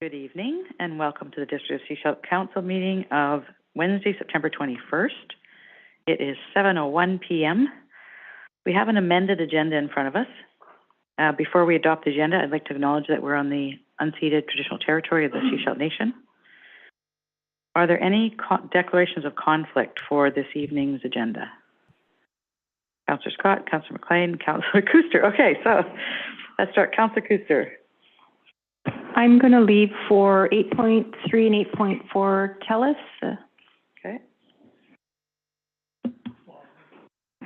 Good evening and welcome to the District of Sechelt Council meeting of Wednesday, September 21st. It is 7:01 p.m. We have an amended agenda in front of us. Before we adopt the agenda, I'd like to acknowledge that we're on the unceded traditional territory of the Sechelt Nation. Are there any declarations of conflict for this evening's agenda? Councillor Scott, Councillor McLean, Councillor Kuster. Okay, so let's start. Councillor Kuster. I'm going to leave for 8.3 and 8.4 TELUS. Okay.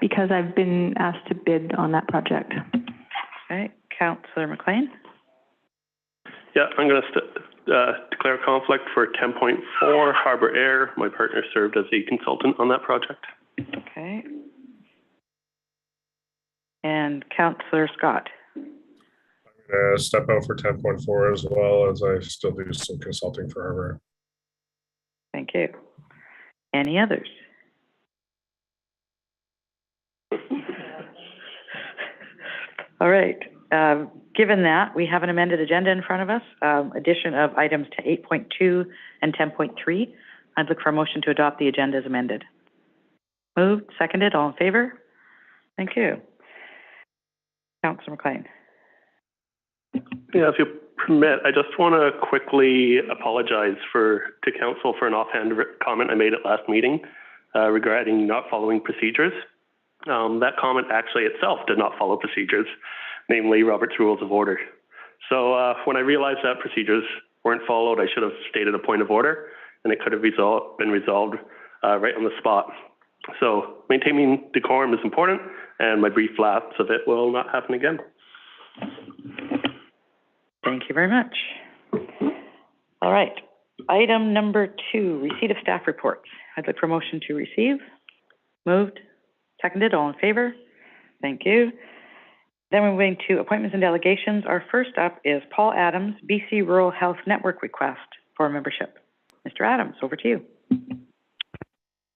Because I've been asked to bid on that project. Okay. Councillor McLean. Yeah, I'm going to declare conflict for 10.4 Harbour Air. My partner served as a consultant on that project. Okay. And Councillor Scott. Step out for 10.4 as well, as I still do some consulting for Harbour. Thank you. Any others? All right. Given that, we have an amended agenda in front of us, addition of items to 8.2 and 10.3. I'd look for a motion to adopt the agenda as amended. Moved, seconded, all in favor? Thank you. Councillor McLean. Yeah, if you permit, I just want to quickly apologize to council for an offhand comment I made at last meeting regarding not following procedures. That comment actually itself did not follow procedures, namely Robert's Rules of Order. So when I realized that procedures weren't followed, I should have stated a point of order, and it could have been resolved right on the spot. So maintaining decorum is important, and my brief lapse of it will not happen again. Thank you very much. All right. Item number 2, receipt of staff reports. I'd like for a motion to receive. Moved. Seconded. All in favor? Thank you. Then we're moving to appointments and delegations. Our first up is Paul Adams, BC Rural Health Network request for membership. Mr. Adams, over to you.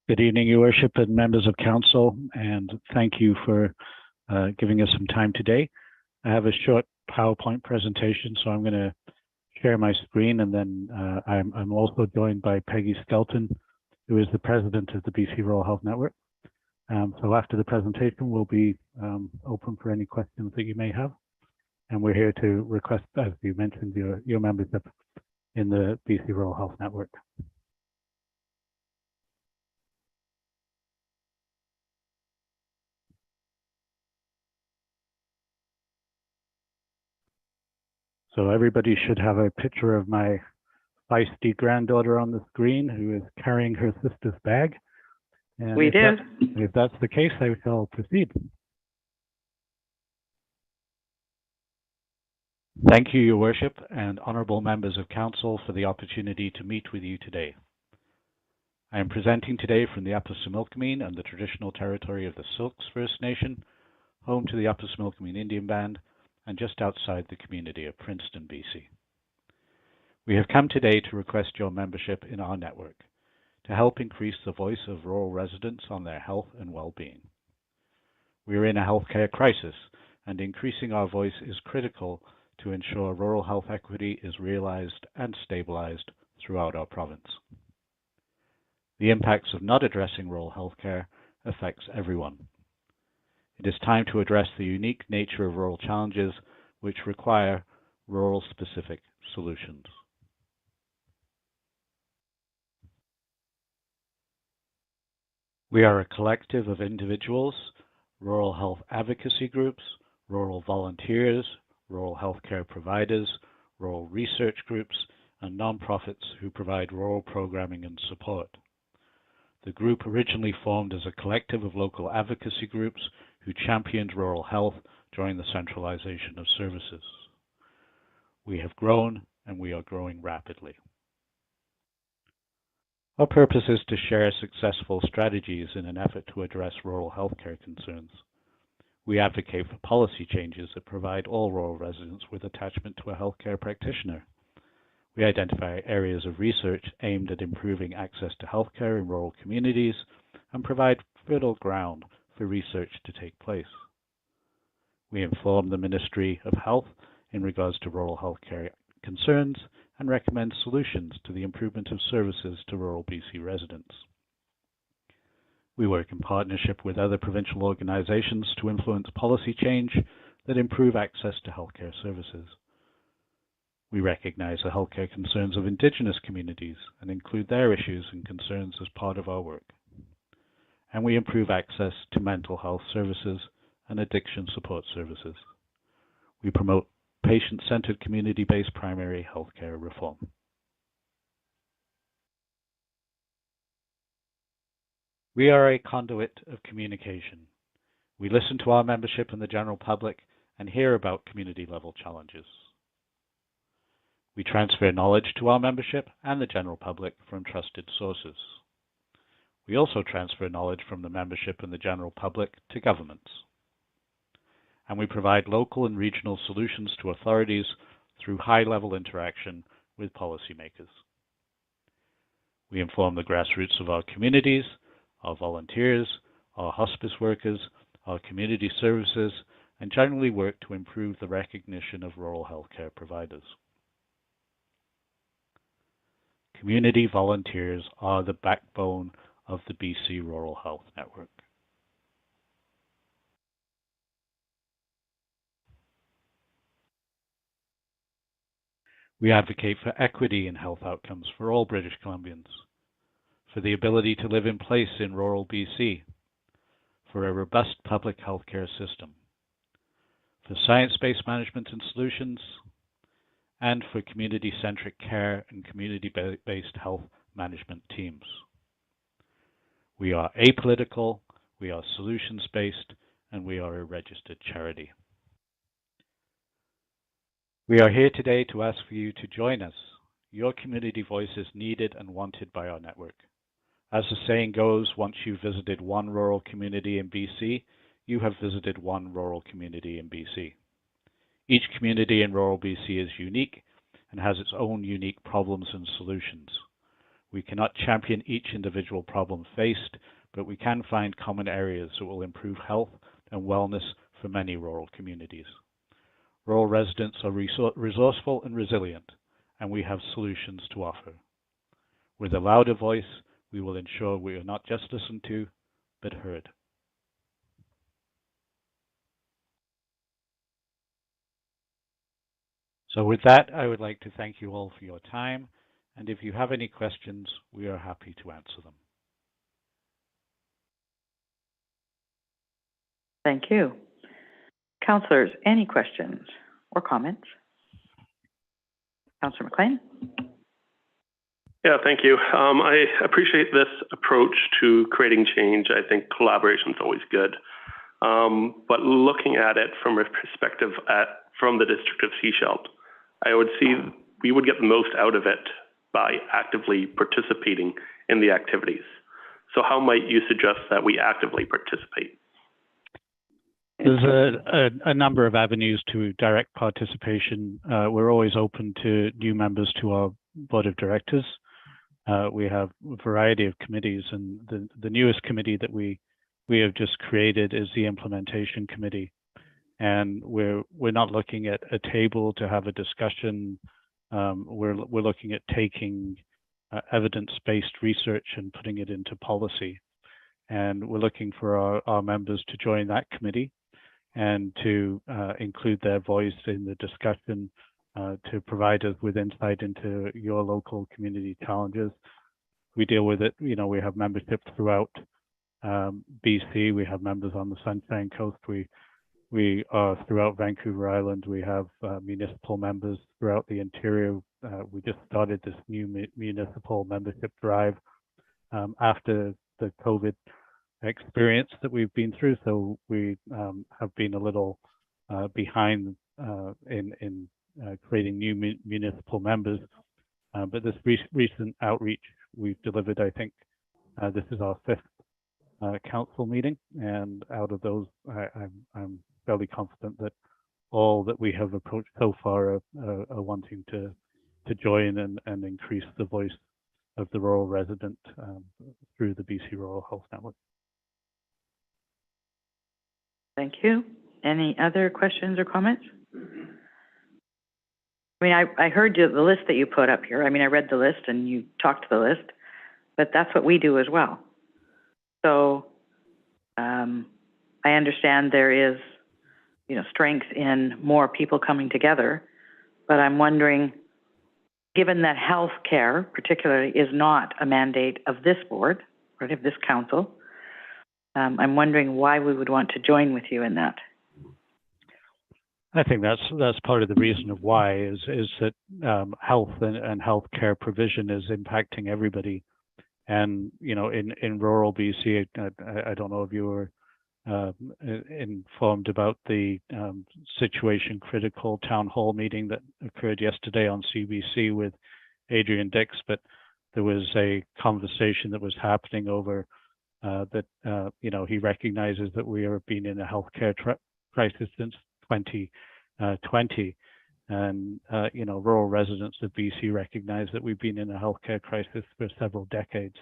Good evening, Your Worship and members of council, and thank you for giving us some time today. I have a short PowerPoint presentation, so I'm going to share my screen, and then I'm also joined by Peggy Skelton, who is the president of the BC Rural Health Network. So after the presentation, we'll be open for any questions that you may have, and we're here to request, as you mentioned, your membership in the BC Rural Health Network. So everybody should have a picture of my feisty granddaughter on the screen who is carrying her sister's bag. And we do. If that's the case, I shall proceed. Thank you, Your Worship, and honourable members of council for the opportunity to meet with you today. I am presenting today from the Upper Similkameen and the traditional territory of the Silks First Nation, home to the Upper Similkameen Indian Band, and just outside the community of Princeton, BC. We have come today to request your membership in our network to help increase the voice of rural residents on their health and well-being. We are in a healthcare crisis, and increasing our voice is critical to ensure rural health equity is realized and stabilized throughout our province. The impacts of not addressing rural healthcare affects everyone. It is time to address the unique nature of rural challenges which require rural-specific solutions. We are a collective of individuals, rural health advocacy groups, rural volunteers, rural healthcare providers, rural research groups, and nonprofits who provide rural programming and support. The group originally formed as a collective of local advocacy groups who championed rural health during the centralization of services. We have grown, and we are growing rapidly. Our purpose is to share successful strategies in an effort to address rural healthcare concerns. We advocate for policy changes that provide all rural residents with attachment to a healthcare practitioner. We identify areas of research aimed at improving access to healthcare in rural communities and provide fertile ground for research to take place. We inform the Ministry of Health in regards to rural healthcare concerns and recommend solutions to the improvement of services to rural BC residents. We work in partnership with other provincial organizations to influence policy change that improve access to healthcare services. We recognize the healthcare concerns of Indigenous communities and include their issues and concerns as part of our work. And we improve access to mental health services and addiction support services. We promote patient-centered community-based primary healthcare reform. We are a conduit of communication. We listen to our membership and the general public and hear about community-level challenges. We transfer knowledge to our membership and the general public from trusted sources. We also transfer knowledge from the membership and the general public to governments. And we provide local and regional solutions to authorities through high-level interaction with policymakers. We inform the grassroots of our communities, our volunteers, our hospice workers, our community services, and generally work to improve the recognition of rural healthcare providers. Community volunteers are the backbone of the BC Rural Health Network. We advocate for equity in health outcomes for all British Columbians, for the ability to live in place in rural BC, for a robust public healthcare system, for science-based management and solutions, and for community-centric care and community-based health management teams. We are apolitical, we are solutions-based, and we are a registered charity. We are here today to ask for you to join us. Your community voice is needed and wanted by our network. As the saying goes, once you've visited one rural community in BC, you have visited one rural community in BC. Each community in rural BC is unique and has its own unique problems and solutions. We cannot champion each individual problem faced, but we can find common areas that will improve health and wellness for many rural communities. Rural residents are resourceful and resilient, and we have solutions to offer. With a louder voice, we will ensure we are not just listened to, but heard. So with that, I would like to thank you all for your time, and if you have any questions, we are happy to answer them. Thank you. Councillors, any questions or comments? Councillor McLean? Yeah, thank you. I appreciate this approach to creating change. I think collaboration is always good. But looking at it from a perspective from the District of Sechelt, I would see we would get the most out of it by actively participating in the activities. So how might you suggest that we actively participate? There's a number of avenues to direct participation. We're always open to new members to our board of directors. We have a variety of committees, and the newest committee that we have just created is the implementation committee. And we're not looking at a table to have a discussion. We're looking at taking evidence-based research and putting it into policy. And we're looking for our members to join that committee and to include their voice in the discussion, to provide us with insight into your local community challenges. We deal with it, we have membership throughout BC. We have members on the Sunshine Coast. We are throughout Vancouver Island. We have municipal members throughout the interior. We just started this new municipal membership drive after the COVID experience that we've been through. So we have been a little behind in creating new municipal members. But this recent outreach we've delivered, I think this is our 5th council meeting, and out of those, I'm fairly confident that all that we have approached so far are wanting to join and increase the voice of the rural resident through the BC Rural Health Network. Thank you. Any other questions or comments? I mean, I heard the list that you put up here. I mean, I read the list and you talked to the list, but that's what we do as well. So, I understand there is, strength in more people coming together, but I'm wondering, given that healthcare particularly is not a mandate of this board, or of this council, I'm wondering why we would want to join with you in that. I think that's part of the reason of why is that health and healthcare provision is impacting everybody, and in rural BC, I don't know if you were informed about the situation critical town hall meeting that occurred yesterday on CBC with Adrian Dix, but there was a conversation that was happening over that he recognizes that we have been in a healthcare crisis since 2020, and rural residents of BC recognize that we've been in a healthcare crisis for several decades.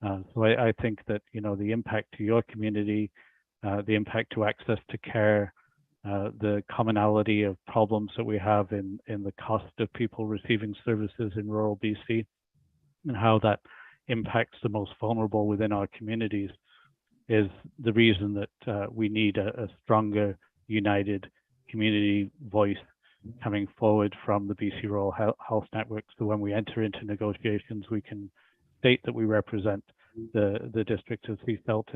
So I think that the impact to your community, the impact to access to care, the commonality of problems that we have in the cost of people receiving services in rural BC, and how that impacts the most vulnerable within our communities, is the reason that we need a stronger, united community voice coming forward from the BC Rural Health Network. So when we enter into negotiations, we can state that we represent the district of Seaselt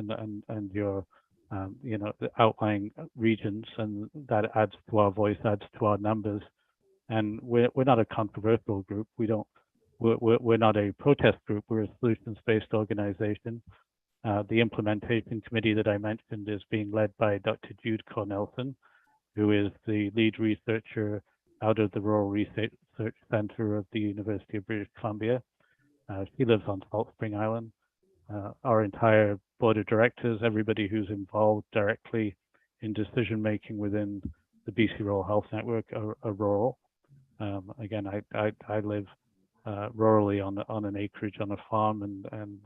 and your the outlying regions, and that adds to our voice, adds to our numbers. And we're not a controversial group. We're not a protest group. We're a solutions-based organization. The implementation committee that I mentioned is being led by Dr. Jude Cornelson, who is the lead researcher out of the Rural Research Center of the University of British Columbia. She lives on Salt Spring Island. Our entire board of directors, everybody who's involved directly in decision-making within the BC Rural Health Network are rural. Again, I live rurally on an acreage on a farm, and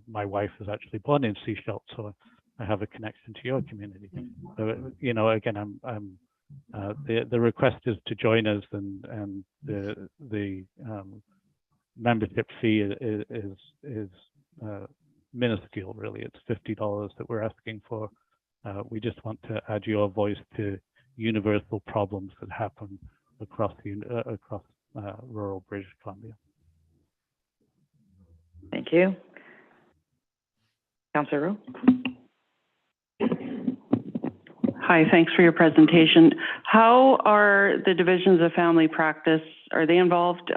my wife is actually born in Seashell, so I have a connection to your community. So again, I'm the request is to join us, and the membership fee is minuscule, really. It's $50 that we're asking for. We just want to add your voice to universal problems that happen across rural British Columbia. Thank you. Councillor Rowe. Hi, thanks for your presentation. How are the divisions of family practice, are they involved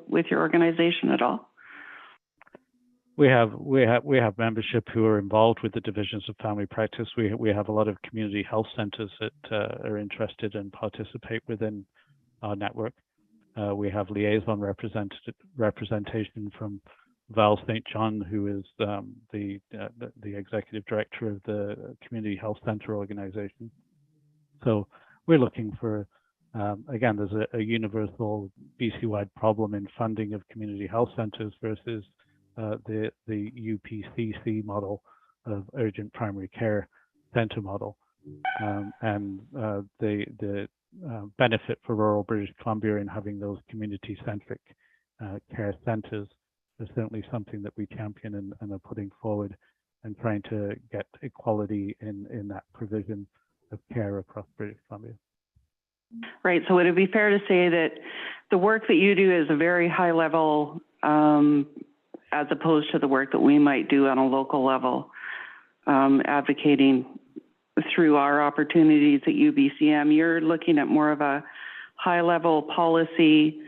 with your organization at all? We have membership who are involved with the divisions of family practice. We have a lot of community health centers that are interested and participate within our network. We have liaison representation from Val St. John, who is the executive director of the Community Health Center organization. So we're looking for, again, there's a universal BC-wide problem in funding of community health centers versus the UPCC model of urgent primary care center model. And the benefit for rural British Columbia in having those community-centric care centers is certainly something that we champion and are putting forward, and trying to get equality in that provision of care across British Columbia. Right, so would it be fair to say that the work that you do is a very high level as opposed to the work that we might do on a local level, advocating through our opportunities at UBCM? You're looking at more of a high level policy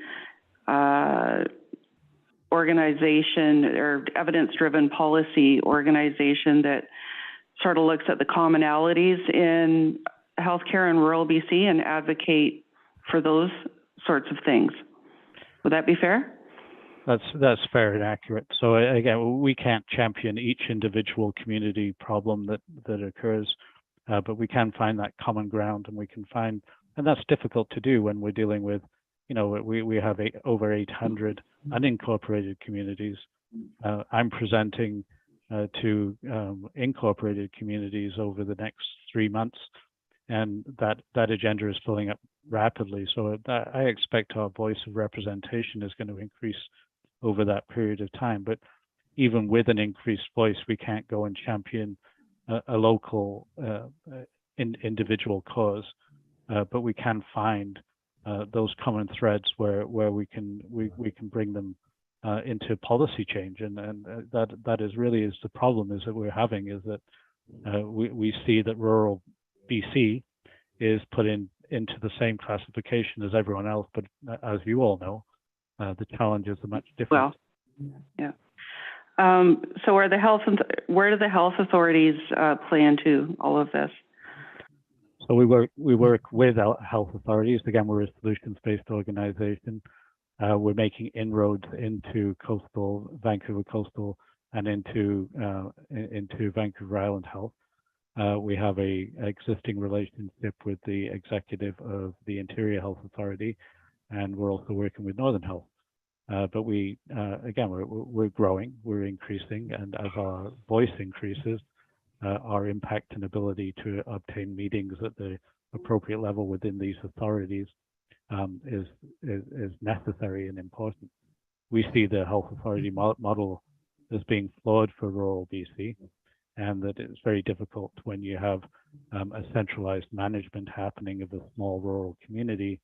organization or evidence-driven policy organization that sort of looks at the commonalities in healthcare in rural BC and advocate for those sorts of things. Would that be fair? That's fair and accurate. So again, we can't champion each individual community problem that occurs, but we can find that common ground, and we can find, and that's difficult to do when we're dealing with, we have over 800 unincorporated communities. I'm presenting to incorporated communities over the next 3 months, and that agenda is filling up rapidly. So I expect our voice of representation is going to increase over that period of time. But even with an increased voice, we can't go and champion a local individual cause, but we can find those common threads where we can bring them into policy change, and that is really is the problem is that we're having is that we see that rural BC is put into the same classification as everyone else, but as you all know, the challenges are much different. Well, yeah. So where do the health authorities play into all of this? So we work with our health authorities. Again, we're a solutions-based organization. We're making inroads into Vancouver Coastal and into Vancouver Island Health. We have a existing relationship with the executive of the Interior Health Authority, and we're also working with Northern Health. But we're growing, we're increasing, and as our voice increases, our impact and ability to obtain meetings at the appropriate level within these authorities is necessary and important. We see the health authority model as being flawed for rural BC, and that it's very difficult when you have a centralized management happening of a small rural community,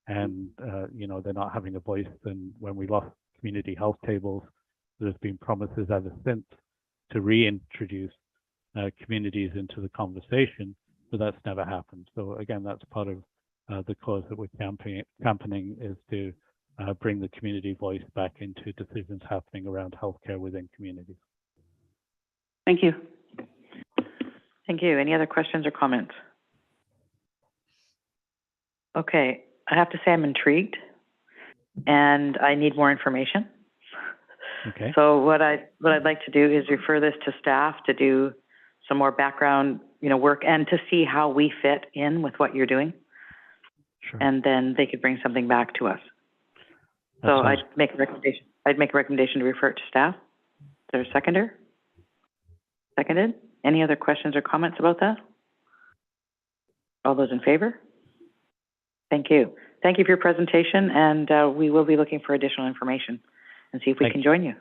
and they're not having a voice. And when we lost community health tables, there's been promises ever since to reintroduce communities into the conversation, but that's never happened. So again, that's part of the cause that we're championing is to bring the community voice back into decisions happening around healthcare within communities. Thank you. Thank you. Any other questions or comments? Okay, I have to say I'm intrigued, and I need more information. Okay. So what I'd like to do is refer this to staff to do some more background, work, and to see how we fit in with what you're doing. Sure. And then they could bring something back to us. So I'd make a recommendation. I'd make a recommendation to refer it to staff. Is there a seconder? Seconded. Any other questions or comments about that? All those in favor? Thank you. Thank you for your presentation, and we will be looking for additional information and see if we can join you.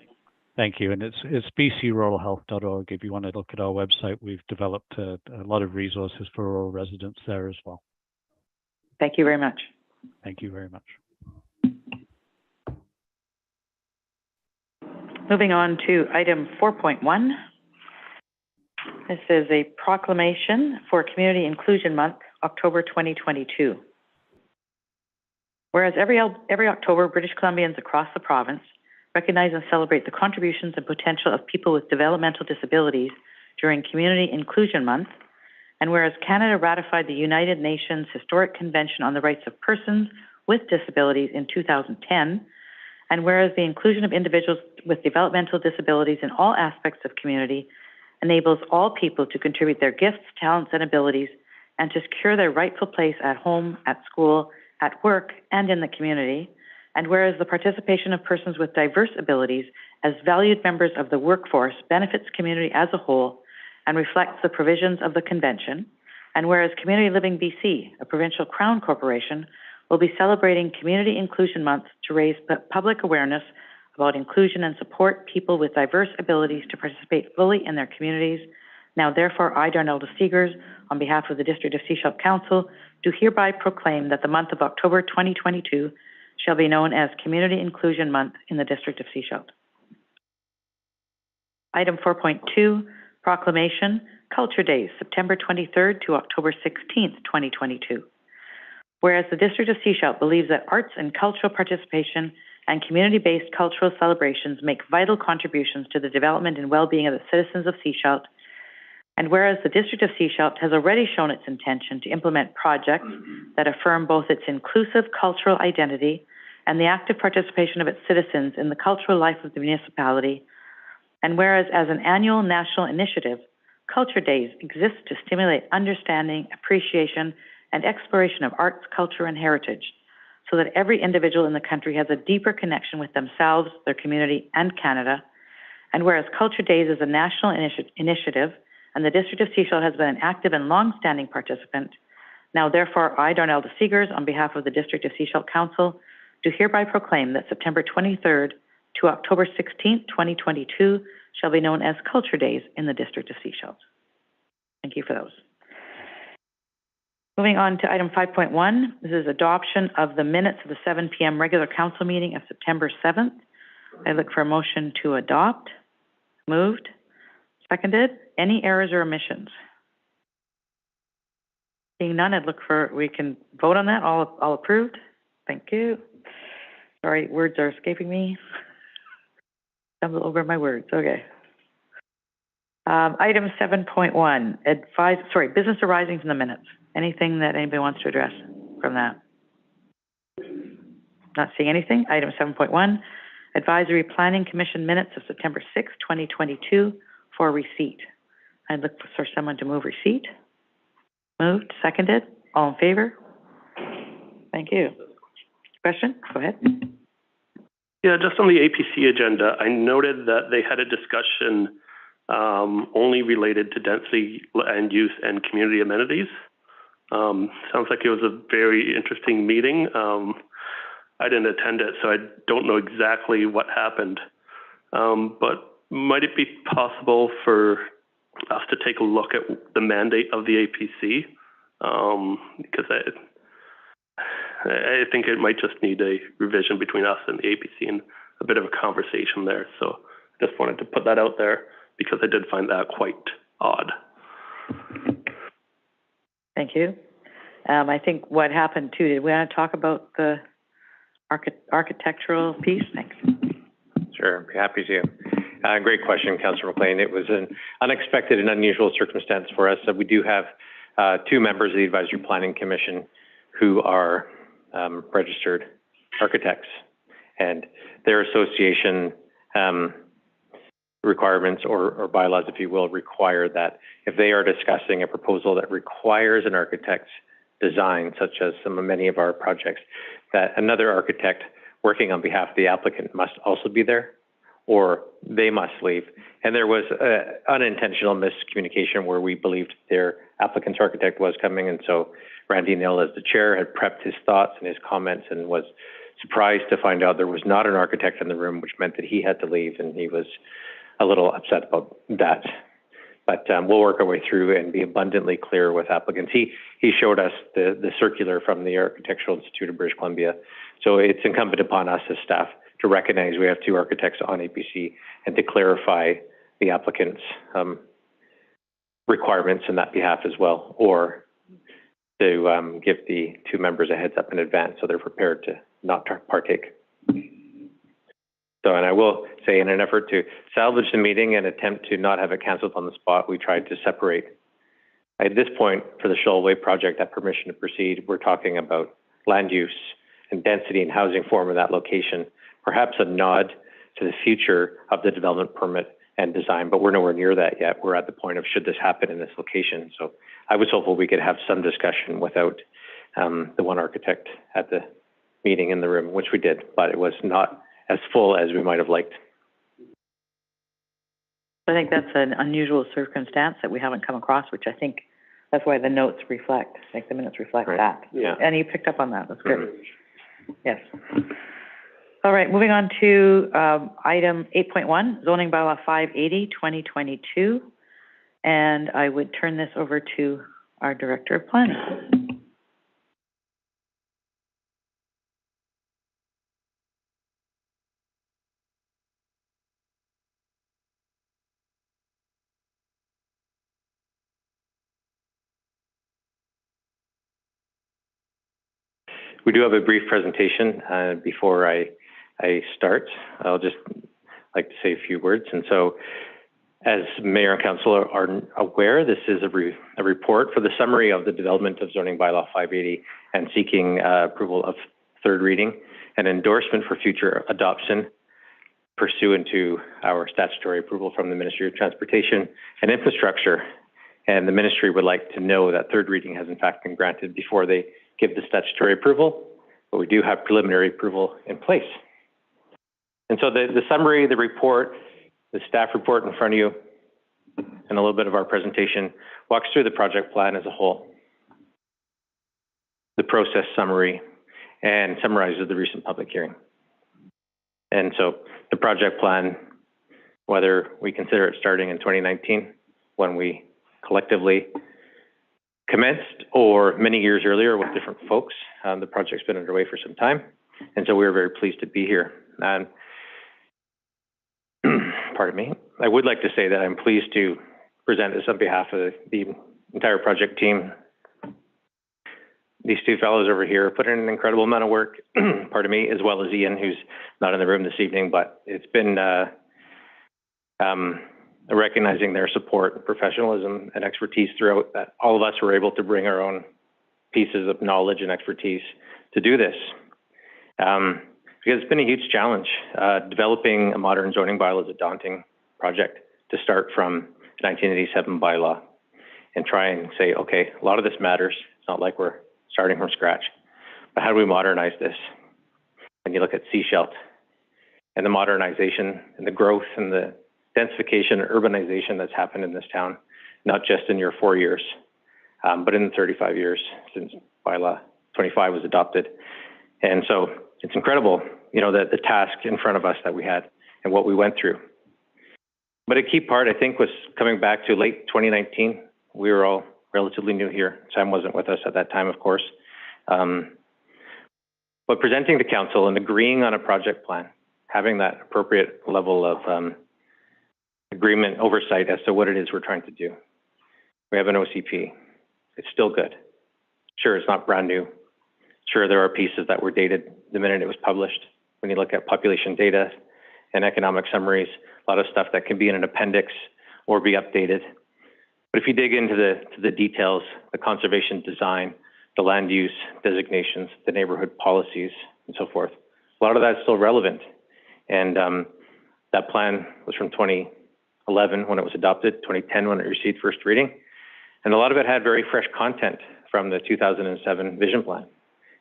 Thank you. And it's bcruralhealth.org. If you want to look at our website, we've developed a lot of resources for rural residents there as well. Thank you very much. Thank you very much. Moving on to item 4.1. This is a proclamation for Community Inclusion Month, October 2022. Whereas every October, British Columbians across the province recognize and celebrate the contributions and potential of people with developmental disabilities during Community Inclusion Month, and whereas Canada ratified the United Nations Historic Convention on the Rights of Persons with Disabilities in 2010, and whereas the inclusion of individuals with developmental disabilities in all aspects of community enables all people to contribute their gifts, talents, and abilities, and to secure their rightful place at home, at school, at work, and in the community, and whereas the participation of persons with diverse abilities as valued members of the workforce benefits community as a whole and reflects the provisions of the Convention, and whereas Community Living BC, a provincial Crown corporation, will be celebrating Community Inclusion Month to raise public awareness about inclusion and support people with diverse abilities to participate fully in their communities. Now, therefore, I, Darnelda Seegers, on behalf of the District of Sechelt Council, do hereby proclaim that the month of October 2022 shall be known as Community Inclusion Month in the District of Sechelt. Item 4.2, Proclamation, Culture Days, September 23rd to October 16th, 2022. Whereas the District of Sechelt believes that arts and cultural participation and community-based cultural celebrations make vital contributions to the development and well-being of the citizens of Sechelt, and whereas the District of Sechelt has already shown its intention to implement projects that affirm both its inclusive cultural identity and the active participation of its citizens in the cultural life of the municipality, and whereas as an annual national initiative, Culture Days exist to stimulate understanding, appreciation, and exploration of arts, culture, and heritage, so that every individual in the country has a deeper connection with themselves, their community, and Canada, and whereas Culture Days is a national initiative, and the District of Sechelt has been an active and long-standing participant, Now therefore, I, Darnell de Seegers, on behalf of the District of Sechelt Council, do hereby proclaim that September 23rd to October 16th, 2022 shall be known as Culture Days in the District of Sechelt. Thank you for those. Moving on to item 5.1, this is adoption of the minutes of the 7 p.m. regular council meeting of September 7th. I look for a motion to adopt. Moved. Seconded. Any errors or omissions? Seeing none, I'd look for, we can vote on that. All approved? Thank you. Sorry, words are escaping me. Stumble over my words. Okay. Item 7.1, business arising from the minutes. Anything that anybody wants to address from that? Not seeing anything. Item 7.1, Advisory Planning Commission minutes of September 6, 2022 for receipt. I'd look for someone to move receipt. Moved, seconded. All in favor? Thank you. Question? Go ahead. Yeah, just on the APC agenda, I noted that they had a discussion only related to density, land use, and community amenities. Sounds like it was a very interesting meeting. I didn't attend it, so I don't know exactly what happened. But might it be possible for us to take a look at the mandate of the APC? Because I think it might just need a revision between us and the APC and a bit of a conversation there. So I just wanted to put that out there because I did find that quite odd. Thank you. I think what happened too, did we want to talk about the architectural piece? Thanks. Sure, I'd be happy to. Great question, Councillor McLean. It was an unexpected and unusual circumstance for us. We do have 2 members of the Advisory Planning Commission who are registered architects, and their association requirements or bylaws, if you will, require that if they are discussing a proposal that requires an architect's design, such as many of our projects, that another architect working on behalf of the applicant must also be there, or they must leave. And there was unintentional miscommunication where we believed their applicant's architect was coming, and so Randy Neal, as the chair, had prepped his thoughts and his comments and was surprised to find out there was not an architect in the room, which meant that he had to leave, and he was a little upset about that. But we'll work our way through and be abundantly clear with applicants. He showed us the circular from the Architectural Institute of British Columbia. So it's incumbent upon us as staff to recognize we have 2 architects on APC and to clarify the applicant's requirements in that behalf as well, or to give the 2 members a heads up in advance so they're prepared to not partake. So, and I will say, in an effort to salvage the meeting and attempt to not have it canceled on the spot, we tried to separate. At this point, for the Shoal Way project, that permission to proceed, we're talking about land use and density and housing form of that location, perhaps a nod to the future of the development permit and design, but we're nowhere near that yet. We're at the point of, should this happen in this location? So I was hopeful we could have some discussion without the 1 architect at the meeting in the room, which we did, but it was not as full as we might have liked. I think that's an unusual circumstance that we haven't come across, which I think that's why the notes reflect, like the minutes reflect that. Yeah. And you picked up on that. That's good. Yes. All right, moving on to item 8.1, zoning bylaw 580, 2022. And I would turn this over to our Director of Planning. We do have a brief presentation before I start. I'll just like to say a few words. And so, as Mayor and Council are aware, this is a report for the summary of the development of zoning bylaw 580 and seeking approval of 3rd reading and endorsement for future adoption pursuant to our statutory approval from the Ministry of Transportation and Infrastructure. And the ministry would like to know that 3rd reading has in fact been granted before they give the statutory approval, but we do have preliminary approval in place. And so the summary, the report, the staff report in front of you, and a little bit of our presentation walks through the project plan as a whole. the process summary, and summarizes the recent public hearing. And so the project plan, whether we consider it starting in 2019, when we collectively commenced, or many years earlier with different folks, the project's been underway for some time. And so we were very pleased to be here. And pardon me, I would like to say that I'm pleased to present this on behalf of the entire project team. These two fellows over here put in an incredible amount of work, pardon me, as well as Ian, who's not in the room this evening, but it's been recognizing their support, professionalism, and expertise throughout that all of us were able to bring our own pieces of knowledge and expertise to do this. Because it's been a huge challenge. Developing a modern zoning bylaw is a daunting project to start from 1987 bylaw and try and say, okay, a lot of this matters. It's not like we're starting from scratch, but how do we modernize this? When you look at Sechelt and the modernization and the growth and the densification and urbanization that's happened in this town, not just in your 4 years, but in the 35 years since bylaw 25 was adopted. And so it's incredible, you know, the task in front of us that we had and what we went through. But a key part, I think, was coming back to late 2019. We were all relatively new here. Sam wasn't with us at that time, of course. But presenting to council and agreeing on a project plan, having that appropriate level of agreement, oversight as to what it is we're trying to do. We have an OCP. It's still good. Sure, it's not brand new. Sure, there are pieces that were dated the minute it was published. When you look at population data and economic summaries, a lot of stuff that can be in an appendix or be updated. But if you dig into the details, the conservation design, the land use designations, the neighborhood policies, and so forth, a lot of that's still relevant. And that plan was from 2011 when it was adopted, 2010 when it received first reading. And a lot of it had very fresh content from the 2007 vision plan.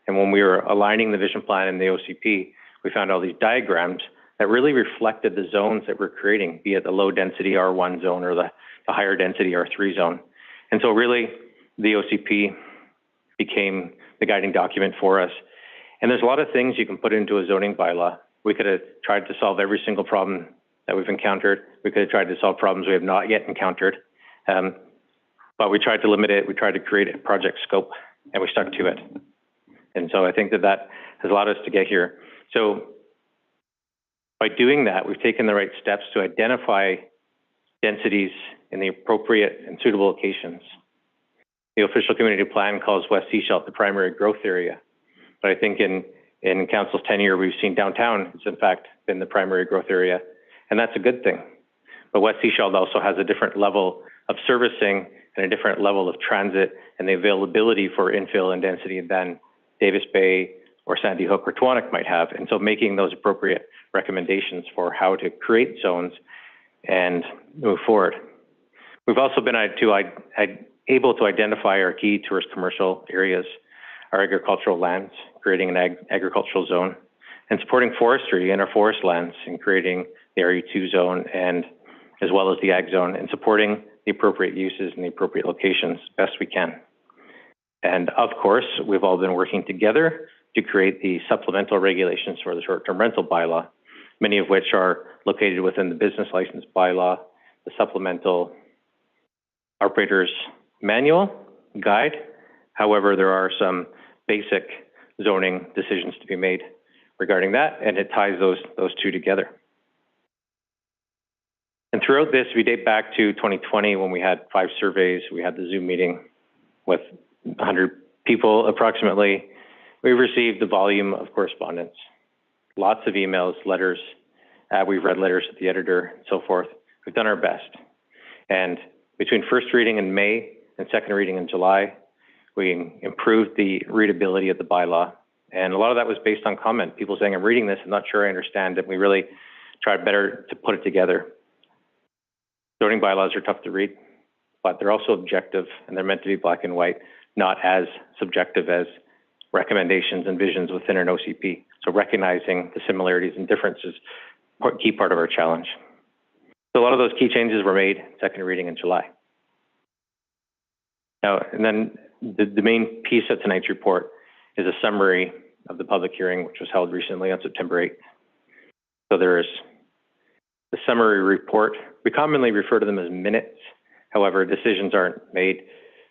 And when we were aligning the vision plan and the OCP, we found all these diagrams that really reflected the zones that we're creating, be it the low density R1 zone or the higher density R3 zone. And so really the OCP became the guiding document for us. And there's a lot of things you can put into a zoning bylaw. We could have tried to solve every single problem that we've encountered. We could have tried to solve problems we have not yet encountered. But we tried to limit it. We tried to create a project scope, and we stuck to it. And so I think that has allowed us to get here. So by doing that, we've taken the right steps to identify densities in the appropriate and suitable locations. The official community plan calls West Sechelt the primary growth area. But I think in council's tenure, we've seen downtown, it's in fact been the primary growth area. And that's a good thing. But West Sechelt also has a different level of servicing and a different level of transit and the availability for infill and density than Davis Bay or Sandy Hook or Tewanek might have. And so making those appropriate recommendations for how to create zones and move forward. We've also been able to identify our key tourist commercial areas, our agricultural lands, creating an agricultural zone, and supporting forestry in our forest lands and creating the RE2 zone and as well as the ag zone, and supporting the appropriate uses in the appropriate locations best we can. And of course, we've all been working together to create the supplemental regulations for the short-term rental bylaw, many of which are located within the business license bylaw, the supplemental operator's manual guide. However, there are some basic zoning decisions to be made regarding that, and it ties those two together. And throughout this, we date back to 2020 when we had 5 surveys. We had the Zoom meeting with 100 people approximately. We've received the volume of correspondence, lots of emails, letters. We've read letters to the editor and so forth. We've done our best. And between first reading in May and second reading in July, we improved the readability of the bylaw. And a lot of that was based on comment. People saying, I'm reading this, I'm not sure I understand it. We really tried better to put it together. Zoning bylaws are tough to read, but they're also objective and they're meant to be black and white, not as subjective as recommendations and visions within an OCP. So recognizing the similarities and differences, key part of our challenge. So a lot of those key changes were made second reading in July. Now, and then the main piece of tonight's report is a summary of the public hearing, which was held recently on September 8th. So there's the summary report. We commonly refer to them as minutes. However, decisions aren't made,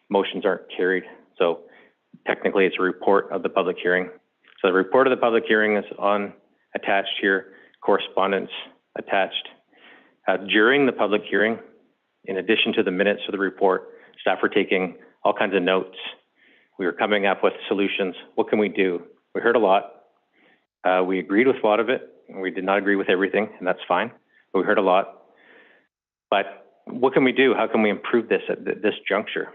motions aren't carried. So technically it's a report of the public hearing. So the report of the public hearing is attached here, correspondence attached. During the public hearing, in addition to the minutes of the report, staff were taking all kinds of notes. We were coming up with solutions. What can we do? We heard a lot. We agreed with a lot of it. And we did not agree with everything, and that's fine. But we heard a lot. But what can we do? How can we improve this at this juncture?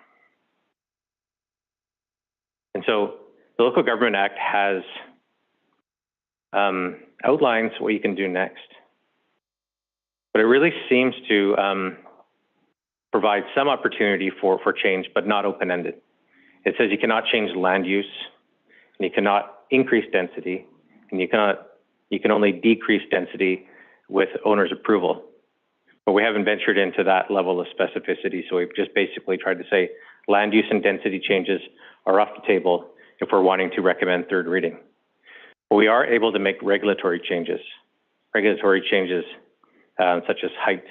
And so the Local Government Act has outlines what you can do next. But it really seems to provide some opportunity for change, but not open-ended. It says you cannot change land use, and you cannot increase density, and you can only decrease density with owner's approval. But we haven't ventured into that level of specificity, so we've just basically tried to say land use and density changes are off the table if we're wanting to recommend third reading. But we are able to make regulatory changes such as height,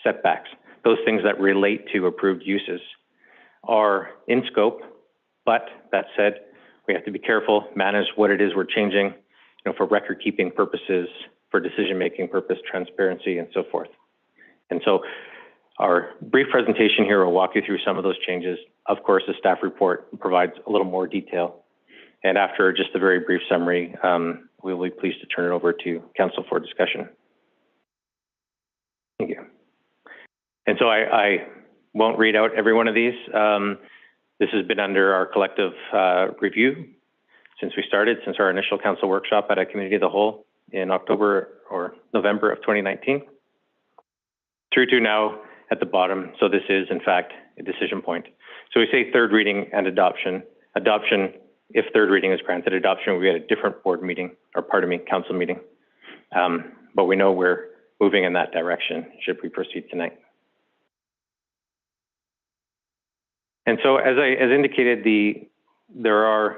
setbacks, those things that relate to approved uses are in scope, but that said, we have to be careful, manage what it is we're changing, for record-keeping purposes, for decision-making purpose, transparency, and so forth. And so our brief presentation here will walk you through some of those changes. Of course, the staff report provides a little more detail. And after just a very brief summary, we will be pleased to turn it over to Council for discussion. Thank you. And so I won't read out every one of these. This has been under our collective review since our initial council workshop at a committee of the whole in October or November of 2019, through to now at the bottom. So this is, in fact, a decision point. So we say third reading and adoption. Adoption, if third reading is granted, adoption will be at a different council meeting. But we know we're moving in that direction should we proceed tonight. And so as indicated, there are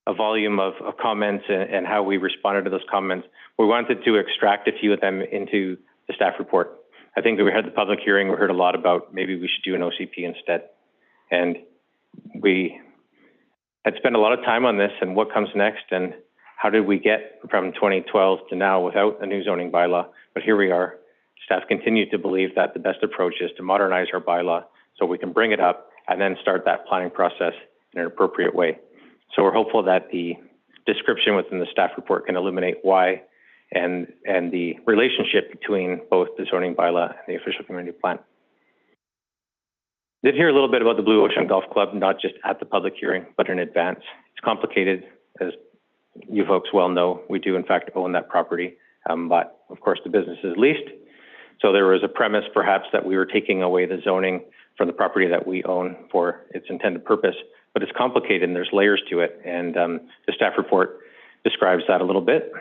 a volume of comments and how we responded to those comments. We wanted to extract a few of them into the staff report. I think that we had the public hearing, we heard a lot about maybe we should do an OCP instead. And we had spent a lot of time on this and what comes next and how did we get from 2012 to now without a new zoning bylaw. But here we are. Staff continue to believe that the best approach is to modernize our bylaw so we can bring it up and then start that planning process in an appropriate way. So we're hopeful that the description within the staff report can illuminate why and the relationship between both the zoning bylaw and the official community plan. Did hear a little bit about the Blue Ocean Golf Club, not just at the public hearing, but in advance. It's complicated, as you folks well know. We do in fact own that property, but of course the business is leased. So there was a premise perhaps that we were taking away the zoning from the property that we own for its intended purpose, but it's complicated and there's layers to it. And the staff report describes that a little bit.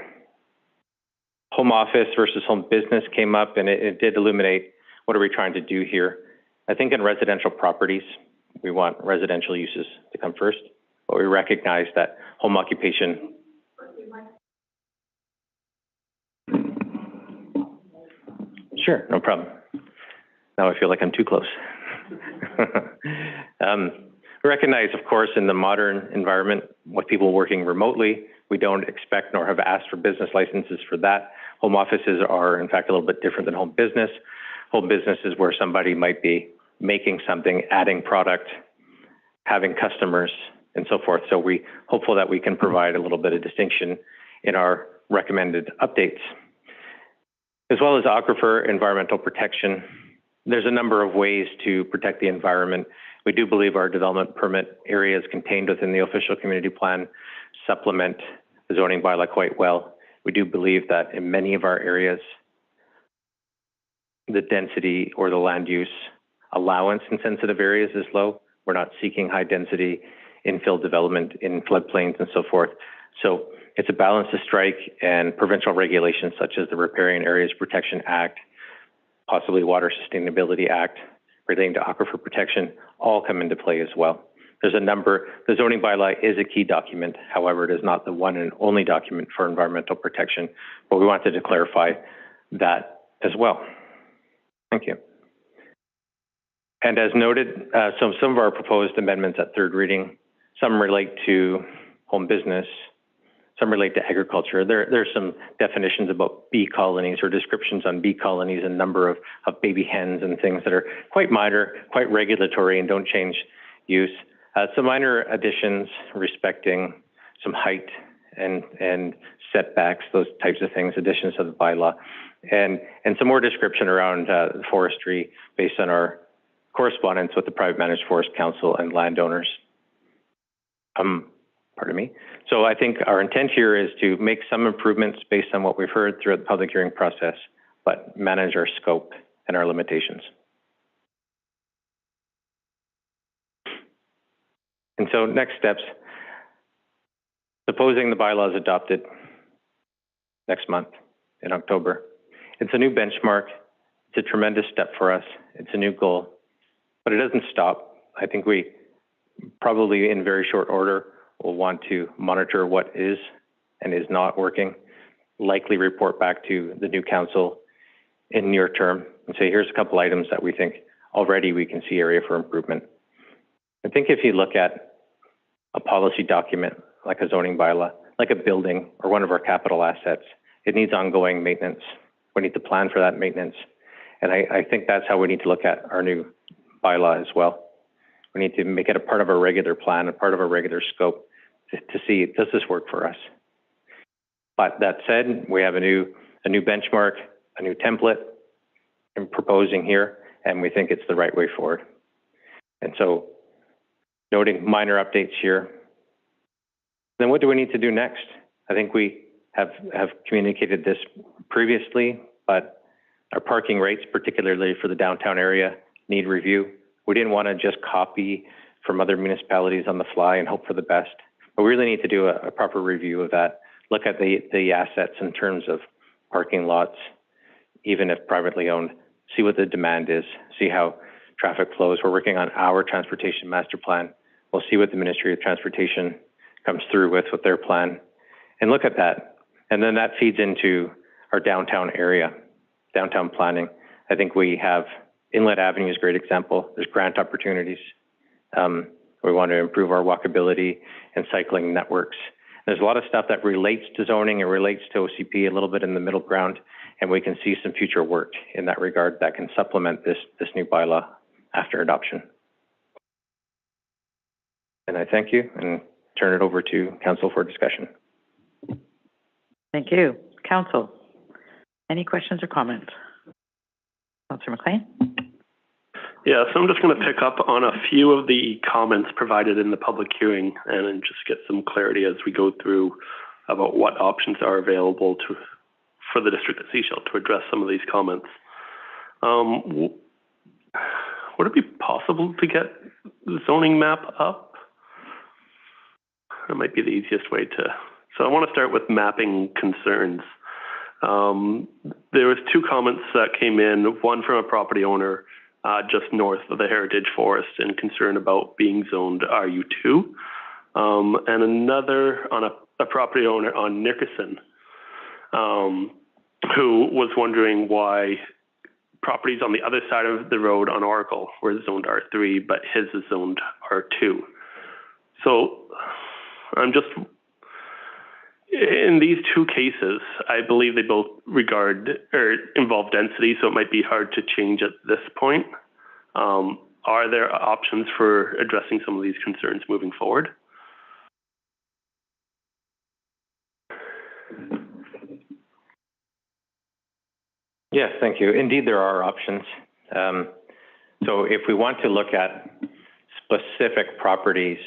Home office versus home business came up and it did illuminate what are we trying to do here. I think in residential properties, we want residential uses to come first, but we recognize that home occupation. Sure, no problem. Now I feel like I'm too close. We recognize, of course, in the modern environment, with people working remotely, we don't expect nor have asked for business licenses for that. Home offices are, in fact, a little bit different than home business. Home business is where somebody might be making something, adding product, having customers, and so forth. So we're hopeful that we can provide a little bit of distinction in our recommended updates. As well as aquifer environmental protection, there's a number of ways to protect the environment. We do believe our development permit areas contained within the official community plan supplement the zoning bylaw quite well. We do believe that in many of our areas, the density or the land use allowance in sensitive areas is low. We're not seeking high density infill development in floodplains and so forth. So it's a balance to strike, and provincial regulations such as the Riparian Areas Protection Act, possibly Water Sustainability Act relating to aquifer protection, all come into play as well. There's a number. The zoning bylaw is a key document. However, it is not the one and only document for environmental protection. But we wanted to clarify that as well. Thank you. And as noted, some of our proposed amendments at third reading, some relate to home business, some relate to agriculture. There's some definitions about bee colonies or descriptions on bee colonies and number of baby hens and things that are quite minor, quite regulatory and don't change use. Some minor additions respecting some height and setbacks, those types of things, additions to the bylaw, and some more description around forestry based on our correspondence with the Private Managed Forest Council and landowners. Pardon me. So I think our intent here is to make some improvements based on what we've heard throughout the public hearing process, but manage our scope and our limitations. And so next steps, supposing the bylaw is adopted next month in October, it's a new benchmark. It's a tremendous step for us. It's a new goal, but it doesn't stop. I think we probably in very short order will want to monitor what is and is not working, likely report back to the new council in near term and say, here's a couple items that we think already we can see area for improvement. I think if you look at a policy document, like a zoning bylaw, like a building or one of our capital assets, it needs ongoing maintenance. We need to plan for that maintenance. And I think that's how we need to look at our new bylaw as well. We need to make it a part of our regular plan, a part of our regular scope to see, does this work for us? But that said, we have a new benchmark, a new template I'm proposing here, and we think it's the right way forward. And so noting minor updates here, then what do we need to do next? I think we have communicated this previously, but our parking rates, particularly for the downtown area, need review. We didn't want to just copy from other municipalities on the fly and hope for the best. But we really need to do a proper review of that, look at the assets in terms of parking lots, even if privately owned, see what the demand is, see how traffic flows. We're working on our transportation master plan. We'll see what the Ministry of Transportation comes through with their plan and look at that. And then that feeds into our downtown area, downtown planning. I think we have Inlet Avenue is a great example. There's grant opportunities. We want to improve our walkability and cycling networks. There's a lot of stuff that relates to zoning and relates to OCP, a little bit in the middle ground, and we can see some future work in that regard that can supplement this new bylaw after adoption. And I thank you and turn it over to Council for discussion. Thank you. Council, any questions or comments? Councillor McLean? Yeah, so I'm just going to pick up on a few of the comments provided in the public hearing and then just get some clarity as we go through about what options are available for the district of Sechelt to address some of these comments. Would it be possible to get the zoning map up? That might be the easiest way to. So I want to start with mapping concerns. There was two comments that came in, one from a property owner just north of the Heritage Forest and concern about being zoned RU2, and another on a property owner on Nickerson who was wondering why properties on the other side of the road on Oracle were zoned R3, but his is zoned R2. So I'm just, in these two cases, I believe they both involve density, so it might be hard to change at this point. Are there options for addressing some of these concerns moving forward? Yes, thank you. Indeed, there are options. So if we want to look at specific properties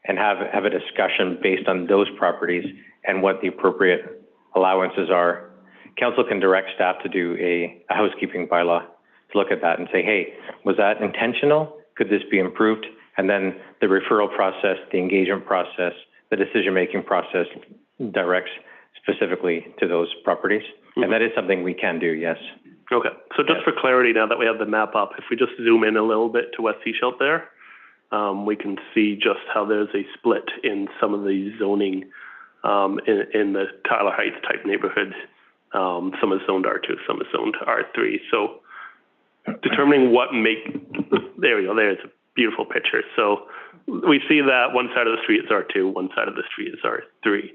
and have a discussion based on those properties and what the appropriate allowances are, council can direct staff to do a housekeeping bylaw to look at that and say, hey, was that intentional? Could this be improved? And then the referral process, the engagement process, the decision-making process directs specifically to those properties. Mm-hmm. And that is something we can do, yes. Okay, so just for clarity, now that we have the map up, if we just zoom in a little bit to West Sechelt there, we can see just how there's a split in some of the zoning in the Tyler Heights type neighborhoods. Some is zoned R2, some is zoned R3. So determining there we go, there's a beautiful picture. So we see that one side of the street is R2, one side of the street is R3.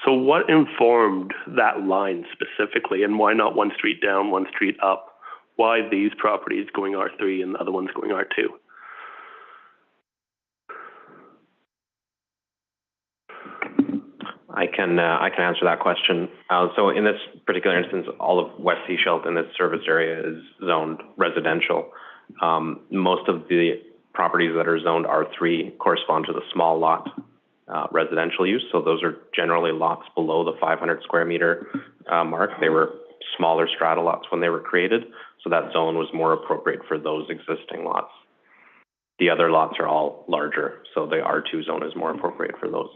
So what informed that line specifically, and why not one street down, one street up? Why these properties going R3 and the other ones going R2? I can answer that question. So in this particular instance, all of West Sechelt in this service area is zoned residential. Most of the properties that are zoned R3 correspond to the small lot residential use. So those are generally lots below the 500 square meter mark. They were smaller strata lots when they were created. So that zone was more appropriate for those existing lots. The other lots are all larger. So the R2 zone is more appropriate for those.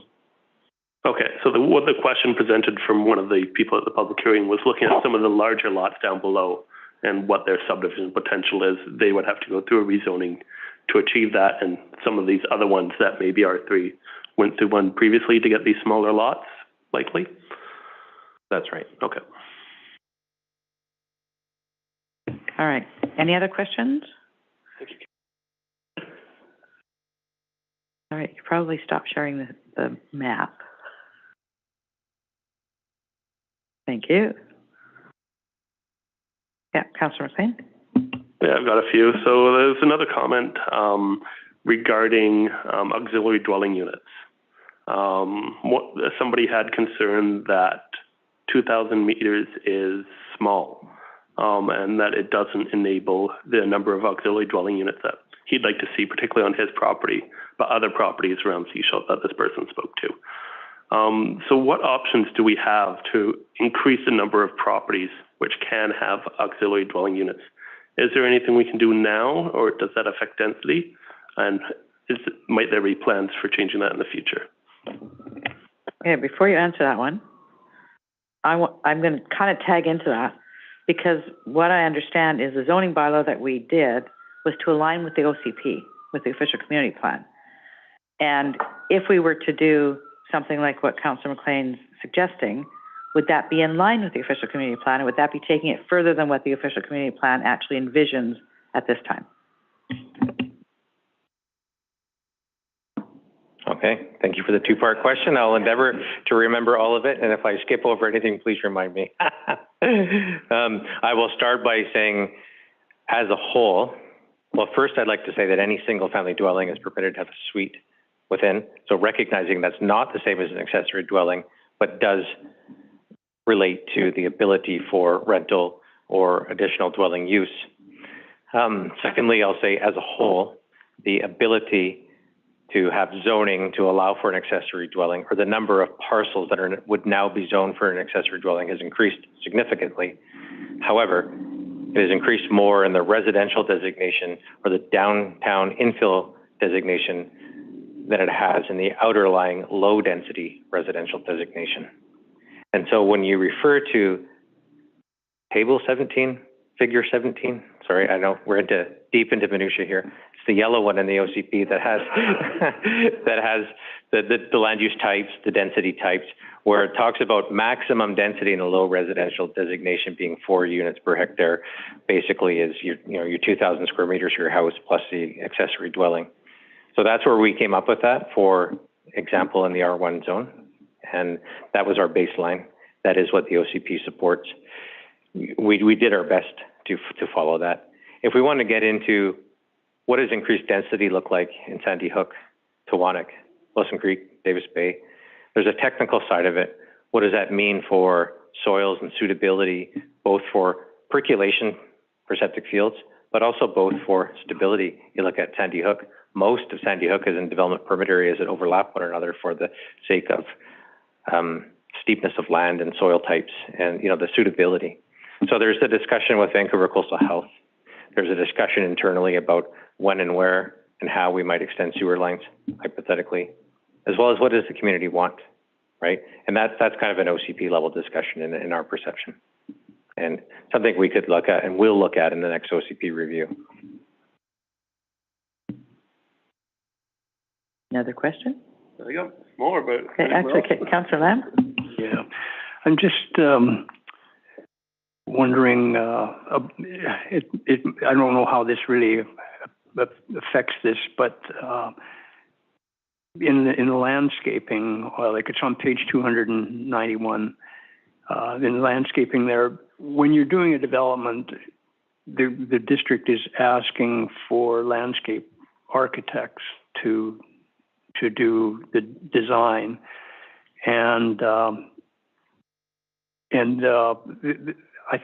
Okay, so what the question presented from one of the people at the public hearing was looking at some of the larger lots down below and what their subdivision potential is. They would have to go through a rezoning to achieve that, and some of these other ones that maybe R3 went through one previously to get these smaller lots, likely? That's right. Okay. All right. Any other questions? All right, you could probably stop sharing the map. Thank you. Yeah, Councillor McLean. Yeah, I've got a few. So there's another comment regarding auxiliary dwelling units. Somebody had concern that 2,000 meters is small and that it doesn't enable the number of auxiliary dwelling units that he'd like to see, particularly on his property, but other properties around Sechelt that this person spoke to. So what options do we have to increase the number of properties which can have auxiliary dwelling units? Is there anything we can do now, or does that affect density? And might there be plans for changing that in the future? Okay, before you answer that one, I'm going to kind of tag into that, because what I understand is the zoning bylaw that we did was to align with the OCP, with the official community plan. And if we were to do something like what Councillor McLean's suggesting, would that be in line with the official community plan, or would that be taking it further than what the official community plan actually envisions at this time? Okay, thank you for the two-part question. I'll endeavor to remember all of it, and if I skip over anything, please remind me. I will start by saying, as a whole, well, first I'd like to say that any single-family dwelling is permitted to have a suite within. So recognizing that's not the same as an accessory dwelling, but does relate to the ability for rental or additional dwelling use. Secondly, I'll say as a whole, the ability to have zoning to allow for an accessory dwelling, or the number of parcels that would now be zoned for an accessory dwelling, has increased significantly. However, it has increased more in the residential designation or the downtown infill designation than it has in the outerlying low density residential designation. And so when you refer to table 17, figure 17, sorry, I know we're deep into minutia here. It's the yellow one in the OCP that has that has the land use types, the density types, where it talks about maximum density in a low residential designation being 4 units per hectare, basically is your 2,000 square meters for your house plus the accessory dwelling. So that's where we came up with that, for example, in the R1 zone. And that was our baseline. That is what the OCP supports. We did our best to follow that. If we want to get into what does increased density look like in Sandy Hook, Tawanik, Wilson Creek, Davis Bay, there's a technical side of it. What does that mean for soils and suitability, both for percolation for septic fields, but also both for stability? You look at Sandy Hook, most of Sandy Hook is in development permit areas that overlap one another for the sake of steepness of land and soil types and, the suitability. So there's a discussion with Vancouver Coastal Health. There's a discussion internally about when and where and how we might extend sewer lines, hypothetically, as well as what does the community want, right? And that's kind of an OCP level discussion in our perception, and something we could look at and will look at in the next OCP review. Another question? There you go. More, but. Okay, actually, Councillor Lamb? Yeah, I'm just wondering, I don't know how this really affects this, but in the landscaping, like it's on page 291, in the landscaping there, when you're doing a development, the district is asking for landscape architects to do the design, and I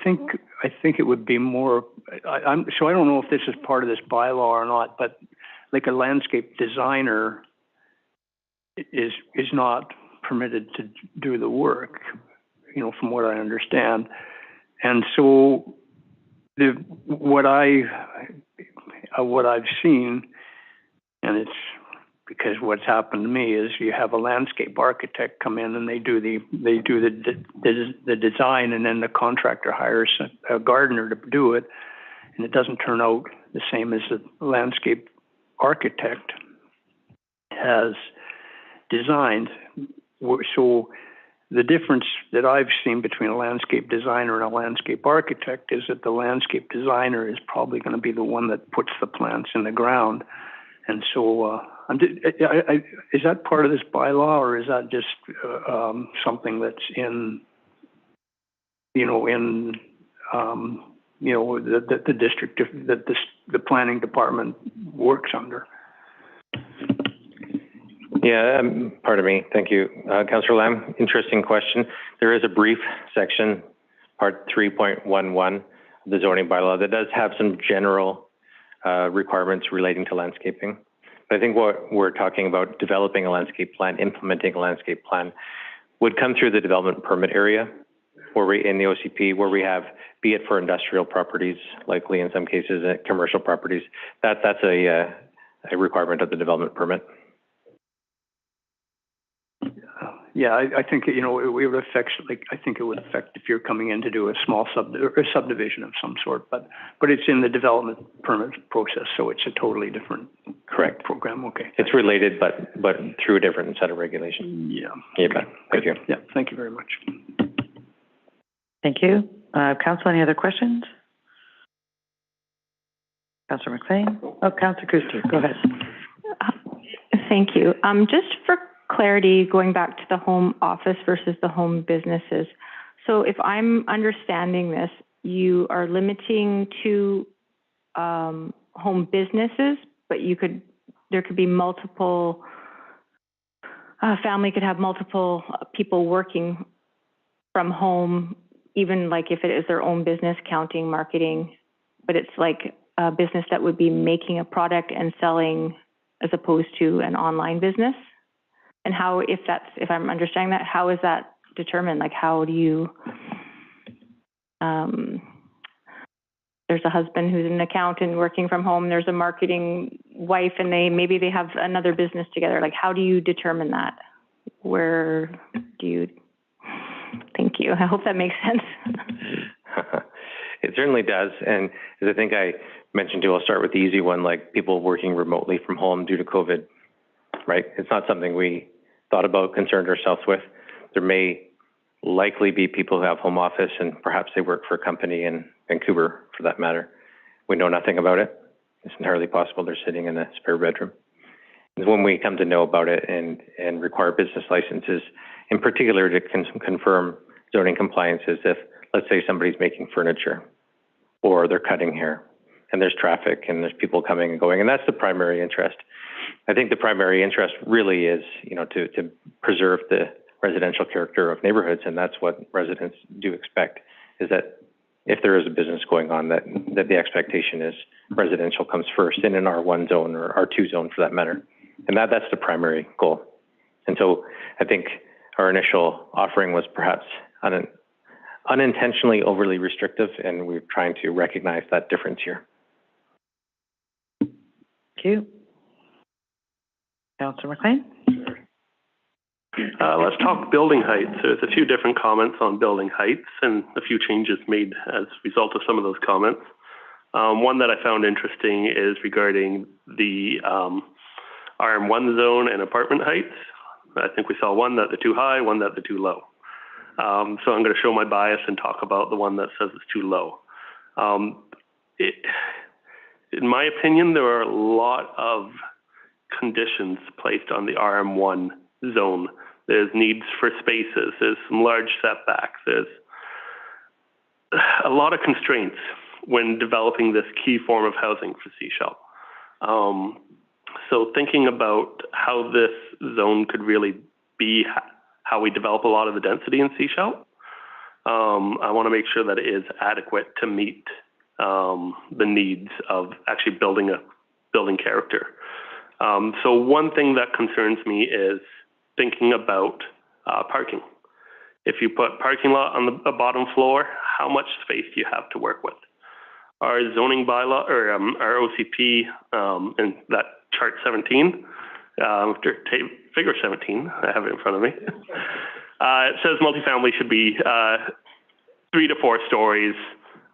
think it would be more. So I don't know if this is part of this bylaw or not, but like a landscape designer is not permitted to do the work, you know, from what I understand. And so what I've seen, and it's because what's happened to me is you have a landscape architect come in and they do the design, and then the contractor hires a gardener to do it, and it doesn't turn out the same as the landscape architect has designed. So the difference that I've seen between a landscape designer and a landscape architect is that the landscape designer is probably going to be the one that puts the plants in the ground. And so is that part of this bylaw, or is that just something that's in, the district, that the planning department works under? Yeah, pardon me. Thank you, Councillor Lamb. Interesting question. There is a brief section, part 3.11 of the zoning bylaw, that does have some general requirements relating to landscaping. But I think what we're talking about, developing a landscape plan, implementing a landscape plan, would come through the development permit area, where we, in the OCP, where we have, be it for industrial properties, likely in some cases, commercial properties, that's a requirement of the development permit. Yeah, I think, it would affect, I think it would affect if you're coming in to do a small subdivision of some sort, but it's in the development permit process, so it's a totally different correct program. Okay. It's related, but through a different set of regulations. Yeah. Yeah, thank you. Yeah, thank you very much. Thank you. Council, any other questions? Councillor McLean? Oh, Councillor Coustou, go ahead. Thank you. Just for clarity, going back to the home office versus the home businesses. So if I'm understanding this, you are limiting to home businesses, but there could be multiple, family could have multiple people working from home, even like if it is their own business, counting, marketing, but it's like a business that would be making a product and selling as opposed to an online business. And how, if I'm understanding that, how is that determined? Like, how do you, there's a husband who's an accountant working from home, there's a marketing wife, and maybe they have another business together. Like, how do you determine that? Where do you, thank you. I hope that makes sense. It certainly does. And as I think I mentioned too, I'll start with the easy one, like people working remotely from home due to COVID. Right? It's not something we thought about, concerned ourselves with. There may likely be people who have home office and perhaps they work for a company in Vancouver for that matter. We know nothing about it. It's entirely possible they're sitting in a spare bedroom. And when we come to know about it and require business licenses, in particular to confirm zoning compliance, is if, let's say somebody's making furniture or they're cutting hair and there's traffic and there's people coming and going, and that's the primary interest. I think the primary interest really is, to preserve the residential character of neighborhoods, and that's what residents do expect, is that if there is a business going on, that the expectation is residential comes first in an R1 zone or R2 zone for that matter. And that's the primary goal. And so I think our initial offering was perhaps unintentionally overly restrictive, and we're trying to recognize that difference here. Thank you. Councillor McLean? Let's talk building heights. There's a few different comments on building heights and a few changes made as a result of some of those comments. One that I found interesting is regarding the RM1 zone and apartment heights. I think we saw one that they're too high, one that they're too low. So I'm going to show my bias and talk about the one that says it's too low. In my opinion, there are a lot of conditions placed on the RM1 zone. There's needs for spaces, there's some large setbacks, there's a lot of constraints when developing this key form of housing for Sechelt. So thinking about how this zone could really be how we develop a lot of the density in Sechelt, I want to make sure that it is adequate to meet the needs of actually building character. So one thing that concerns me is thinking about parking. If you put parking lot on the bottom floor, how much space do you have to work with? Our zoning bylaw, or our OCP, in that chart 17, figure 17, I have it in front of me. It says multifamily should be 3 to 4 stories,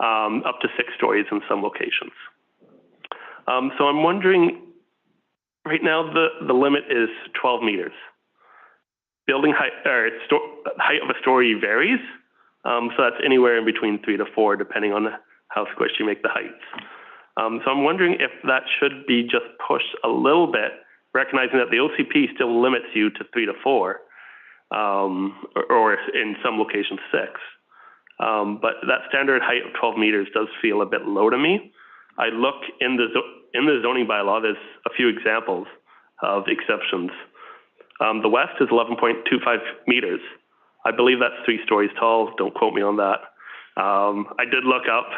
up to 6 stories in some locations. So I'm wondering, right now the limit is 12 meters. Building height, or height of a story varies, so that's anywhere in between 3 to 4, depending on how squished you make the heights. So I'm wondering if that should be just pushed a little bit, recognizing that the OCP still limits you to 3 to 4, or in some locations 6. But that standard height of 12 meters does feel a bit low to me. I look in the zoning bylaw, there's a few examples of exceptions. The west is 11.25 meters. I believe that's 3 stories tall. Don't quote me on that. I did look up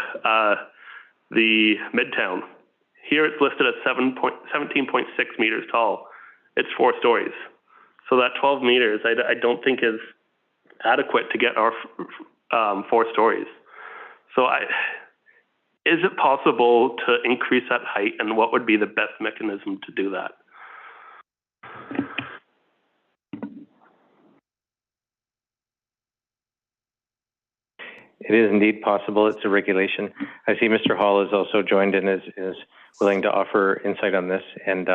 the Midtown. Here it's listed at 17.6 meters tall. It's 4 stories. So that 12 meters, I don't think is adequate to get our 4 stories. So is it possible to increase that height, and what would be the best mechanism to do that? It is indeed possible. It's a regulation. I see Mr. Hall has also joined and is willing to offer insight on this. And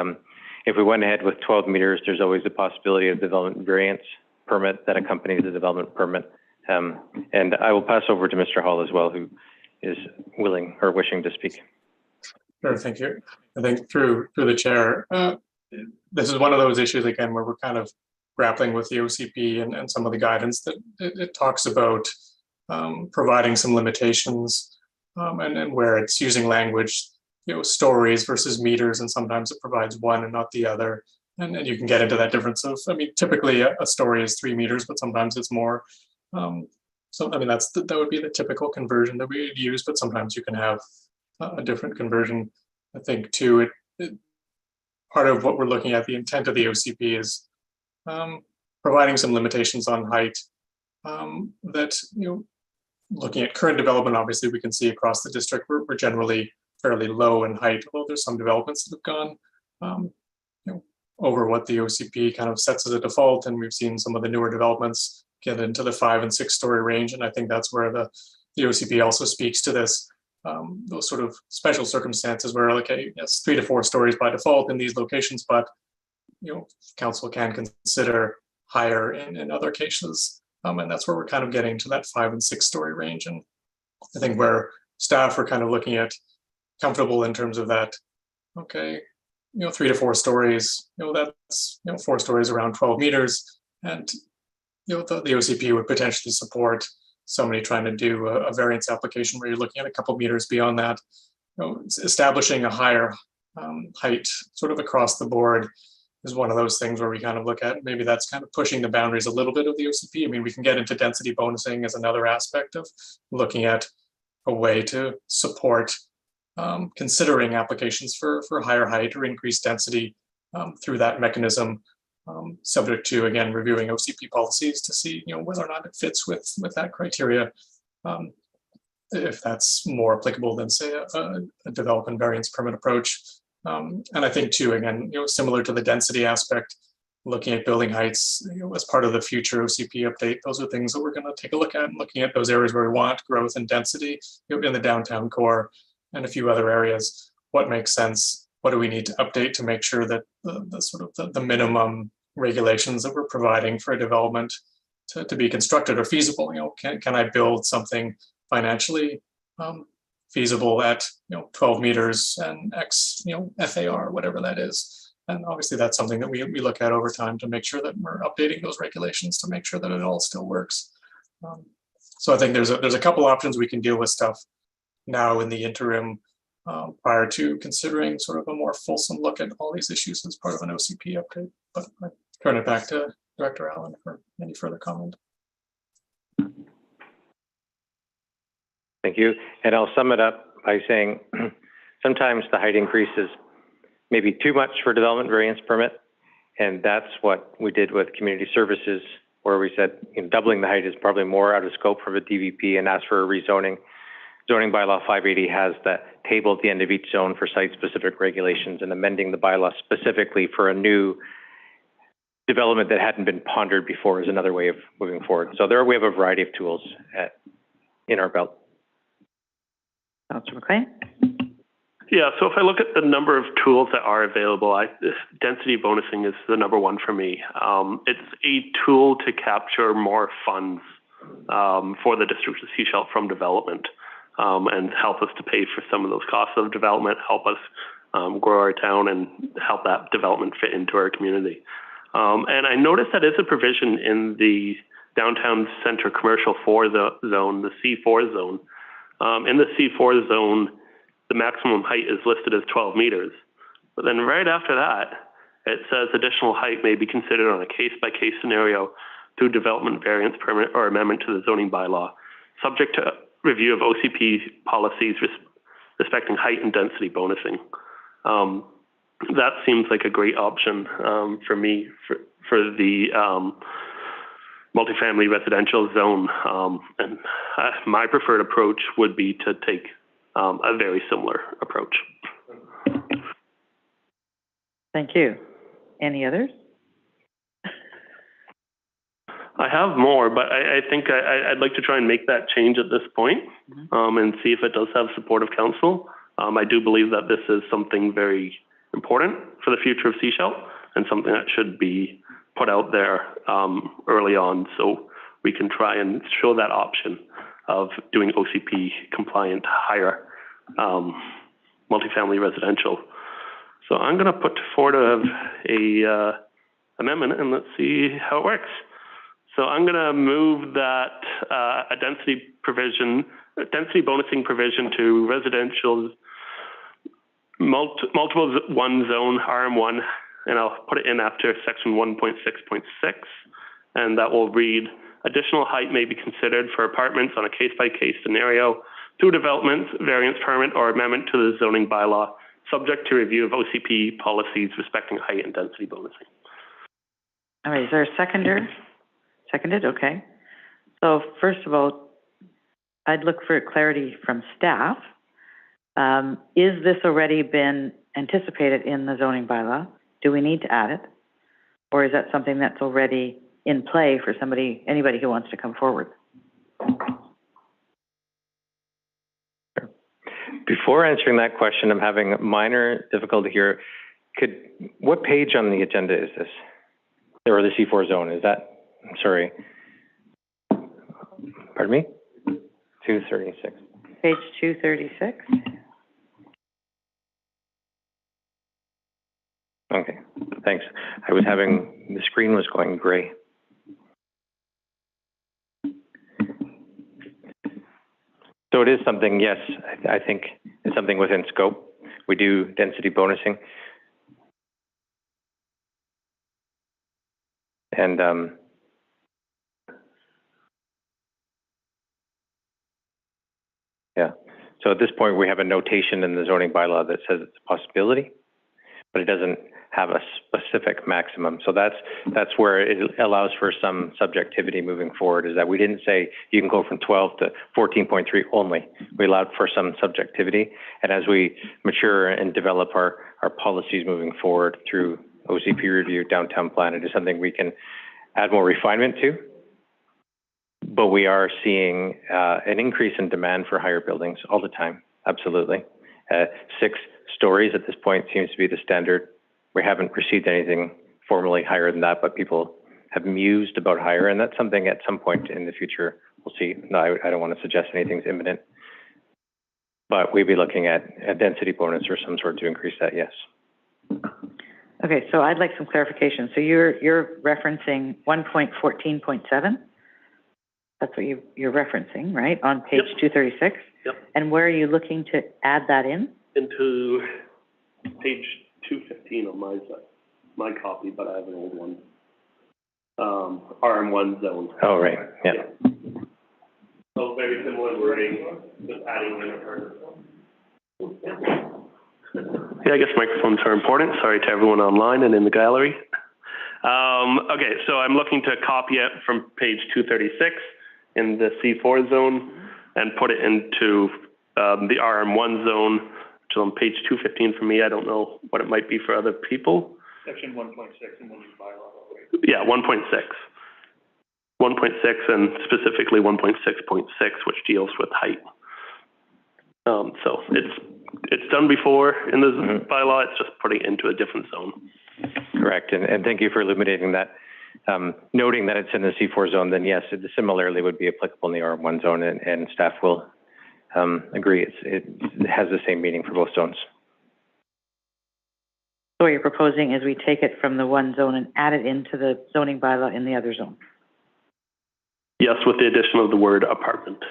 if we went ahead with 12 meters, there's always the possibility of development variance permit that accompanies the development permit. And I will pass over to Mr. Hall as well, who is willing or wishing to speak. Sure, thank you. I think through the chair, this is one of those issues, again, where we're kind of grappling with the OCP and some of the guidance that it talks about providing some limitations, and where it's using language, stories versus meters, and sometimes it provides one and not the other. And you can get into that difference of, I mean, typically a story is 3 meters, but sometimes it's more. So, I mean, that would be the typical conversion that we would use, but sometimes you can have a different conversion. I think too, part of what we're looking at, the intent of the OCP is providing some limitations on height that, looking at current development, obviously we can see across the district, we're generally fairly low in height, although there's some developments that have gone over what the OCP kind of sets as a default. And we've seen some of the newer developments get into the 5 and 6 story range. And I think that's where the OCP also speaks to this, those sort of special circumstances where, okay, yes, 3 to 4 stories by default in these locations, but council can consider higher in other cases. And that's where we're kind of getting to that 5 and 6 story range. And I think where staff are kind of looking at comfortable in terms of that, okay, 3 to 4 stories, that's, 4 stories around 12 meters. And, the OCP would potentially support somebody trying to do a variance application where you're looking at a couple meters beyond that. Establishing a higher height sort of across the board is one of those things where we kind of look at, maybe that's kind of pushing the boundaries a little bit of the OCP. I mean, we can get into density bonusing as another aspect of looking at a way to support considering applications for higher height or increased density through that mechanism, subject to, again, reviewing OCP policies to see whether or not it fits with that criteria, if that's more applicable than, say, a development variance permit approach. And I think too, again, similar to the density aspect, looking at building heights as part of the future OCP update, those are things that we're going to take a look at, and looking at those areas where we want growth and density in the downtown core and a few other areas, what makes sense what do we need to update to make sure that the sort of the minimum regulations that we're providing for a development to be constructed are feasible. Can I build something financially feasible at 12 meters and X FAR, whatever that is. And obviously that's something that we look at over time to make sure that we're updating those regulations to make sure that it all still works. So I think there's a couple options we can deal with stuff now in the interim prior to considering sort of a more fulsome look at all these issues as part of an OCP update. But I turn it back to Director Allen for any further comment. Thank you. And I'll sum it up by saying sometimes the height increase is maybe too much for development variance permit. And that's what we did with community services, where we said doubling the height is probably more out of scope for the DVP and ask for a rezoning. Zoning bylaw 580 has that table at the end of each zone for site-specific regulations, and amending the bylaw specifically for a new development that hadn't been pondered before is another way of moving forward. So we have a variety of tools in our belt. Councillor McLean? Yeah, so if I look at the number of tools that are available, density bonusing is the number one for me. It's a tool to capture more funds for the District of Sechelt from development and help us to pay for some of those costs of development, help us grow our town and help that development fit into our community. And I noticed that is a provision in the downtown center commercial 4 zone, the C4 zone. In the C4 zone, the maximum height is listed as 12 meters. But then right after that, it says additional height may be considered on a case-by-case scenario through development variance permit or amendment to the zoning bylaw, subject to review of OCP policies respecting height and density bonusing. That seems like a great option for me for the multifamily residential zone. And my preferred approach would be to take a very similar approach. Thank you. Any others? I have more, but I think I'd like to try and make that change at this point and see if it does have support of council. I do believe that this is something very important for the future of Sechelt and something that should be put out there early on, so we can try and show that option of doing OCP compliant higher multifamily residential. So I'm going to put forward a amendment and let's see how it works. So I'm going to move that a density bonusing provision to residential multiple one zone, RM1, and I'll put it in after section 1.6.6, and that will read, additional height may be considered for apartments on a case-by-case scenario through development, variance permit, or amendment to the zoning bylaw, subject to review of OCP policies respecting height and density bonusing. All right, is there a seconder? Seconded, okay. So first of all, I'd look for clarity from staff. Is this already been anticipated in the zoning bylaw? Do we need to add it? Or is that something that's already in play for anybody who wants to come forward? Before answering that question, I'm having a minor difficulty here. What page on the agenda is this? Or the C4 zone, is that? I'm sorry. Pardon me? 236. Page 236. Okay, thanks. The screen was going gray. So it is something, yes, I think it's something within scope. We do density bonusing. And yeah, so at this point we have a notation in the zoning bylaw that says it's a possibility, but it doesn't have a specific maximum. So that's where it allows for some subjectivity moving forward, is that we didn't say you can go from 12 to 14.3 only. We allowed for some subjectivity. And as we mature and develop our policies moving forward through OCP review, downtown plan, it is something we can add more refinement to. But we are seeing an increase in demand for higher buildings all the time, absolutely. 6 stories at this point seems to be the standard. We haven't received anything formally higher than that, but people have mused about higher, and that's something at some point in the future we'll see. No, I don't want to suggest anything's imminent, but we'd be looking at a density bonus or some sort to increase that, yes. Okay, so I'd like some clarification. So you're referencing 1.14.7? That's what you're referencing, right, on page 236? Yep. And where are you looking to add that in? Into page 215 on my copy, but I have an old one. RM1 zone. Oh, right, yeah. So very similar wording, just adding in a Yeah, I guess microphones are important. Sorry to everyone online and in the gallery. Okay, so I'm looking to copy it from page 236 in the C4 zone and put it into the RM1 zone, which is on page 215 for me. I don't know what it might be for other people. Section 1.6 in the new bylaw. Yeah, 1.6. 1.6 and specifically 1.6.6, which deals with height. So it's done before in the bylaw. It's just putting it into a different zone. Correct, and thank you for illuminating that. Noting that it's in the C4 zone, then yes, it similarly would be applicable in the R1 zone, and staff will agree it has the same meaning for both zones. So what you're proposing is we take it from the one zone and add it into the zoning bylaw in the other zone? Yes, with the addition of the word apartment.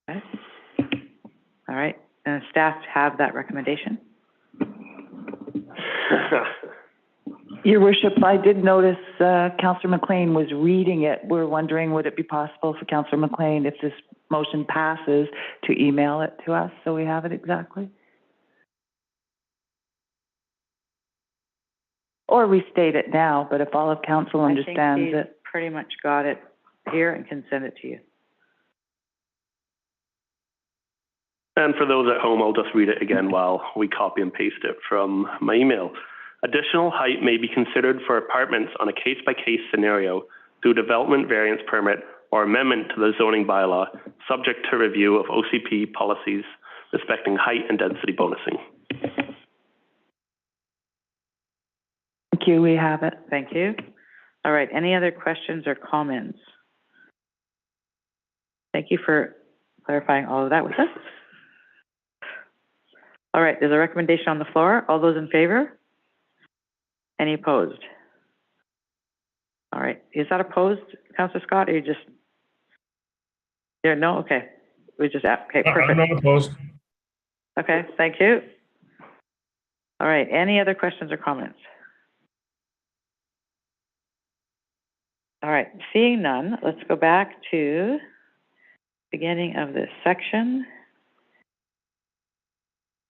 Okay. All right, and staff have that recommendation? Your Worship, I did notice Councillor McLean was reading it. We're wondering, would it be possible for Councillor McLean, if this motion passes, to email it to us so we have it exactly? Or restate it now, but if all of council understands I think it. he's pretty much got it here and can send it to you. And for those at home, I'll just read it again while we copy and paste it from my email. Additional height may be considered for apartments on a case-by-case scenario through development variance permit or amendment to the zoning bylaw, subject to review of OCP policies respecting height and density bonusing. Thank you, we have it. Thank you. All right, any other questions or comments? Thank you for clarifying all of that with us. All right, there's a recommendation on the floor. All those in favor? Any opposed? All right, is that opposed, Councillor Scott, or you just? Yeah, no, okay. We just, okay, perfect. I'm not opposed. Okay, thank you. All right, any other questions or comments? All right, seeing none, let's go back to beginning of this section,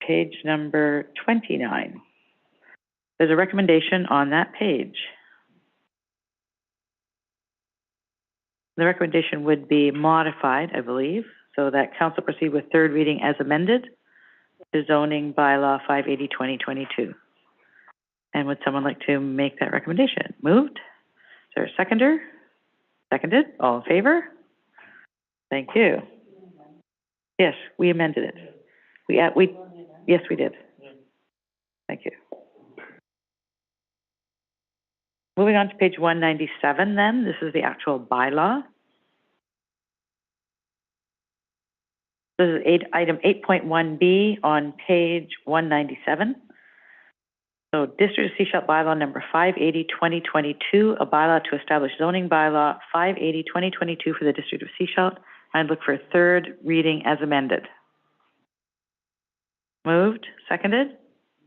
page number 29. There's a recommendation on that page. The recommendation would be modified, I believe, so that council proceed with third reading as amended to zoning bylaw 580-2022. And would someone like to make that recommendation? Moved? Is there a seconder? Seconded? All in favor? Thank you. Yes, we amended it. Yes, we did. Thank you. Moving on to page 197 then, this is the actual bylaw. This is item 8.1B on page 197. So District of Sechelt bylaw number 580-2022, a bylaw to establish zoning bylaw 580-2022 for the District of Sechelt. I'd look for a third reading as amended. Moved, seconded,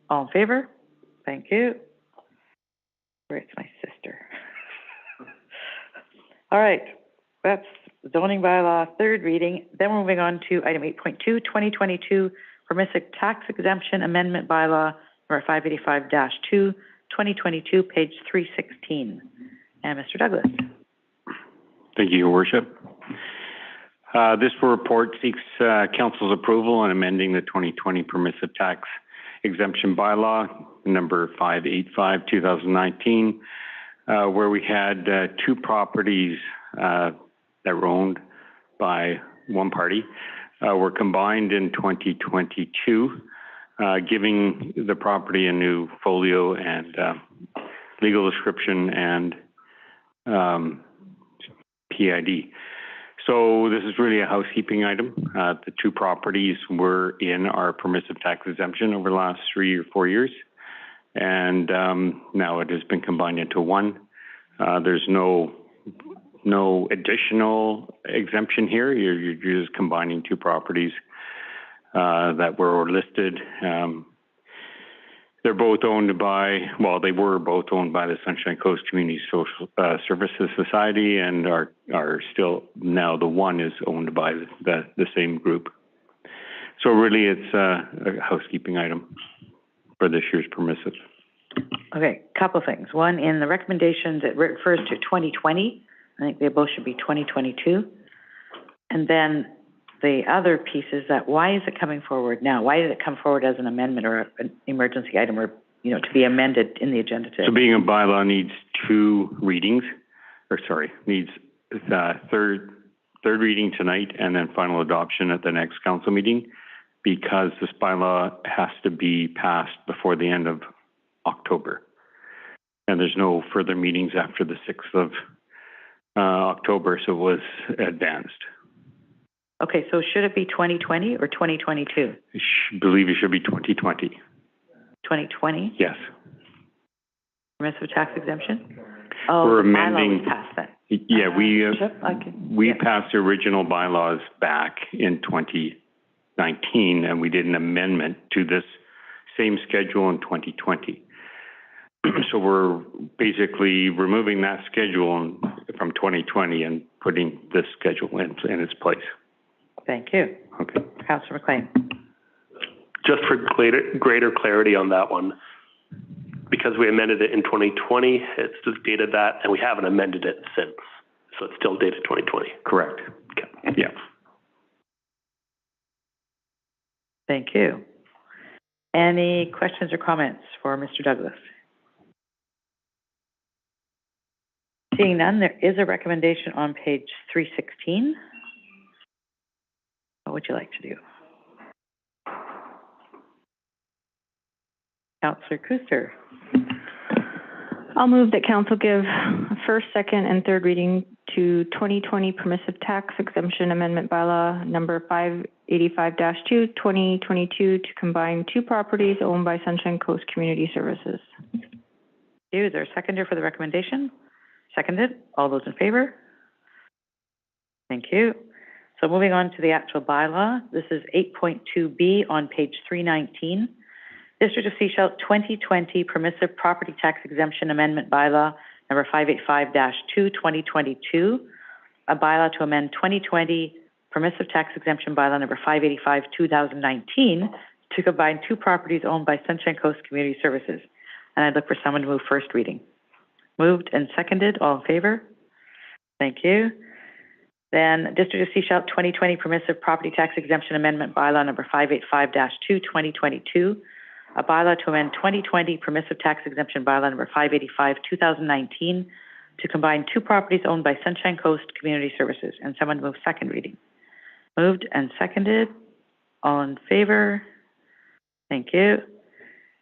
all in favor? Thank you. Where's my sister? All right, that's zoning bylaw, third reading. Then we're moving on to item 8.2, 2022 permissive tax exemption amendment bylaw number 585-2, 2022, page 316. And Mr. Douglas. Thank you, Your Worship. This report seeks Council's approval on amending the 2020 permissive tax exemption bylaw number 585-2019, where we had two properties that were owned by one party were combined in 2022, giving the property a new folio and legal description and PID. So this is really a housekeeping item. The two properties were in our permissive tax exemption over the last 3 or 4 years, and now it has been combined into one. There's no additional exemption here. You're just combining two properties that were listed. They're both owned by, well, they were both owned by the Sunshine Coast Community Social Services Society, and are still, now the one is owned by the same group. So really it's a housekeeping item for this year's permissive. Okay, couple things. One, in the recommendations, it refers to 2020. I think they both should be 2022. And then the other piece is that why is it coming forward now? Why did it come forward as an amendment or an emergency item, or, you know, to be amended in the agenda today? So being a bylaw needs two readings, needs third reading tonight and then final adoption at the next council meeting, because this bylaw has to be passed before the end of October. And there's no further meetings after the 6th of October, so it was advanced. Okay, so should it be 2020 or 2022? I believe it should be 2020. 2020? Yes. Permissive tax exemption? Oh, We're the amending. bylaw was passed then. Yeah, we yeah. passed the original bylaws back in 2019, and we did an amendment to this same schedule in 2020. So we're basically removing that schedule from 2020 and putting this schedule in its place. Thank you. Okay. Councillor McLean. Just for greater clarity on that one, because we amended it in 2020, it's just dated that, and we haven't amended it since. So it's still dated 2020. Correct. Okay. Yeah. Thank you. Any questions or comments for Mr. Douglas? Seeing none, there is a recommendation on page 316. What would you like to do? Councillor Kuster. I'll move that council give first, second, and third reading to 2020 permissive tax exemption amendment bylaw number 585-2, 2022, to combine two properties owned by Sunshine Coast Community Services. Thank you. Is there a seconder for the recommendation? Seconded. All those in favor? Thank you. So moving on to the actual bylaw, this is 8.2B on page 319. District of Sechelt 2020 permissive property tax exemption amendment bylaw number 585-2, 2022, a bylaw to amend 2020 permissive tax exemption bylaw number 585, 2019, to combine two properties owned by Sunshine Coast Community Services. And I'd look for someone to move first reading. Moved and seconded. All in favor? Thank you. Then District of Sechelt 2020 permissive property tax exemption amendment bylaw number 585-2, 2022, a bylaw to amend 2020 permissive tax exemption bylaw number 585, 2019, to combine two properties owned by Sunshine Coast Community Services. And someone move second reading. Moved and seconded. All in favor? Thank you.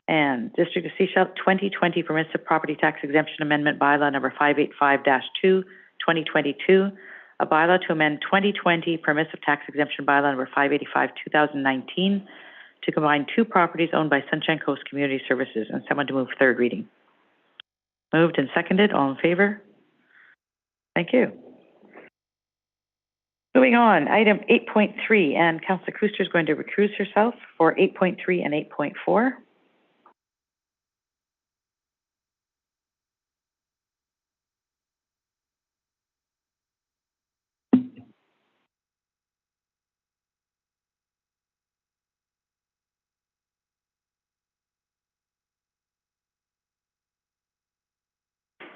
And District of Sechelt 2020 permissive property tax exemption amendment bylaw number 585-2, 2022, a bylaw to amend 2020 permissive tax exemption bylaw number 585, 2019, to combine two properties owned by Sunshine Coast Community Services. And someone to move third reading. Moved and seconded. All in favor? Thank you. Moving on, item 8.3, and Councillor Kuster is going to recuse herself for 8.3 and 8.4.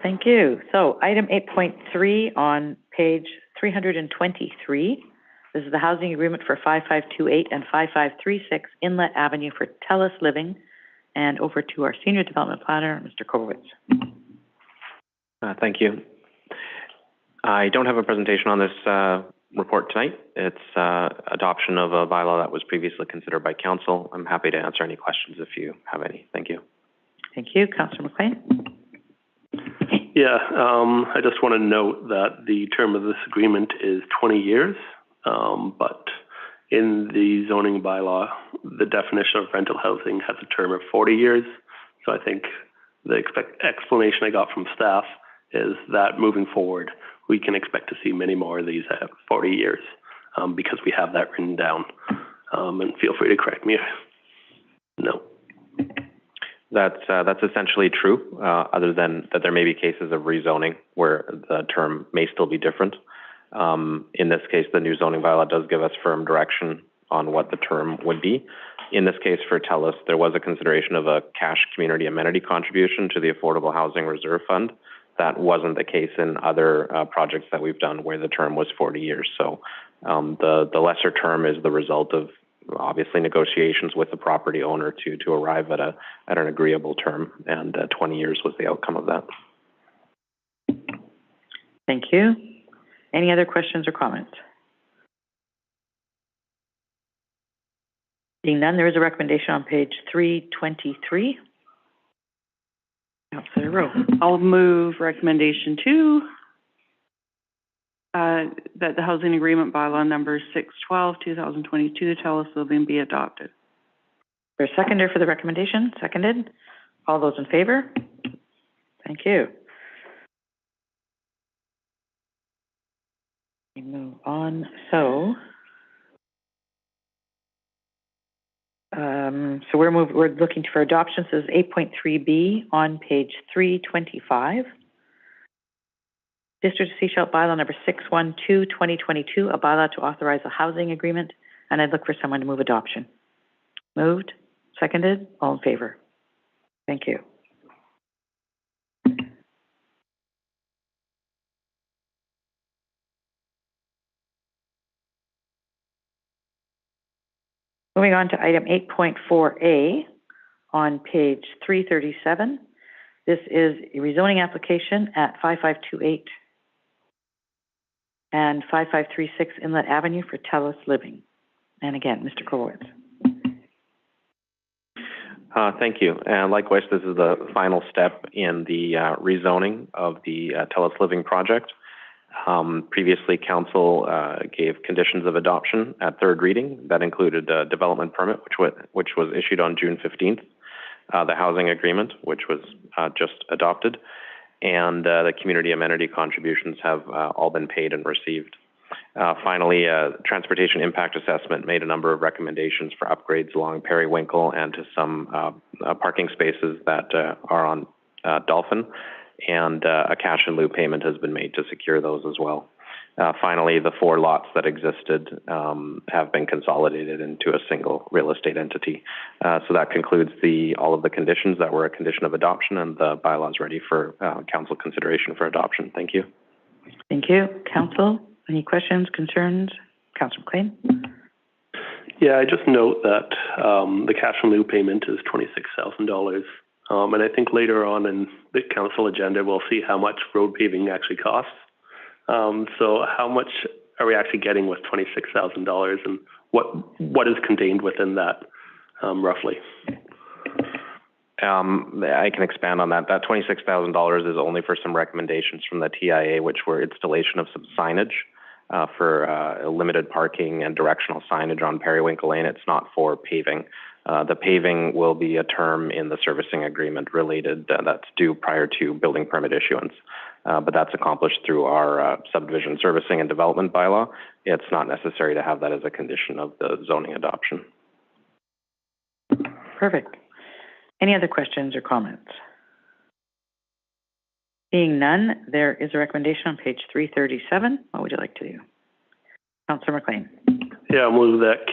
Thank you. So item 8.3 on page 323. This is the housing agreement for 5528 and 5536 Inlet Avenue for TELUS Living. And over to our Senior Development Planner, Mr. Kovowicz. Thank you. I don't have a presentation on this report tonight. It's adoption of a bylaw that was previously considered by council. I'm happy to answer any questions if you have any. Thank you. Thank you. Councillor McLean? Yeah, I just want to note that the term of this agreement is 20 years, but in the zoning bylaw, the definition of rental housing has a term of 40 years. So I think the explanation I got from staff is that moving forward, we can expect to see many more of these at 40 years because we have that written down. And feel free to correct me if no. That's essentially true, other than that there may be cases of rezoning where the term may still be different. In this case, the new zoning bylaw does give us firm direction on what the term would be. In this case for TELUS, there was a consideration of a cash community amenity contribution to the Affordable Housing Reserve Fund. That wasn't the case in other projects that we've done where the term was 40 years. So the lesser term is the result of obviously negotiations with the property owner to arrive at an agreeable term, and 20 years was the outcome of that. Thank you. Any other questions or comments? Seeing none, there is a recommendation on page 323. Councillor Rowe. I'll move recommendation 2, that the housing agreement bylaw number 612, 2022, TELUS Living be adopted. There's a seconder for the recommendation. Seconded. All those in favor? Thank you. We move on. So we're looking for adoption. So this is 8.3B on page 325. District of Sechelt bylaw number 612, 2022, a bylaw to authorize a housing agreement, and I'd look for someone to move adoption. Moved, seconded, all in favor. Thank you. Moving on to item 8.4A on page 337. This is a rezoning application at 5528 and 5536 Inlet Avenue for TELUS Living. And again, Mr. Krolowitz. Thank you. And likewise, this is the final step in the rezoning of the TELUS Living project. Previously, council gave conditions of adoption at third reading. That included a development permit, which was issued on June 15th, the housing agreement, which was just adopted, and the community amenity contributions have all been paid and received. Finally, transportation impact assessment made a number of recommendations for upgrades along Periwinkle and to some parking spaces that are on Dolphin, and a cash in lieu payment has been made to secure those as well. Finally, the 4 lots that existed have been consolidated into a single real estate entity. So that concludes all of the conditions that were a condition of adoption, and the bylaw is ready for council consideration for adoption. Thank you. Thank you. Council, any questions, concerns? Councillor McLean. Yeah, I just note that the cash in lieu payment is $26,000. And I think later on in the council agenda, we'll see how much road paving actually costs. So how much are we actually getting with $26,000, and what is contained within that, roughly? I can expand on that. That $26,000 is only for some recommendations from the TIA, which were installation of some signage for limited parking and directional signage on Periwinkle Lane. It's not for paving. The paving will be a term in the servicing agreement related that's due prior to building permit issuance. But that's accomplished through our subdivision servicing and development bylaw. It's not necessary to have that as a condition of the zoning adoption. Perfect. Any other questions or comments? Seeing none, there is a recommendation on page 337. What would you like to do? Councillor McLean. Yeah, I'll move that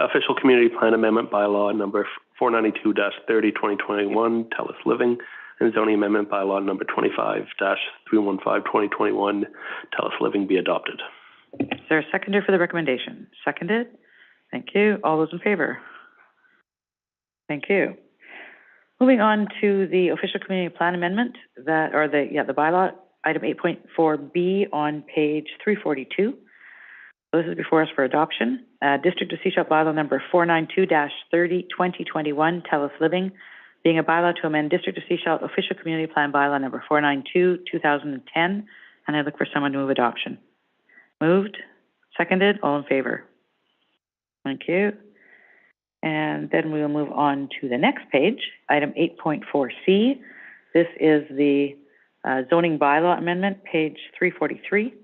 official community plan amendment bylaw number 492-30-2021, TELUS Living, and zoning amendment bylaw number 25-315-2021, TELUS Living be adopted. Is there a seconder for the recommendation? Seconded. Thank you. All those in favor? Thank you. Moving on to the official community plan amendment, the bylaw, item 8.4B on page 342. So this is before us for adoption. District of Sechelt bylaw number 492-30-2021, TELUS Living, being a bylaw to amend District of Sechelt official community plan bylaw number 492-2010, and I look for someone to move adoption. Moved, seconded, all in favor. Thank you. And then we will move on to the next page, item 8.4C. This is the zoning bylaw amendment, page 343.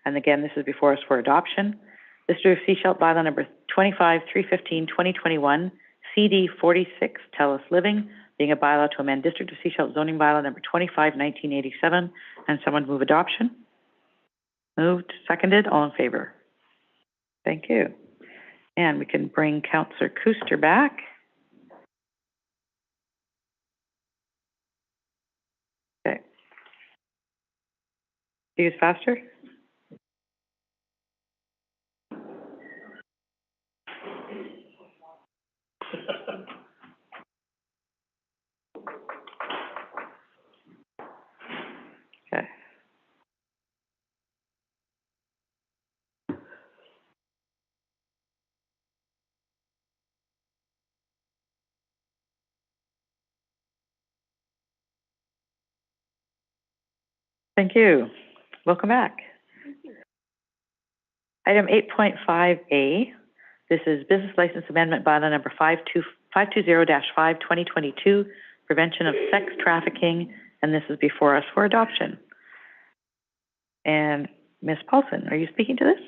And again, this is before us for adoption. District of Sechelt bylaw number 25-315-2021, CD 46, TELUS Living, being a bylaw to amend District of Sechelt zoning bylaw number 25-1987, and someone move adoption. Moved, seconded, all in favor. Thank you. And we can bring Councillor Kuster back. Okay. Use faster. Okay. Thank you. Welcome back. Item 8.5A. This is business license amendment bylaw number 520-5, 2022, prevention of sex trafficking, and this is before us for adoption. And Ms. Paulson, are you speaking to this?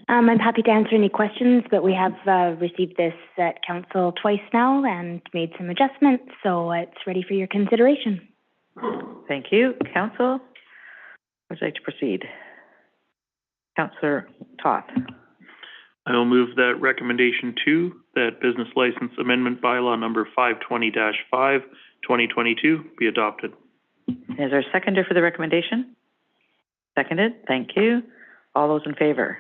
I'm happy to answer any questions, but we have received this at council twice now and made some adjustments, so it's ready for your consideration. Thank you. Council, would you like to proceed? Councillor Toth. I will move that recommendation 2, that business license amendment bylaw number 520-5, 2022 be adopted. Is there a seconder for the recommendation? Seconded. Thank you. All those in favor?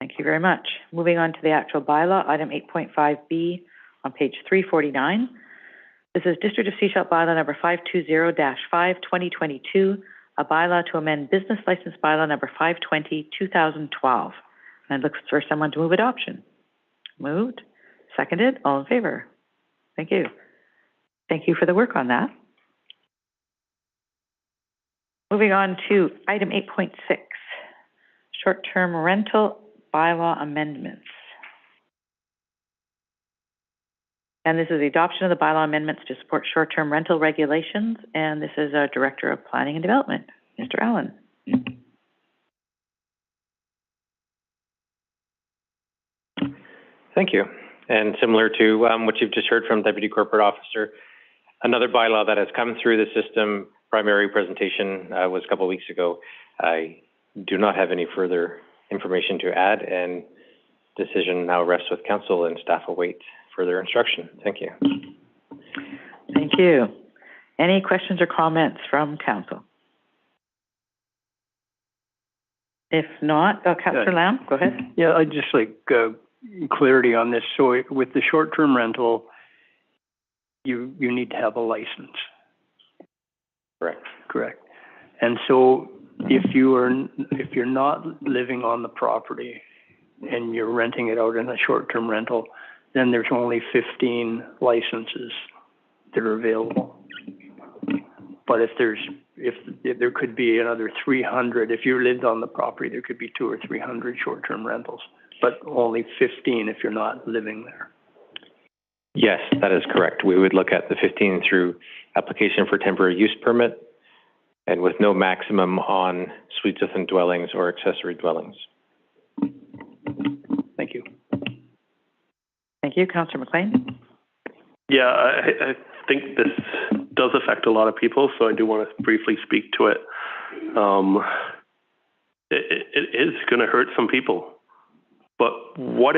Thank you very much. Moving on to the actual bylaw, item 8.5B on page 349. This is District of Sechelt bylaw number 520-5, 2022, a bylaw to amend business license bylaw number 520, 2012. And it looks for someone to move adoption. Moved, seconded, all in favor. Thank you. Thank you for the work on that. Moving on to item 8.6, short-term rental bylaw amendments. And this is the adoption of the bylaw amendments to support short-term rental regulations. And this is our Director of Planning and Development, Mr. Allen. Thank you. And similar to what you've just heard from Deputy Corporate Officer, another bylaw that has come through the system, primary presentation was a couple of weeks ago. I do not have any further information to add, and decision now rests with council, and staff await further instruction. Thank you. Thank you. Any questions or comments from council? If not, Councillor Lamb, go ahead. Yeah, I'd just like clarity on this. So with the short-term rental, you need to have a license. Correct. Correct. And so if you're not living on the property and you're renting it out in a short-term rental, then there's only 15 licenses that are available. But if there could be another 300, if you lived on the property, there could be 200 or 300 short-term rentals, but only 15 if you're not living there. Yes, that is correct. We would look at the 15 through application for temporary use permit, and with no maximum on suites within dwellings or accessory dwellings. Thank you. Thank you. Councillor McLean. Yeah, I think this does affect a lot of people, so I do want to briefly speak to it. It is going to hurt some people, but what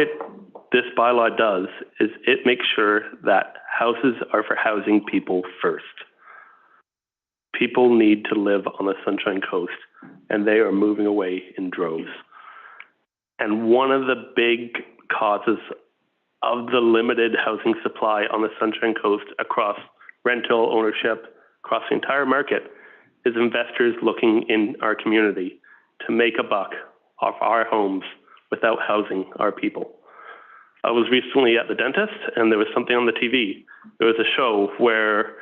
this bylaw does is it makes sure that houses are for housing people first. People need to live on the Sunshine Coast, and they are moving away in droves. And one of the big causes of the limited housing supply on the Sunshine Coast across rental ownership, across the entire market, is investors looking in our community to make a buck of our homes without housing our people. I was recently at the dentist, and there was something on the TV. There was a show where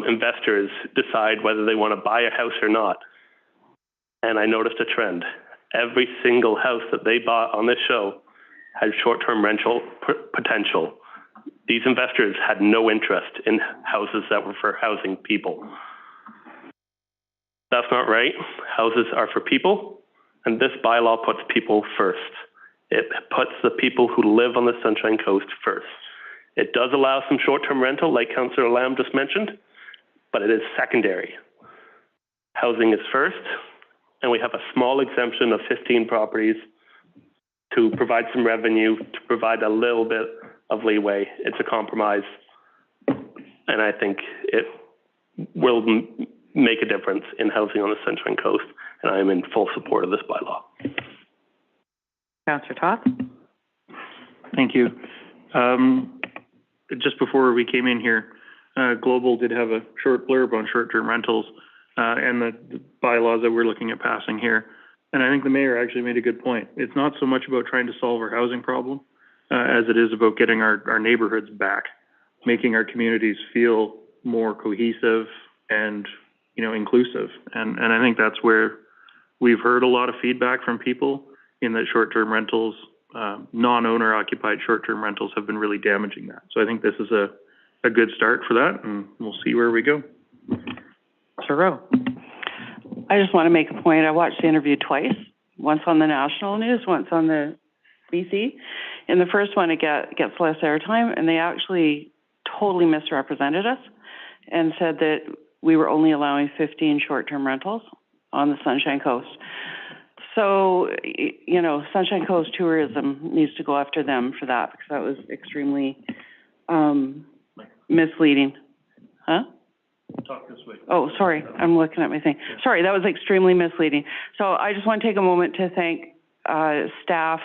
investors decide whether they want to buy a house or not. And I noticed a trend. Every single house that they bought on this show had short-term rental potential. These investors had no interest in houses that were for housing people. That's not right. Houses are for people, and this bylaw puts people first. It puts the people who live on the Sunshine Coast first. It does allow some short-term rental, like Councillor Lamb just mentioned, but it is secondary. Housing is first, and we have a small exemption of 15 properties to provide some revenue, to provide a little bit of leeway. It's a compromise, and I think it will make a difference in housing on the Sunshine Coast, and I am in full support of this bylaw. Councillor Toth? Thank you. Just before we came in here, Global did have a short blurb on short-term rentals and the bylaws that we're looking at passing here. And I think the mayor actually made a good point. It's not so much about trying to solve our housing problem as it is about getting our neighborhoods back, making our communities feel more cohesive and, you know, inclusive. And I think that's where we've heard a lot of feedback from people in that short-term rentals, non-owner occupied short-term rentals have been really damaging that. So I think this is a good start for that, and we'll see where we go. Rowe. I just want to make a point. I watched the interview twice, once on the national news, once on the BC. In the first one, it gets less airtime, and they actually totally misrepresented us and said that we were only allowing 15 short-term rentals on the Sunshine Coast. So, you know, Sunshine Coast Tourism needs to go after them for that, because that was extremely misleading. Huh? Talk this way. Oh, sorry, I'm looking at my thing. Sorry, that was extremely misleading. So I just want to take a moment to thank staff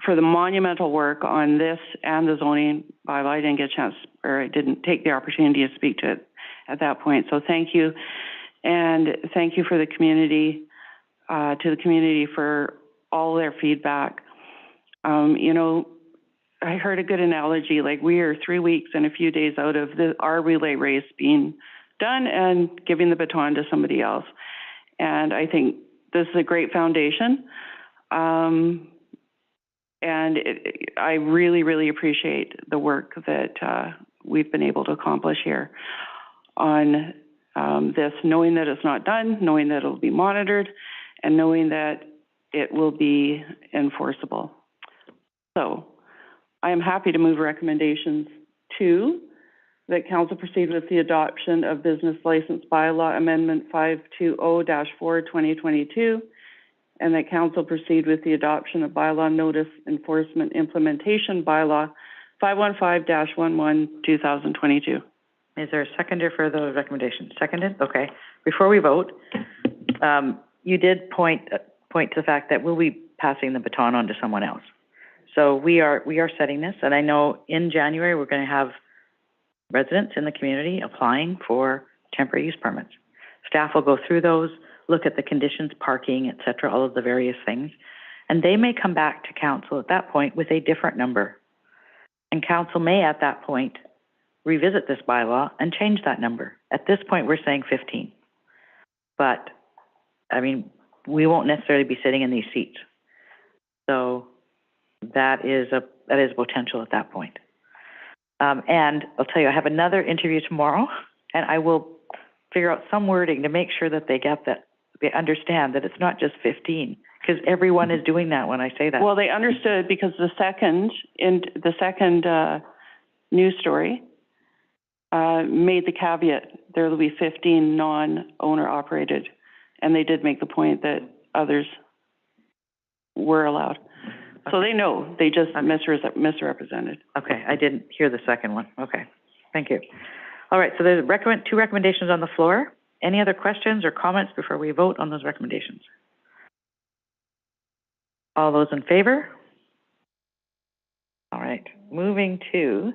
for the monumental work on this and the zoning bylaw. I didn't get a chance, or I didn't take the opportunity to speak to it at that point. So thank you. And thank you for the community, to the community for all their feedback. You know, I heard a good analogy, like we are 3 weeks and a few days out of our relay race being done and giving the baton to somebody else. And I think this is a great foundation. And I really, really appreciate the work that we've been able to accomplish here on this, knowing that it's not done, knowing that it'll be monitored, and knowing that it will be enforceable. So I am happy to move recommendations 2, that council proceed with the adoption of business license bylaw amendment 520-4/2022, and that council proceed with the adoption of bylaw notice enforcement implementation bylaw 515-11/2022. Is there a seconder for those recommendations? Seconded? Okay. Before we vote, you did point to the fact that we'll be passing the baton on to someone else. So we are setting this, and I know in January we're going to have residents in the community applying for temporary use permits. Staff will go through those, look at the conditions, parking, et cetera, all of the various things, and they may come back to council at that point with a different number. And council may at that point revisit this bylaw and change that number. At this point, we're saying 15. But, I mean, we won't necessarily be sitting in these seats. So that is a potential at that point. And I'll tell you, I have another interview tomorrow, and I will figure out some wording to make sure that they get that, they understand that it's not just 15, because everyone is doing that when I say that. Well, they understood because the second news story made the caveat there will be 15 non-owner operated, and they did make the point that others were allowed. Okay. So they know, they just misrepresented. Okay, I didn't hear the second one. Okay, thank you. All right, so there's 2 recommendations on the floor. Any other questions or comments before we vote on those recommendations? All those in favor? All right, moving to,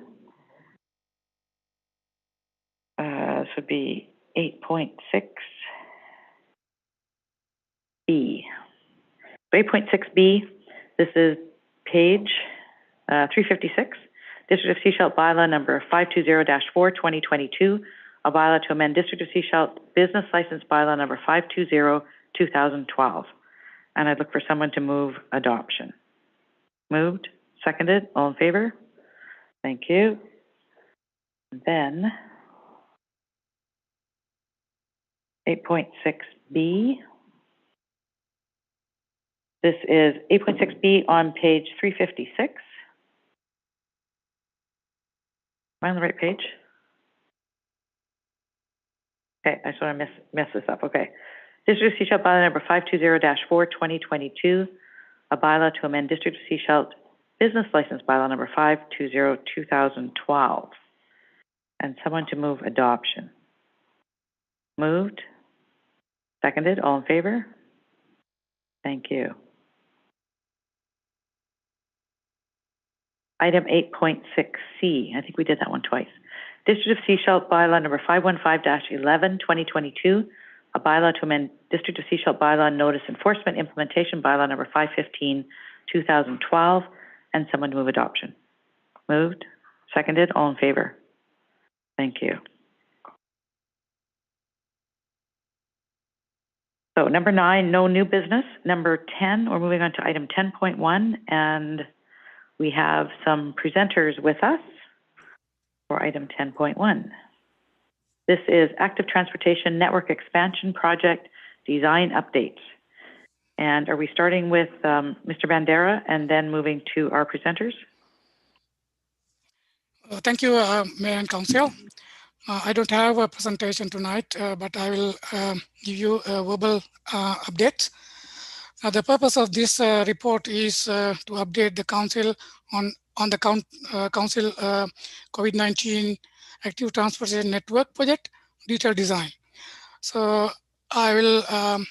this would be 8.6B. So 8.6B, this is page 356, District of Sechelt bylaw number 520-4, 2022, a bylaw to amend District of Sechelt business license bylaw number 520, 2012. And I'd look for someone to move adoption. Moved, seconded, all in favor? Thank you. Then 8.6B. This is 8.6B on page 356. Am I on the right page? Okay, I just want to mess this up. Okay. District of Sechelt bylaw number 520-4, 2022, a bylaw to amend District of Sechelt business license bylaw number 520, 2012. And someone to move adoption. Moved. Seconded. All in favor? Thank you. Item 8.6C. I think we did that one twice. District of Sechelt bylaw number 515-11, 2022, a bylaw to amend District of Sechelt bylaw notice enforcement implementation bylaw number 515, 2012, and someone to move adoption. Moved. Seconded. All in favor? Thank you. So number 9, no new business. Number 10, we're moving on to item 10.1, and we have some presenters with us for item 10.1. This is Active Transportation Network Expansion Project Design Updates. And are we starting with Mr. Bandera and then moving to our presenters? Thank you, Mayor and Council. I don't have a presentation tonight, but I will give you a verbal update. The purpose of this report is to update the Council on the Council COVID-19 Active Transportation Network Project detailed design. So I will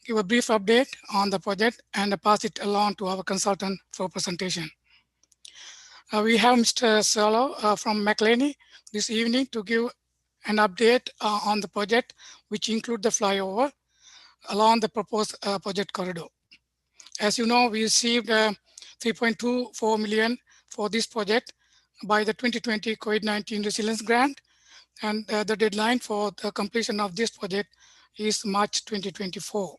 give a brief update on the project and pass it along to our consultant for presentation. We have Mr. Solo from McLeany this evening to give an update on the project, which include the flyover along the proposed project corridor. As you know, we received 3.24 million for this project by the 2020 COVID-19 Resilience Grant, and the deadline for the completion of this project is March 2024.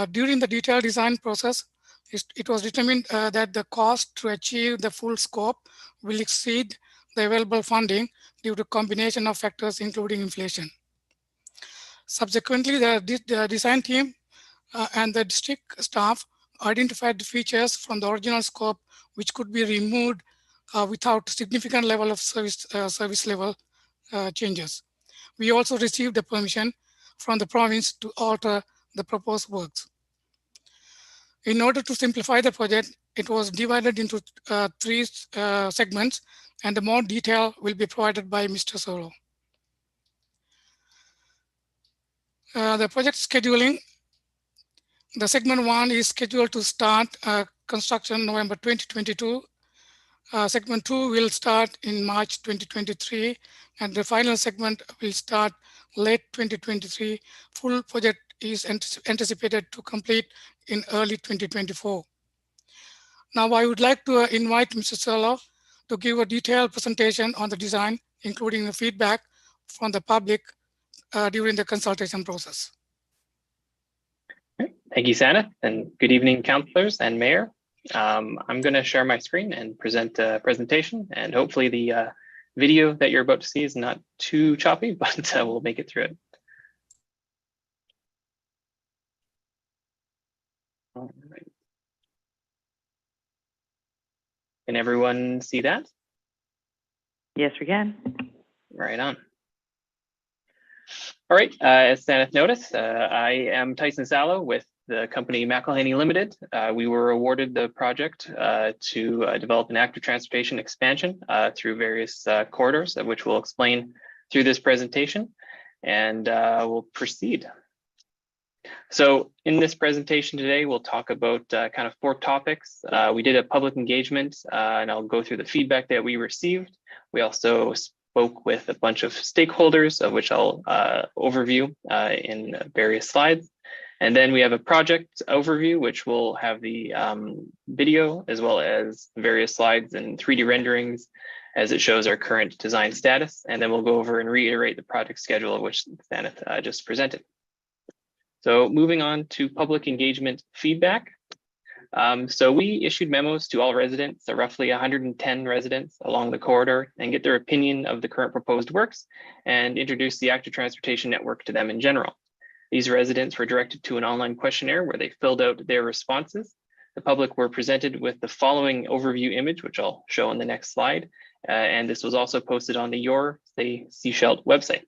During the detailed design process, it was determined that the cost to achieve the full scope will exceed the available funding due to a combination of factors, including inflation. Subsequently, the design team and the district staff identified the features from the original scope which could be removed without significant level of service level changes. We also received the permission from the province to alter the proposed works. In order to simplify the project, it was divided into 3 segments, and the more detail will be provided by Mr. Solo. The project scheduling, the segment 1 is scheduled to start construction November 2022. Segment 2 will start in March 2023, and the final segment will start late 2023. Full project is anticipated to complete in early 2024. Now, I would like to invite Mr. Solo to give a detailed presentation on the design, including the feedback from the public during the consultation process. Thank you, Sana, and good evening, councillors and mayor. I'm going to share my screen and present a presentation, and hopefully the video that you're about to see is not too choppy, but we'll make it through it. All right. Can everyone see that? Yes, we can. Right on. All right, as Saneth noticed, I am Tyson Salo with the company McElhaney Limited. We were awarded the project to develop an active transportation expansion through various corridors, which we'll explain through this presentation, and we'll proceed. So in this presentation today, we'll talk about kind of 4 topics. We did a public engagement, and I'll go through the feedback that we received. We also spoke with a bunch of stakeholders, of which I'll overview in various slides. And then we have a project overview, which will have the video as well as various slides and 3D renderings as it shows our current design status. And then we'll go over and reiterate the project schedule, which Thaneth just presented. So moving on to public engagement feedback. So we issued memos to all residents, so roughly 110 residents along the corridor, and get their opinion of the current proposed works and introduce the active transportation network to them in general. These residents were directed to an online questionnaire where they filled out their responses. The public were presented with the following overview image, which I'll show on the next slide. And this was also posted on the Your Say Sechelt website.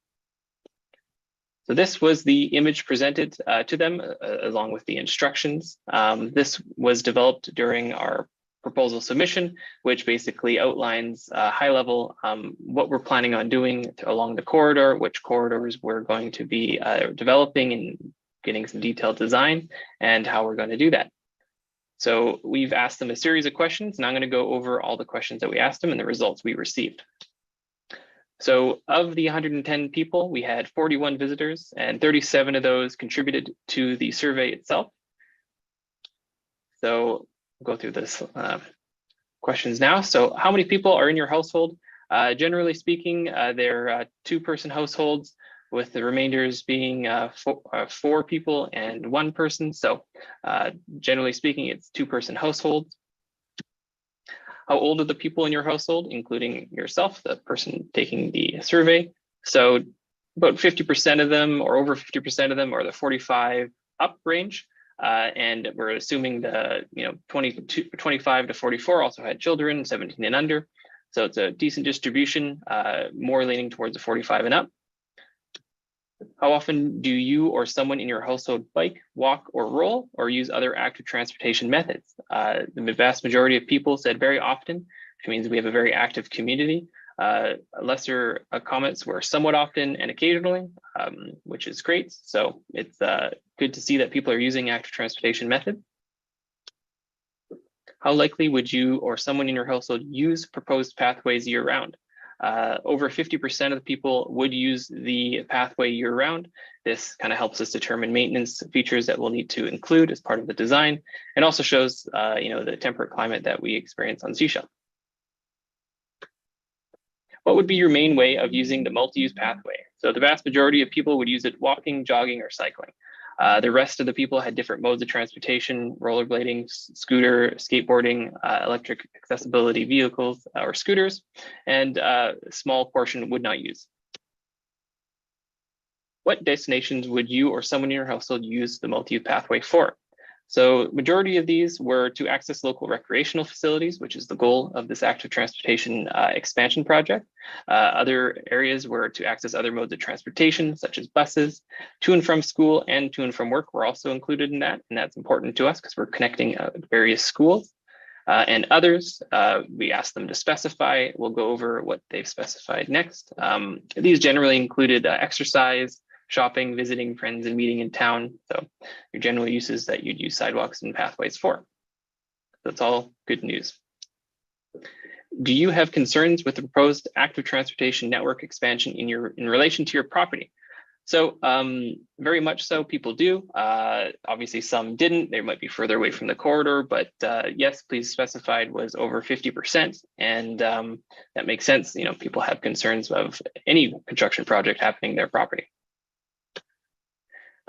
So this was the image presented to them along with the instructions. This was developed during our proposal submission, which basically outlines high level what we're planning on doing along the corridor, which corridors we're going to be developing and getting some detailed design, and how we're going to do that. So we've asked them a series of questions, and I'm going to go over all the questions that we asked them and the results we received. So of the 110 people, we had 41 visitors, and 37 of those contributed to the survey itself. So we'll go through this questions now. So how many people are in your household? Generally speaking, they're two-person households, with the remainders being four people and one person. So generally speaking, it's two-person households. How old are the people in your household, including yourself, the person taking the survey? So about 50% of them, or over 50% of them, are the 45 up range. And we're assuming the 25 to 44 also had children, 17 and under. So it's a decent distribution, more leaning towards the 45 and up. How often do you or someone in your household bike, walk, or roll, or use other active transportation methods? The vast majority of people said very often, which means we have a very active community. Lesser comments were somewhat often and occasionally, which is great. So it's good to see that people are using active transportation methods. How likely would you or someone in your household use proposed pathways year-round? Over 50% of the people would use the pathway year-round. This kind of helps us determine maintenance features that we'll need to include as part of the design, and also shows the temperate climate that we experience on Sechelt. What would be your main way of using the multi-use pathway? So the vast majority of people would use it walking, jogging, or cycling. The rest of the people had different modes of transportation: rollerblading, scooter, skateboarding, electric accessibility vehicles or scooters, and a small portion would not use. What destinations would you or someone in your household use the multi-use pathway for? So majority of these were to access local recreational facilities, which is the goal of this active transportation expansion project. Other areas were to access other modes of transportation, such as buses. To and from school and to and from work were also included in that, and that's important to us because we're connecting various schools. And others, we asked them to specify. We'll go over what they've specified next. These generally included exercise, shopping, visiting friends, and meeting in town. So your general uses that you'd use sidewalks and pathways for. That's all good news. Do you have concerns with the proposed active transportation network expansion in relation to your property? So very much so, people do. Obviously some didn't. They might be further away from the corridor, but yes, please specified was over 50%. And that makes sense. People have concerns of any construction project happening in their property.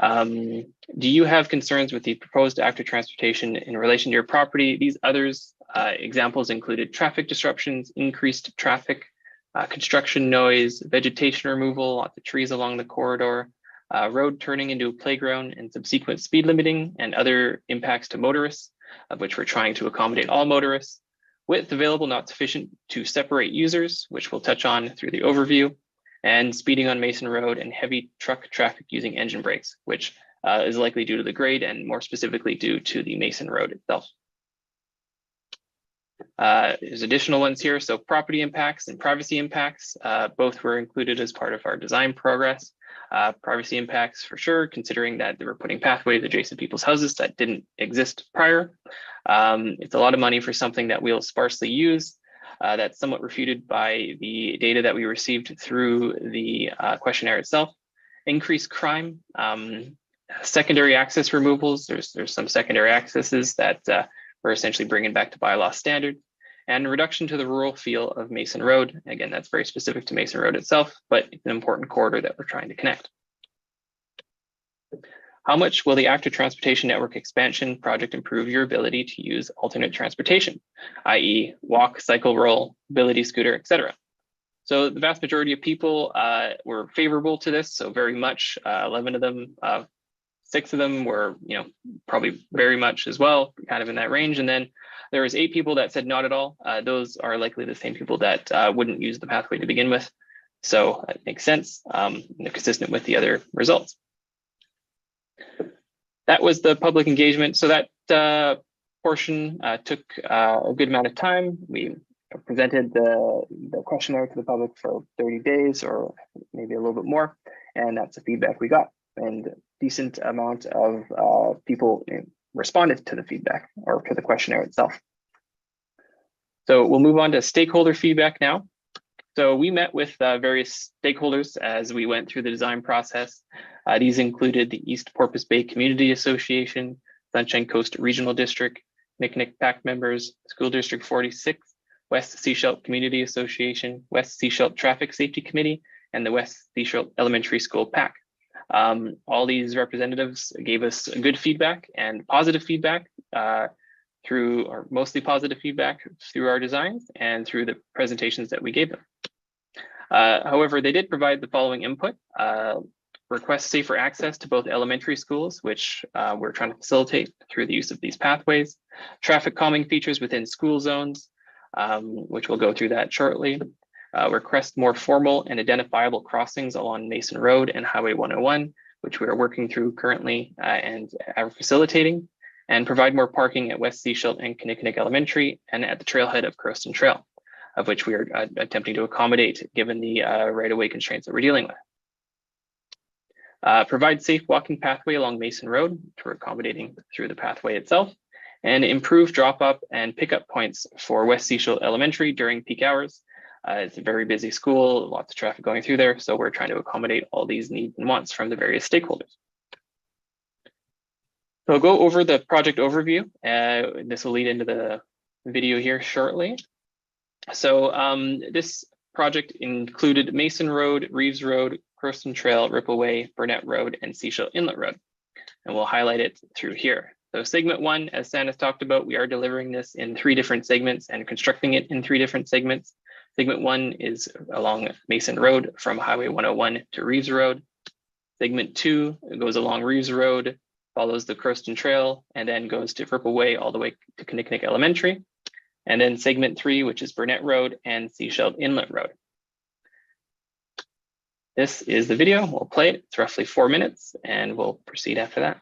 Do you have concerns with the proposed active transportation in relation to your property? These others examples included traffic disruptions, increased traffic, construction noise, vegetation removal, lots of trees along the corridor, road turning into a playground, and subsequent speed limiting, and other impacts to motorists, of which we're trying to accommodate all motorists. Width available not sufficient to separate users, which we'll touch on through the overview, and speeding on Mason Road, and heavy truck traffic using engine brakes, which is likely due to the grade and more specifically due to the Mason Road itself. There's additional ones here. So property impacts and privacy impacts, both were included as part of our design progress. Privacy impacts for sure, considering that they were putting pathways adjacent to people's houses that didn't exist prior. It's a lot of money for something that we'll sparsely use. That's somewhat refuted by the data that we received through the questionnaire itself. Increased crime. Secondary access removals, there's some secondary accesses that we're essentially bringing back to bylaw standard, and reduction to the rural feel of Mason Road. Again, that's very specific to Mason Road itself, but it's an important corridor that we're trying to connect. How much will the active transportation network expansion project improve your ability to use alternate transportation, i.e. walk, cycle, roll, mobility scooter, etc.? So the vast majority of people were favorable to this, so very much. 11 of them, 6 of them were, probably very much as well, kind of in that range. And then there was 8 people that said not at all. Those are likely the same people that wouldn't use the pathway to begin with. So it makes sense, consistent with the other results. That was the public engagement. So that portion took a good amount of time. We presented the questionnaire to the public for 30 days or maybe a little bit more, and that's the feedback we got. And a decent amount of people responded to the feedback or to the questionnaire itself. So we'll move on to stakeholder feedback now. So we met with various stakeholders as we went through the design process. These included the East Porpoise Bay Community Association, Sunshine Coast Regional District, Nicknick PAC members, School District 46, West Sechelt Community Association, West Sechelt Traffic Safety Committee, and the West Sechelt Elementary School PAC. All these representatives gave us good feedback and positive feedback or mostly positive feedback through our designs and through the presentations that we gave them. However, they did provide the following input. Request safer access to both elementary schools, which we're trying to facilitate through the use of these pathways, traffic calming features within school zones, which we'll go through that shortly. Request more formal and identifiable crossings along Mason Road and Highway 101, which we are working through currently and are facilitating, and provide more parking at West Sechelt and Kinnickinnick Elementary and at the trailhead of Crowston Trail, of which we are attempting to accommodate given the right-of-way constraints that we're dealing with. Provide safe walking pathway along Mason Road, which we're accommodating through the pathway itself, and improve drop-up and pickup points for West Sechelt Elementary during peak hours. It's a very busy school, lots of traffic going through there, so we're trying to accommodate all these needs and wants from the various stakeholders. So I'll go over the project overview. This will lead into the video here shortly. So this project included Mason Road, Reeves Road, Crowston Trail, Rippleway, Burnett Road, and Sechelt Inlet Road. And we'll highlight it through here. So segment 1, as Sam has talked about, we are delivering this in 3 different segments and constructing it in 3 different segments. Segment 1 is along Mason Road from Highway 101 to Reeves Road. Segment 2 goes along Reeves Road, follows the Crowston Trail, and then goes to Rippleway all the way to Kinnickinnick Elementary. And then segment 3, which is Burnett Road and Sechelt Inlet Road. This is the video. We'll play it. It's roughly 4 minutes, and we'll proceed after that.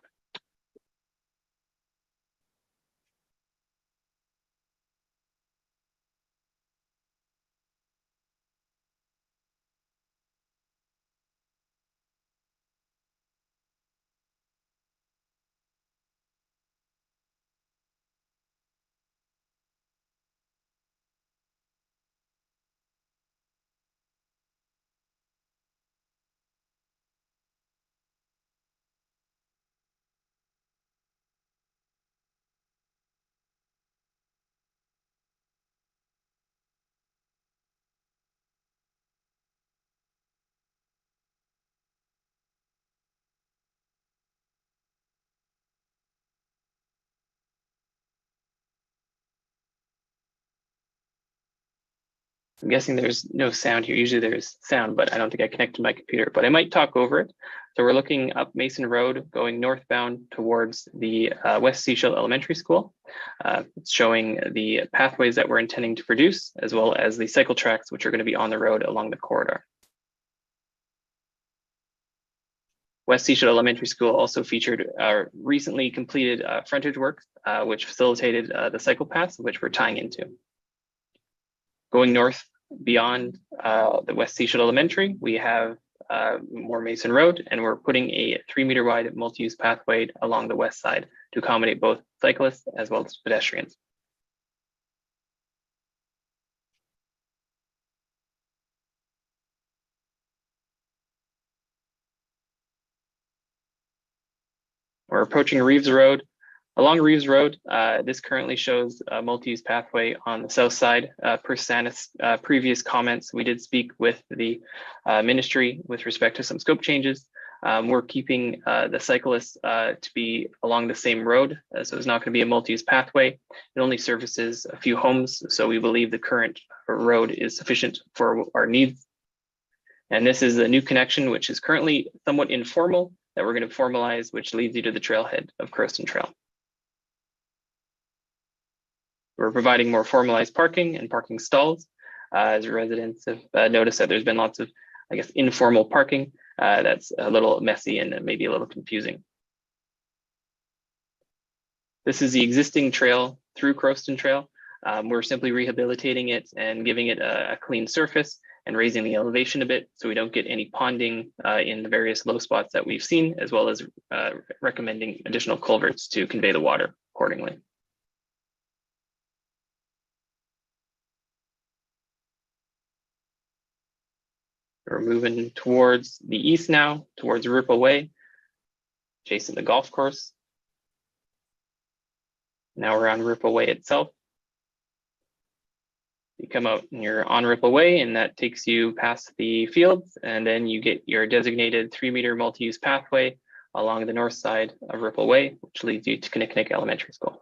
I'm guessing there's no sound here. Usually there's sound, but I don't think I connected my computer, but I might talk over it. So we're looking up Mason Road, going northbound towards the West Sechelt Elementary School. It's showing the pathways that we're intending to produce, as well as the cycle tracks, which are going to be on the road along the corridor. West Sechelt Elementary School also featured recently completed frontage work, which facilitated the cycle paths, which we're tying into. Going north beyond the West Sechelt Elementary, we have more Mason Road, and we're putting a 3-meter wide multi-use pathway along the west side to accommodate both cyclists as well as pedestrians. We're approaching Reeves Road. Along Reeves Road, this currently shows a multi-use pathway on the south side. Per Sanus' previous comments, we did speak with the ministry with respect to some scope changes. We're keeping the cyclists to be along the same road, so it's not going to be a multi-use pathway. It only services a few homes, so we believe the current road is sufficient for our needs. And this is a new connection, which is currently somewhat informal, that we're going to formalize, which leads you to the trailhead of Crowston Trail. We're providing more formalized parking and parking stalls. As residents have noticed that there's been lots of, I guess, informal parking that's a little messy and maybe a little confusing. This is the existing trail through Crowston Trail. We're simply rehabilitating it and giving it a clean surface and raising the elevation a bit so we don't get any ponding in the various low spots that we've seen, as well as recommending additional culverts to convey the water accordingly. We're moving towards the east now, towards Ripple Way, chasing the golf course. Now we're on Ripple Way itself. You come out and you're on Ripple Way, and that takes you past the fields, and then you get your designated 3-meter multi-use pathway along the north side of Ripple Way, which leads you to Kinnickinnic Elementary School.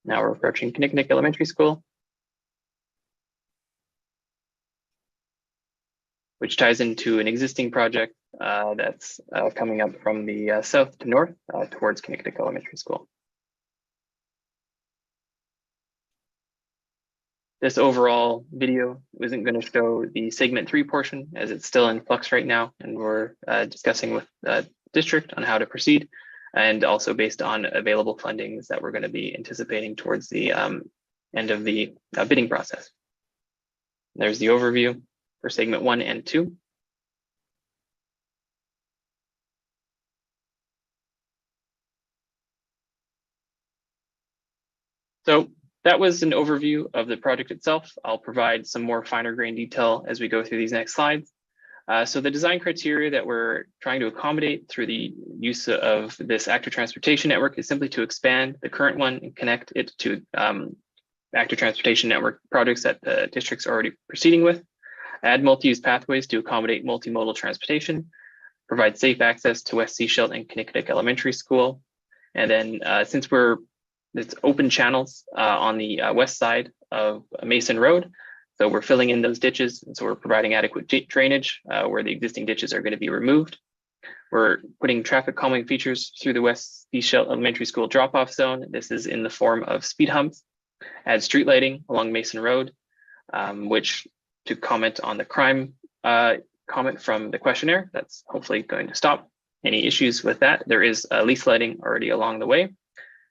Now we're approaching Kinnickinnic Elementary School, which ties into an existing project that's coming up from the south to north towards Kinnickinnic Elementary School. This overall video isn't going to show the segment 3 portion, as it's still in flux right now, and we're discussing with district on how to proceed, and also based on available fundings that we're going to be anticipating towards the end of the bidding process. There's the overview for segment 1 and 2. So that was an overview of the project itself. I'll provide some more finer grain detail as we go through these next slides. So the design criteria that we're trying to accommodate through the use of this active transportation network is simply to expand the current one and connect it to active transportation network projects that the district's already proceeding with, add multi-use pathways to accommodate multimodal transportation, provide safe access to West Sechelt and Kinnickinnic Elementary School. And then since it's open channels on the west side of Mason Road, so we're filling in those ditches, and so we're providing adequate drainage where the existing ditches are going to be removed. We're putting traffic calming features through the West Sechelt Elementary School drop-off zone. This is in the form of speed humps, add street lighting along Mason Road, which, to comment on the crime comment from the questionnaire, that's hopefully going to stop any issues with that. There is lease lighting already along the way.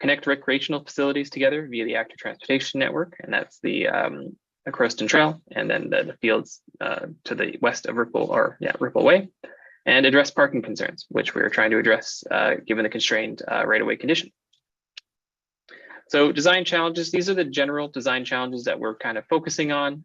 Connect recreational facilities together via the active transportation network, and that's the Crowston Trail, and then the fields to the west of Ripple Way, and address parking concerns, which we're trying to address given the constrained right-of-way condition. So design challenges, these are the general design challenges that we're kind of focusing on.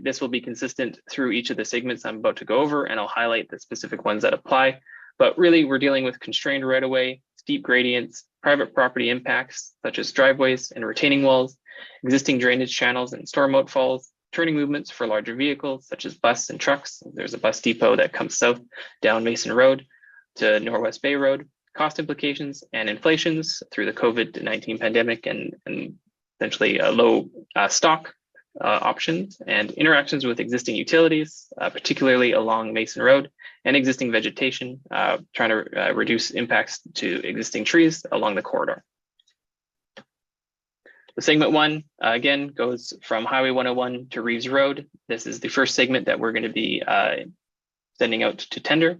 This will be consistent through each of the segments I'm about to go over, and I'll highlight the specific ones that apply. But really, we're dealing with constrained right-of-way, steep gradients, private property impacts, such as driveways and retaining walls, existing drainage channels and storm outfalls, turning movements for larger vehicles, such as bus and trucks. There's a bus depot that comes south down Mason Road to Norwest Bay Road, cost implications and inflations through the COVID-19 pandemic and essentially low stock options, and interactions with existing utilities, particularly along Mason Road, and existing vegetation, trying to reduce impacts to existing trees along the corridor. The segment 1, again, goes from Highway 101 to Reeves Road. This is the first segment that we're going to be sending out to tender.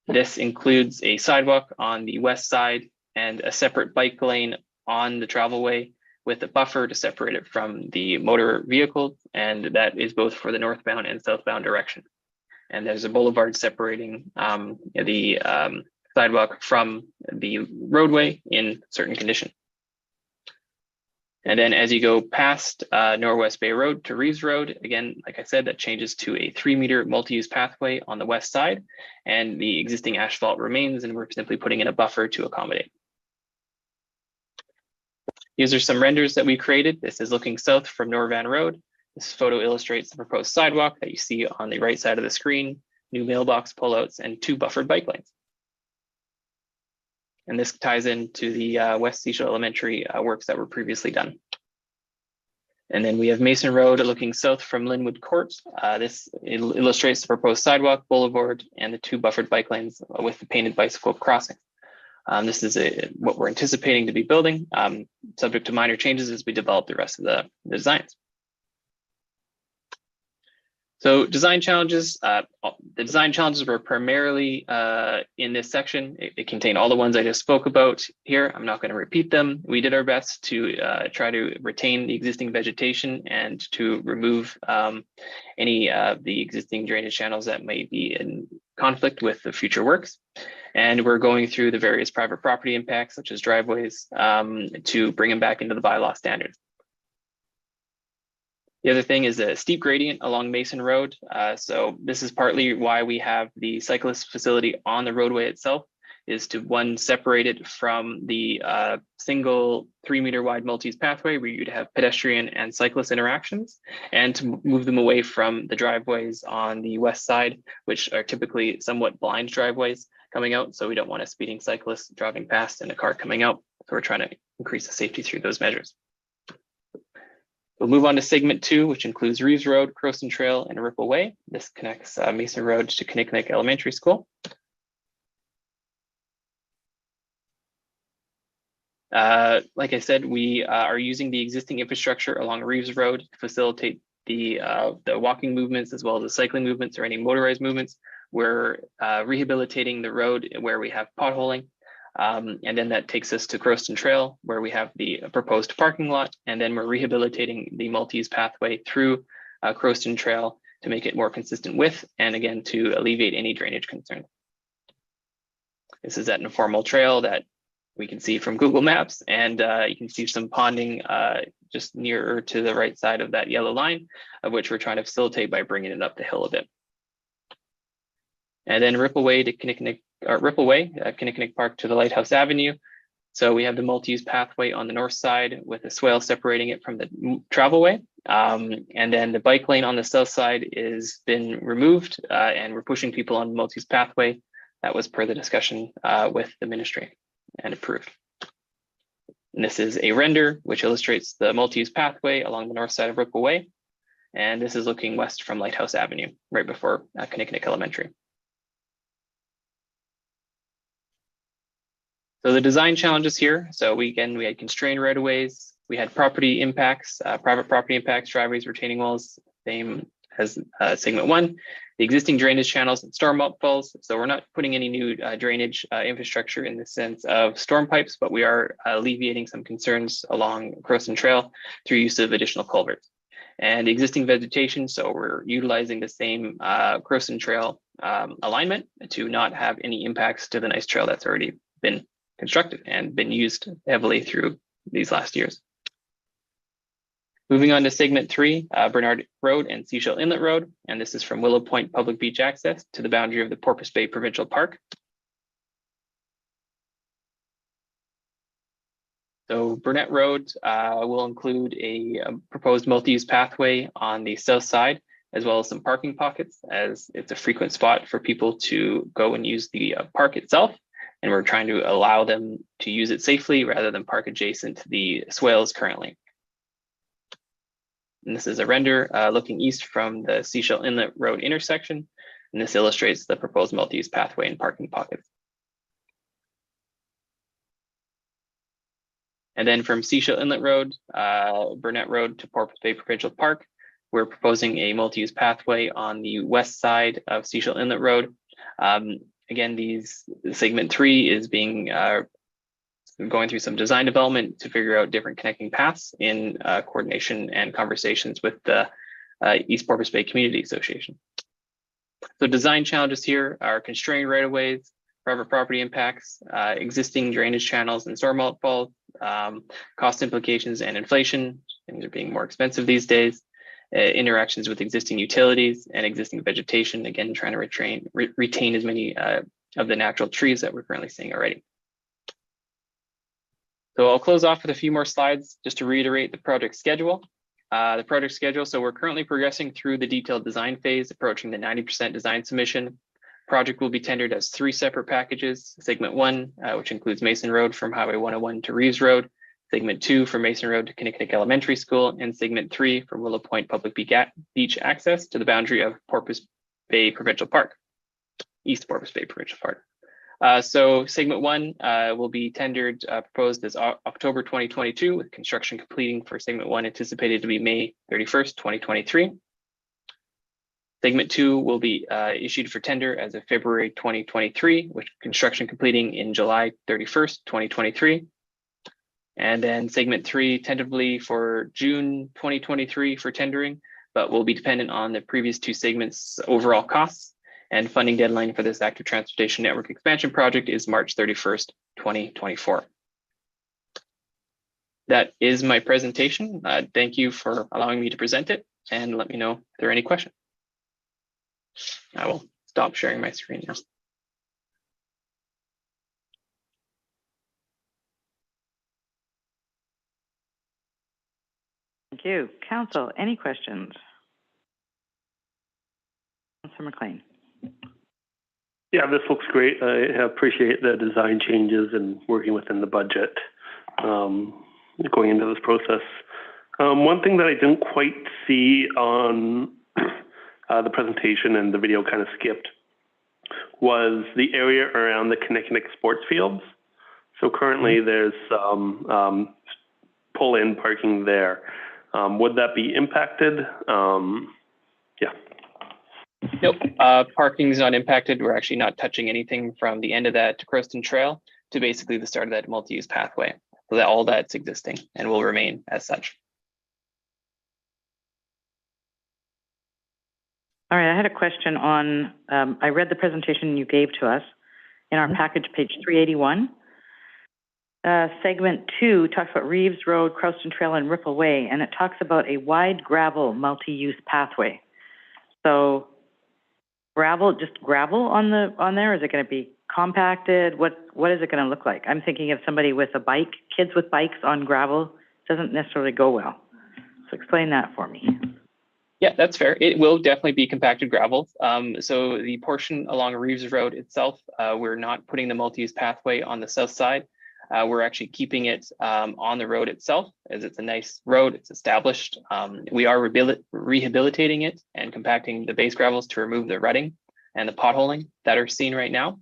This includes a sidewalk on the west side and a separate bike lane on the travelway with a buffer to separate it from the motor vehicle, and that is both for the northbound and southbound direction. And there's a boulevard separating the sidewalk from the roadway in certain condition. And then as you go past Norwest Bay Road to Reeves Road, again, like I said, that changes to a 3-meter multi-use pathway on the west side, and the existing asphalt remains, and we're simply putting in a buffer to accommodate. These are some renders that we created. This is looking south from Norvan Road. This photo illustrates the proposed sidewalk that you see on the right side of the screen, new mailbox pullouts, and 2 buffered bike lanes. And this ties into the West Sechelt Elementary works that were previously done. And then we have Mason Road looking south from Linwood Court. This illustrates the proposed sidewalk, boulevard, and the 2 buffered bike lanes with the painted bicycle crossing. This is what we're anticipating to be building, subject to minor changes as we develop the rest of the designs. So design challenges, the design challenges were primarily in this section. It contained all the ones I just spoke about here. I'm not going to repeat them. We did our best to try to retain the existing vegetation and to remove any of the existing drainage channels that may be in conflict with the future works. And we're going through the various private property impacts, such as driveways, to bring them back into the bylaw standards. The other thing is a steep gradient along Mason Road. So this is partly why we have the cyclist facility on the roadway itself, is to one, separate it from the single 3-meter wide multi-use pathway where you'd have pedestrian and cyclist interactions, and to move them away from the driveways on the west side, which are typically somewhat blind driveways coming out. So we don't want a speeding cyclist driving past and a car coming out. So we're trying to increase the safety through those measures. We'll move on to segment 2, which includes Reeves Road, Crowston Trail, and Ripple Way. This connects Mason Road to Kinnickinnic Elementary School. Like I said, we are using the existing infrastructure along Reeves Road to facilitate the walking movements as well as the cycling movements or any motorized movements. We're rehabilitating the road where we have potholing. And then that takes us to Crowston Trail, where we have the proposed parking lot, and then we're rehabilitating the multi-use pathway through Crowston Trail to make it more consistent with, and again, to alleviate any drainage concerns. This is that informal trail that we can see from Google Maps, and you can see some ponding just nearer to the right side of that yellow line, of which we're trying to facilitate by bringing it up the hill a bit. And then Ripple Way to Kinnickinnic, Kinnickinnic Park to the Lighthouse Avenue. So we have the multi-use pathway on the north side with a swale separating it from the travelway. And then the bike lane on the south side is been removed, and we're pushing people on the multi-use pathway. That was per the discussion with the ministry and approved. And this is a render which illustrates the multi-use pathway along the north side of Ripple Way. And this is looking west from Lighthouse Avenue, right before Kinnickinnic Elementary. So the design challenges here. So we had constrained right-of-ways. We had property impacts, private property impacts, driveways, retaining walls, same as segment 1. The existing drainage channels and storm outfalls. So we're not putting any new drainage infrastructure in the sense of storm pipes, but we are alleviating some concerns along Crowston Trail through use of additional culverts. And existing vegetation, so we're utilizing the same Crowston Trail alignment to not have any impacts to the nice trail that's already been constructed and been used heavily through these last years. Moving on to segment 3, Bernard Road and Sechelt Inlet Road. And this is from Willow Point Public Beach access to the boundary of the Porpoise Bay Provincial Park. So Burnett Road will include a proposed multi-use pathway on the south side, as well as some parking pockets, as it's a frequent spot for people to go and use the park itself. And we're trying to allow them to use it safely rather than park adjacent to the swales currently. And this is a render looking east from the Sechelt Inlet Road intersection. And this illustrates the proposed multi-use pathway and parking pockets. And then from Sechelt Inlet Road, Burnett Road to Porpoise Bay Provincial Park, we're proposing a multi-use pathway on the west side of Sechelt Inlet Road. Again, segment 3 is being going through some design development to figure out different connecting paths in coordination and conversations with the East Porpoise Bay Community Association. So design challenges here are constrained right-of-ways, private property impacts, existing drainage channels and storm outfall, cost implications and inflation. Things are being more expensive these days. Interactions with existing utilities and existing vegetation, again, trying to retain as many of the natural trees that we're currently seeing already. So I'll close off with a few more slides just to reiterate the project schedule. So we're currently progressing through the detailed design phase, approaching the 90% design submission. Project will be tendered as 3 separate packages. Segment 1, which includes Mason Road from Highway 101 to Reeves Road. Segment 2 from Mason Road to Kinnickinnic Elementary School, and Segment 3 from Willow Point Public Beach access to the boundary of Porpoise Bay Provincial Park, East Porpoise Bay Provincial Park. So Segment 1 will be tendered, proposed as October 2022, with construction completing for Segment 1 anticipated to be May 31st, 2023. Segment 2 will be issued for tender as of February 2023, with construction completing in July 31st, 2023. And then Segment 3 tentatively for June 2023 for tendering, but will be dependent on the previous 2 segments' overall costs. And funding deadline for this active transportation network expansion project is March 31st, 2024. That is my presentation. Thank you for allowing me to present it, and let me know if there are any questions. I will stop sharing my screen now. Thank you. Council, any questions? Councillor McLean. Yeah, this looks great. I appreciate the design changes and working within the budget going into this process. One thing that I didn't quite see on the presentation, and the video kind of skipped, was the area around the Kinnickinnic sports fields. So currently there's pull-in parking there. Would that be impacted? Yeah. Nope, parking is not impacted. We're actually not touching anything from the end of that Crowston Trail to basically the start of that multi-use pathway. So that all that's existing and will remain as such. All right, I had a question on, I read the presentation you gave to us in our package, page 381. Segment 2 talks about Reeves Road, Crowston Trail, and Ripple Way, and it talks about a wide gravel multi-use pathway. So gravel, just gravel on there? Is it going to be compacted? What is it going to look like? I'm thinking of somebody with a bike, kids with bikes on gravel. Doesn't necessarily go well. So explain that for me. Yeah, that's fair. It will definitely be compacted gravel. So the portion along Reeves Road itself, we're not putting the multi-use pathway on the south side. We're actually keeping it on the road itself, as it's a nice road, it's established. We are rehabilitating it and compacting the base gravels to remove the rutting and the potholing that are seen right now.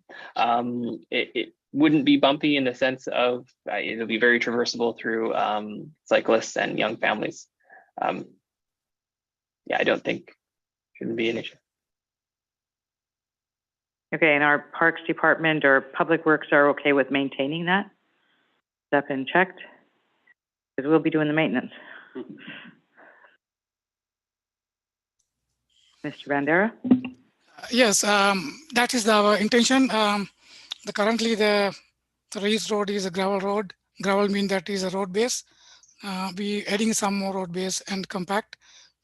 It wouldn't be bumpy in the sense of, it'll be very traversable through cyclists and young families. Yeah, I don't think shouldn't be an issue. Okay, and our Parks Department or Public Works are okay with maintaining that? Has that been checked? Because we'll be doing the maintenance. Mr. Bandera? Yes, that is our intention. Currently the Reeves Road is a gravel road. Gravel means that is a road base. We adding some more road base and compact.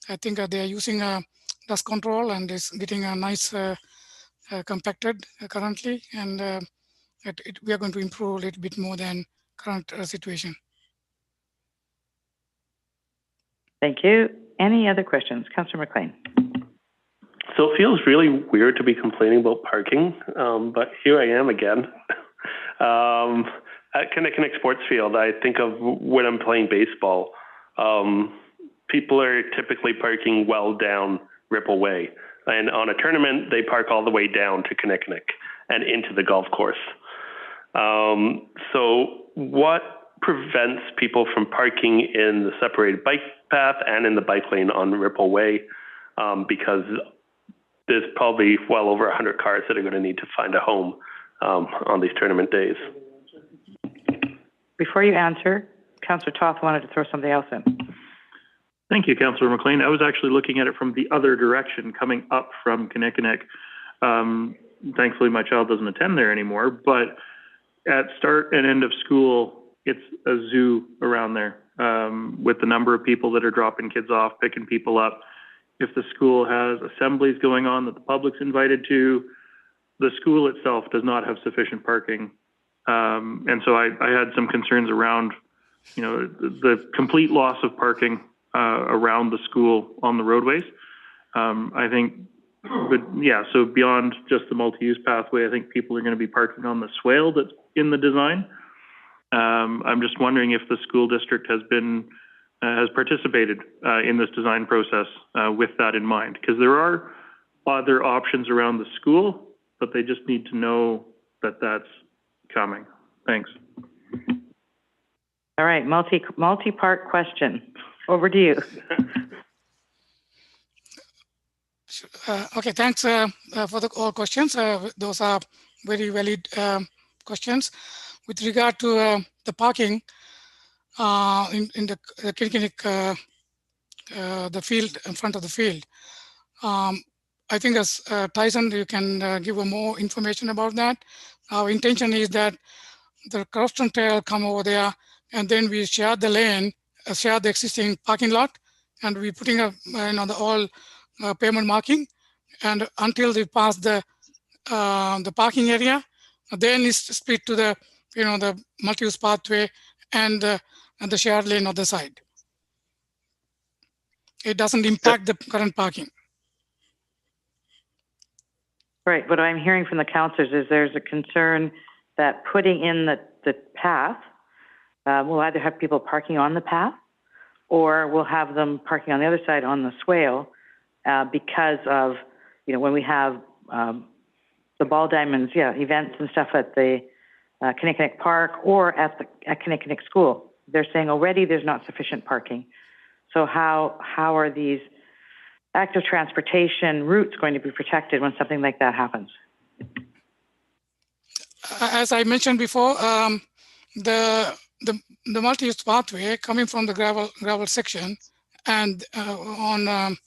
I think they are using dust control and is getting a nice compacted currently, and we are going to improve a little bit more than current situation. Thank you. Any other questions? Councillor McLean. So it feels really weird to be complaining about parking, but here I am again. At Kinnickinnic Sports Field, I think of when I'm playing baseball. People are typically parking well down Ripple Way. And on a tournament, they park all the way down to Kinnickinnic and into the golf course. So what prevents people from parking in the separated bike path and in the bike lane on Ripple Way? Because there's probably well over 100 cars that are going to need to find a home on these tournament days. Before you answer, Councillor Toth wanted to throw something else in. Thank you, Councillor McLean. I was actually looking at it from the other direction, coming up from Kinnickinnic. Thankfully, my child doesn't attend there anymore, but at start and end of school, it's a zoo around there with the number of people that are dropping kids off, picking people up. If the school has assemblies going on that the public's invited to, the school itself does not have sufficient parking. And so I had some concerns around, the complete loss of parking around the school on the roadways. I think, but yeah, so beyond just the multi-use pathway, I think people are going to be parking on the swale that's in the design. I'm just wondering if the school district has participated in this design process with that in mind, because there are other options around the school, but they just need to know that that's coming. Thanks. All right, multi-part question. Over to you. Okay, thanks for all questions. Those are very valid questions. With regard to the parking in the Kinnickinnic, the field, in front of the field, I think as Tyson, you can give more information about that. Our intention is that the Crofton Trail come over there, and then we share the lane, share the existing parking lot, and we're putting up all pavement marking, and until they pass the parking area, then it's split to the the multi-use pathway and the shared lane on the side. It doesn't impact the current parking. Right. What I'm hearing from the councillors is there's a concern that putting in the path we'll either have people parking on the path, or we'll have them parking on the other side on the swale because of when we have the ball diamonds, events and stuff at the Kinnickinnic Park or at Kinnickinnic School. They're saying already there's not sufficient parking. So how are these active transportation routes going to be protected when something like that happens? As I mentioned before, the multi-use pathway coming from the gravel section and on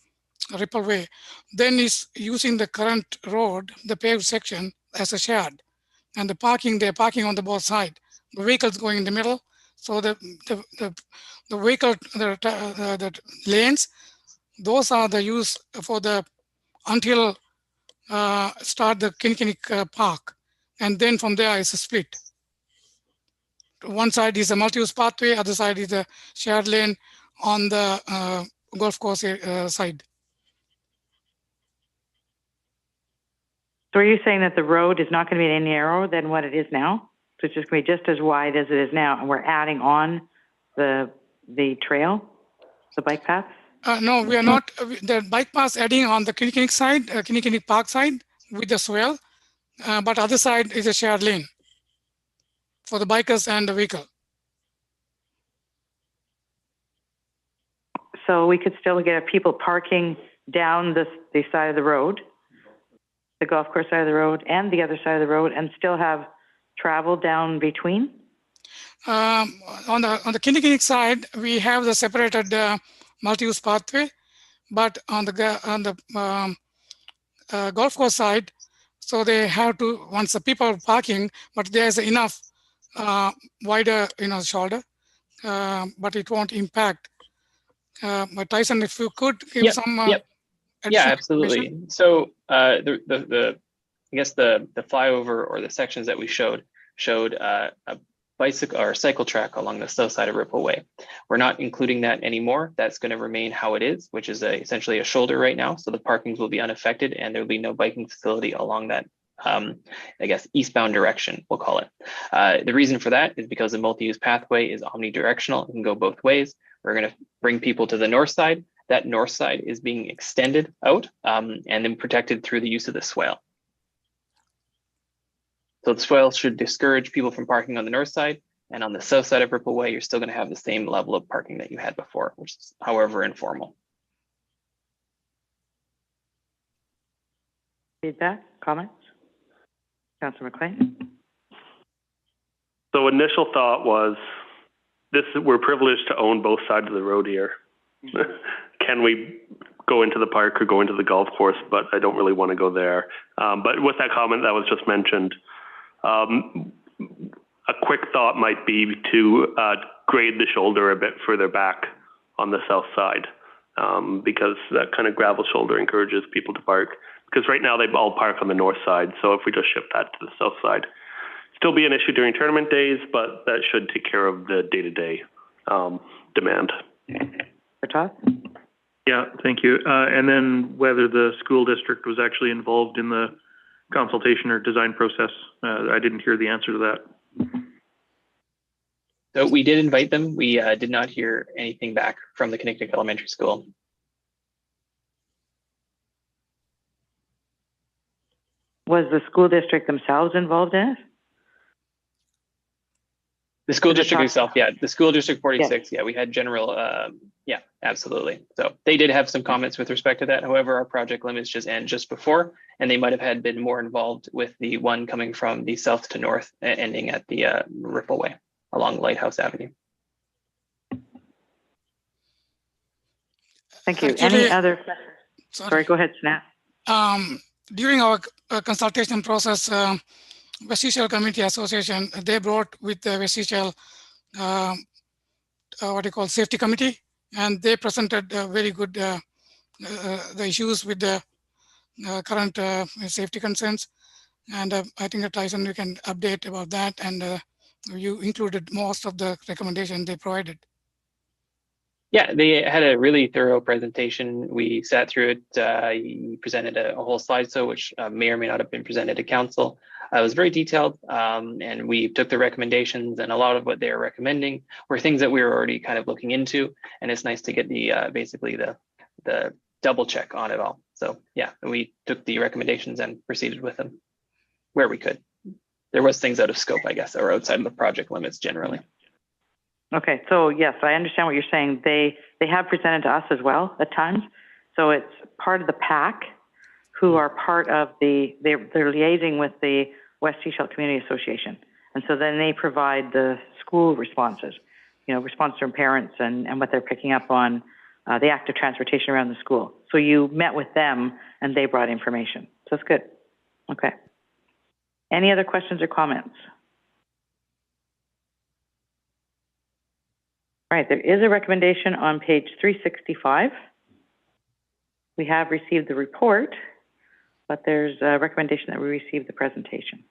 Ripple Way, then is using the current road, the paved section, as a shared, and they're parking on the both side. The vehicles going in the middle, so the vehicle the lanes, those are the use for the until start the Kinnickinnic Park, and then from there is a split. One side is a multi-use pathway, other side is a shared lane on the golf course side. So are you saying that the road is not going to be any narrower than what it is now? So it's just going to be just as wide as it is now, and we're adding on the trail, the bike path? No, we are not. The bike path adding on the Kinnickinnic side, Kinnickinnic Park side with the swale, but other side is a shared lane for the bikers and the vehicle. So we could still get people parking down the side of the road, the golf course side of the road and the other side of the road, and still have travel down between? On the Kinnickinnic side, we have the separated multi-use pathway, but on the golf course side, so they have to, once the people are parking, but there's enough wider shoulder, but it won't impact. But Tyson, if you could give some yeah, absolutely. So I guess the flyover or the sections that we showed a bicycle or cycle track along the south side of Ripple Way. We're not including that anymore. That's going to remain how it is, which is essentially a shoulder right now. So the parkings will be unaffected, and there will be no biking facility along that, I guess, eastbound direction, we'll call it. The reason for that is because the multi-use pathway is omnidirectional. It can go both ways. We're going to bring people to the north side. That north side is being extended out and then protected through the use of the swale. So the swale should discourage people from parking on the north side, and on the south side of Ripple Way, you're still going to have the same level of parking that you had before, which is, however, informal. Feedback, comments? Councillor McLean? So initial thought was we're privileged to own both sides of the road here. can we go into the park or go into the golf course, but I don't really want to go there. But with that comment that was just mentioned, a quick thought might be to grade the shoulder a bit further back on the south side, because that kind of gravel shoulder encourages people to park. Because right now they all park on the north side, so if we just shift that to the south side, still be an issue during tournament days, but that should take care of the day-to-day demand. Todd? Yeah, thank you. And then whether the school district was actually involved in the consultation or design process, I didn't hear the answer to that. So we did invite them. We did not hear anything back from the Kinnickinnic Elementary School. Was the school district themselves involved in it? The school district itself, yeah. The school district 46, yeah, we had general, yeah, absolutely. So they did have some comments with respect to that. However, our project limits just end just before, and they might have been more involved with the one coming from the south to north, ending at the Rippleway along Lighthouse Avenue. Thank you. Actually, any other questions? Sorry, go ahead, Snap. During our consultation process, West Seychelles Community Association, they brought with the West Seychelles, what you call safety committee, and they presented very good the issues with the current safety concerns. And I think that Tyson, you can update about that, and you included most of the recommendations they provided. Yeah, they had a really thorough presentation. We sat through it. He presented a whole slideshow, which may or may not have been presented to council. It was very detailed, and we took the recommendations, and a lot of what they're recommending were things that we were already kind of looking into. And it's nice to get the basically the double check on it all. So yeah, we took the recommendations and proceeded with them where we could. There was things out of scope, I guess, or outside of the project limits generally. Okay, so yes, I understand what you're saying. They have presented to us as well at times. So it's part of the PAC who are part of they're liaising with the West Seychelles Community Association. And so then they provide the school responses, response from parents and what they're picking up on the active transportation around the school. So you met with them and they brought information. So that's good. Okay. Any other questions or comments? All right, there is a recommendation on page 365. We have received the report, but there's a recommendation that we receive the presentation.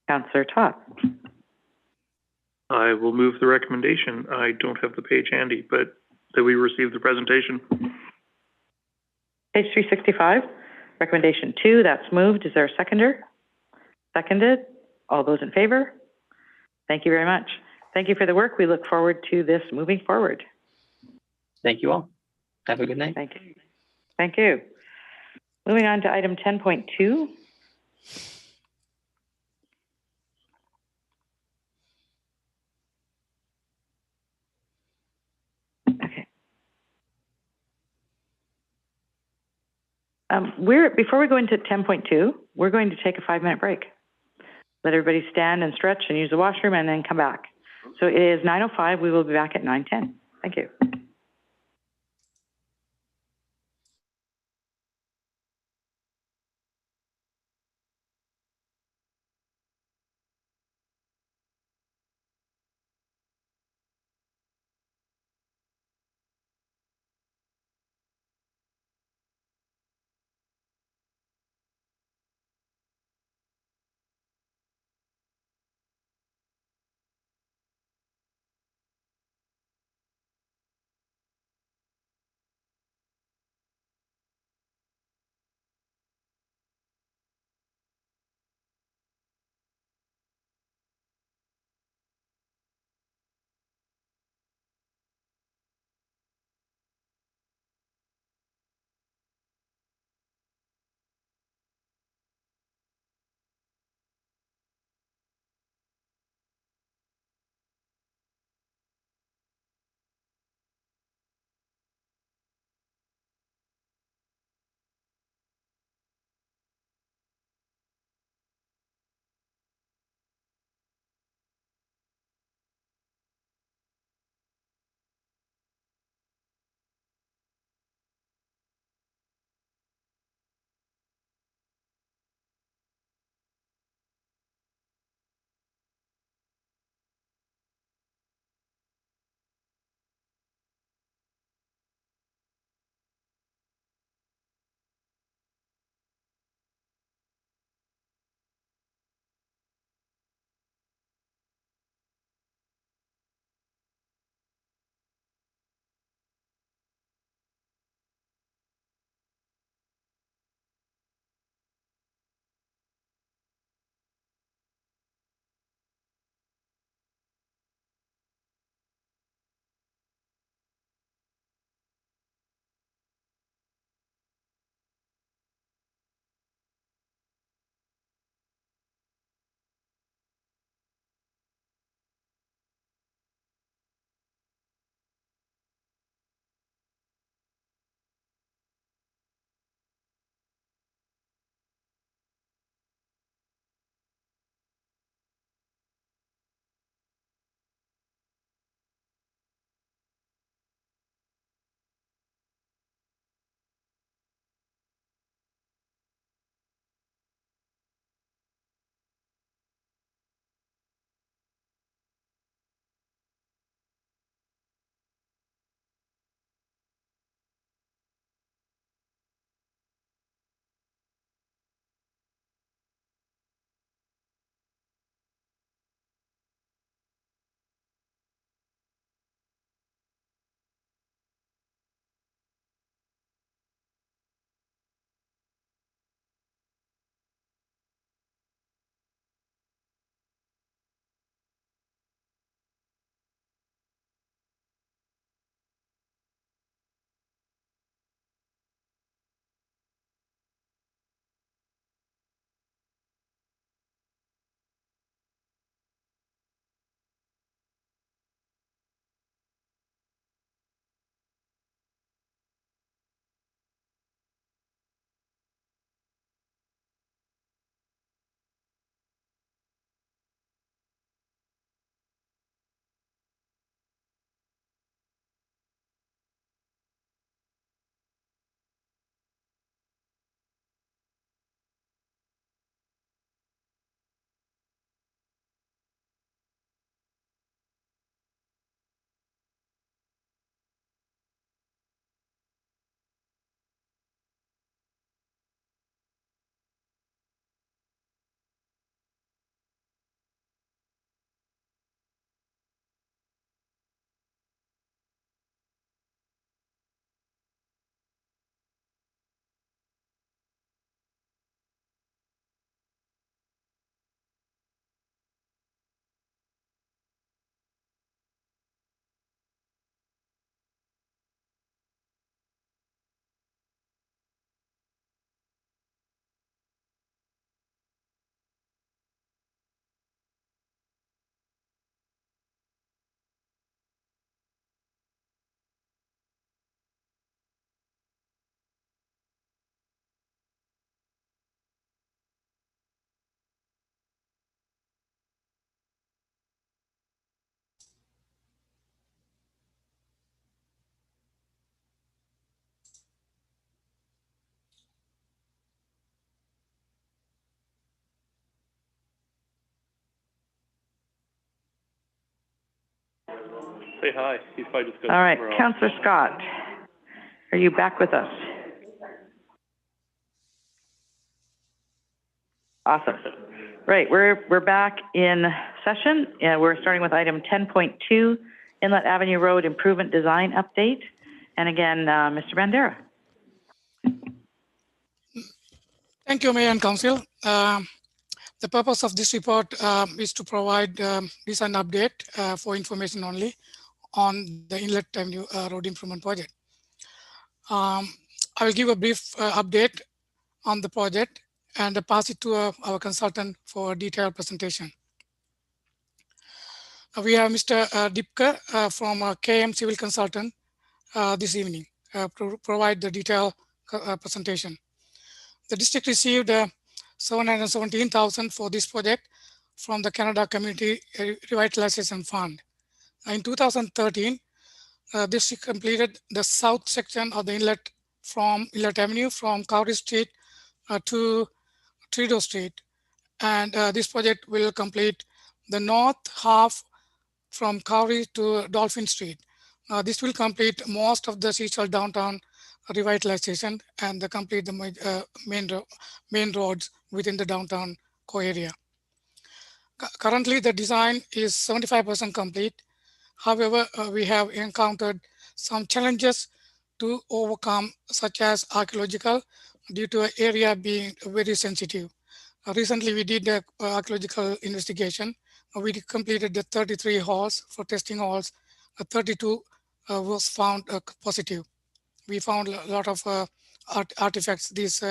Councillor Todd. I will move the recommendation. I don't have the page handy, but that we receive the presentation. Page 365, recommendation 2, that's moved. Is there a seconder? Seconded. All those in favor? Thank you very much. Thank you for the work. We look forward to this moving forward. Thank you all. Have a good night. Thank you. Thank you. Moving on to item 10.2. Okay. Before we go into 10.2, we're going to take a 5-minute break. Let everybody stand and stretch and use the washroom and then come back. So it is 9:05. We will be back at 9:10. Thank you. Say hi. He's probably just All right, Councillor Scott, are you back with us? Awesome. Right, we're back in session. We're starting with item 10.2, Inlet Avenue Road Improvement Design Update. And again, Mr. Bandera. Thank you, Mayor and Council. The purpose of this report is to provide design update for information only on the Inlet Avenue Road Improvement Project. I will give a brief update on the project and pass it to our consultant for a detailed presentation. We have Mr. Dipka from KM Civil Consultant this evening to provide the detailed presentation. The district received $717,000 for this project from the Canada Community Revitalization Fund. In 2013, district completed the south section of the inlet from Inlet Avenue from Cowrie Street to Trudeau Street. And this project will complete the north half from Cowrie to Dolphin Street. This will complete most of the Seashell downtown revitalization and complete the main roads within the downtown core area. Currently, the design is 75% complete. However, we have encountered some challenges to overcome, such as archaeological, due to an area being very sensitive. Recently, we did the archaeological investigation. We completed the 33 holes for testing holes. 32 was found positive. We found a lot of artifacts these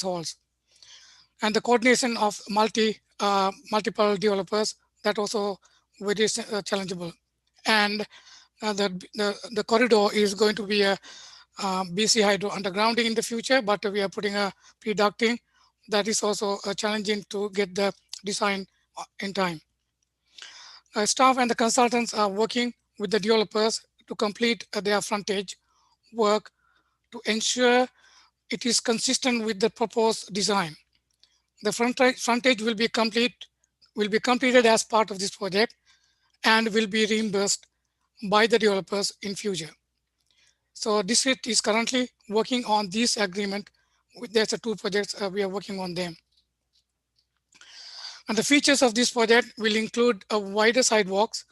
holes. And the coordination of multiple developers, that also very challengeable. And the corridor is going to be a BC Hydro undergrounding in the future, but we are putting a pre-ducting. That is also challenging to get the design in time. Staff and the consultants are working with the developers to complete their frontage work to ensure it is consistent with the proposed design. The frontage will be completed as part of this project and will be reimbursed by the developers in future. So district is currently working on this agreement. There's two projects we are working on them. And the features of this project will include a wider sidewalks,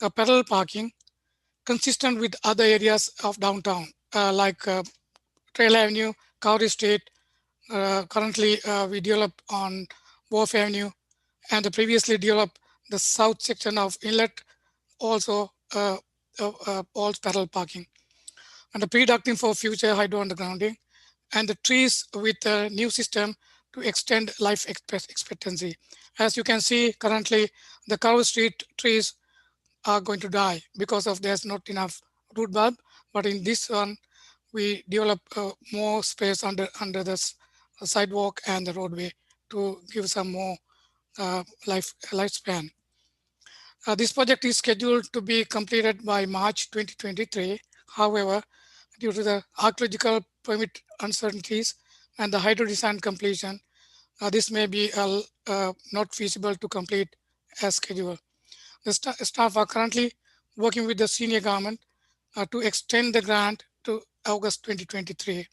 a parallel parking, consistent with other areas of downtown, like Trail Avenue, Cowrie Street. Currently, we develop on Wharf Avenue, and previously developed the south section of Inlet, also all parallel parking. And the pre-ducting for future hydro undergrounding, and the trees with a new system to extend life expectancy. As you can see, currently the Cowrie Street trees are going to die because of there's not enough root bulb. But in this one, we develop more space under the sidewalk and the roadway to give some more lifespan. This project is scheduled to be completed by March 2023. However, due to the archaeological permit uncertainties and the hydro design completion, this may be not feasible to complete as scheduled. The staff are currently working with the senior government to extend the grant to August 2023.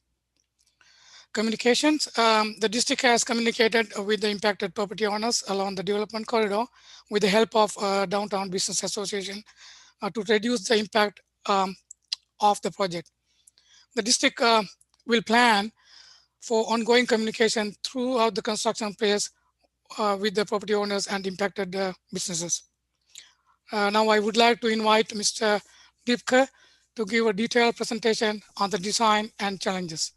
Communications, the district has communicated with the impacted property owners along the development corridor with the help of Downtown Business Association to reduce the impact of the project. The district will plan for ongoing communication throughout the construction phase with the property owners and impacted businesses. Now I would like to invite Mr. Dipka to give a detailed presentation on the design and challenges.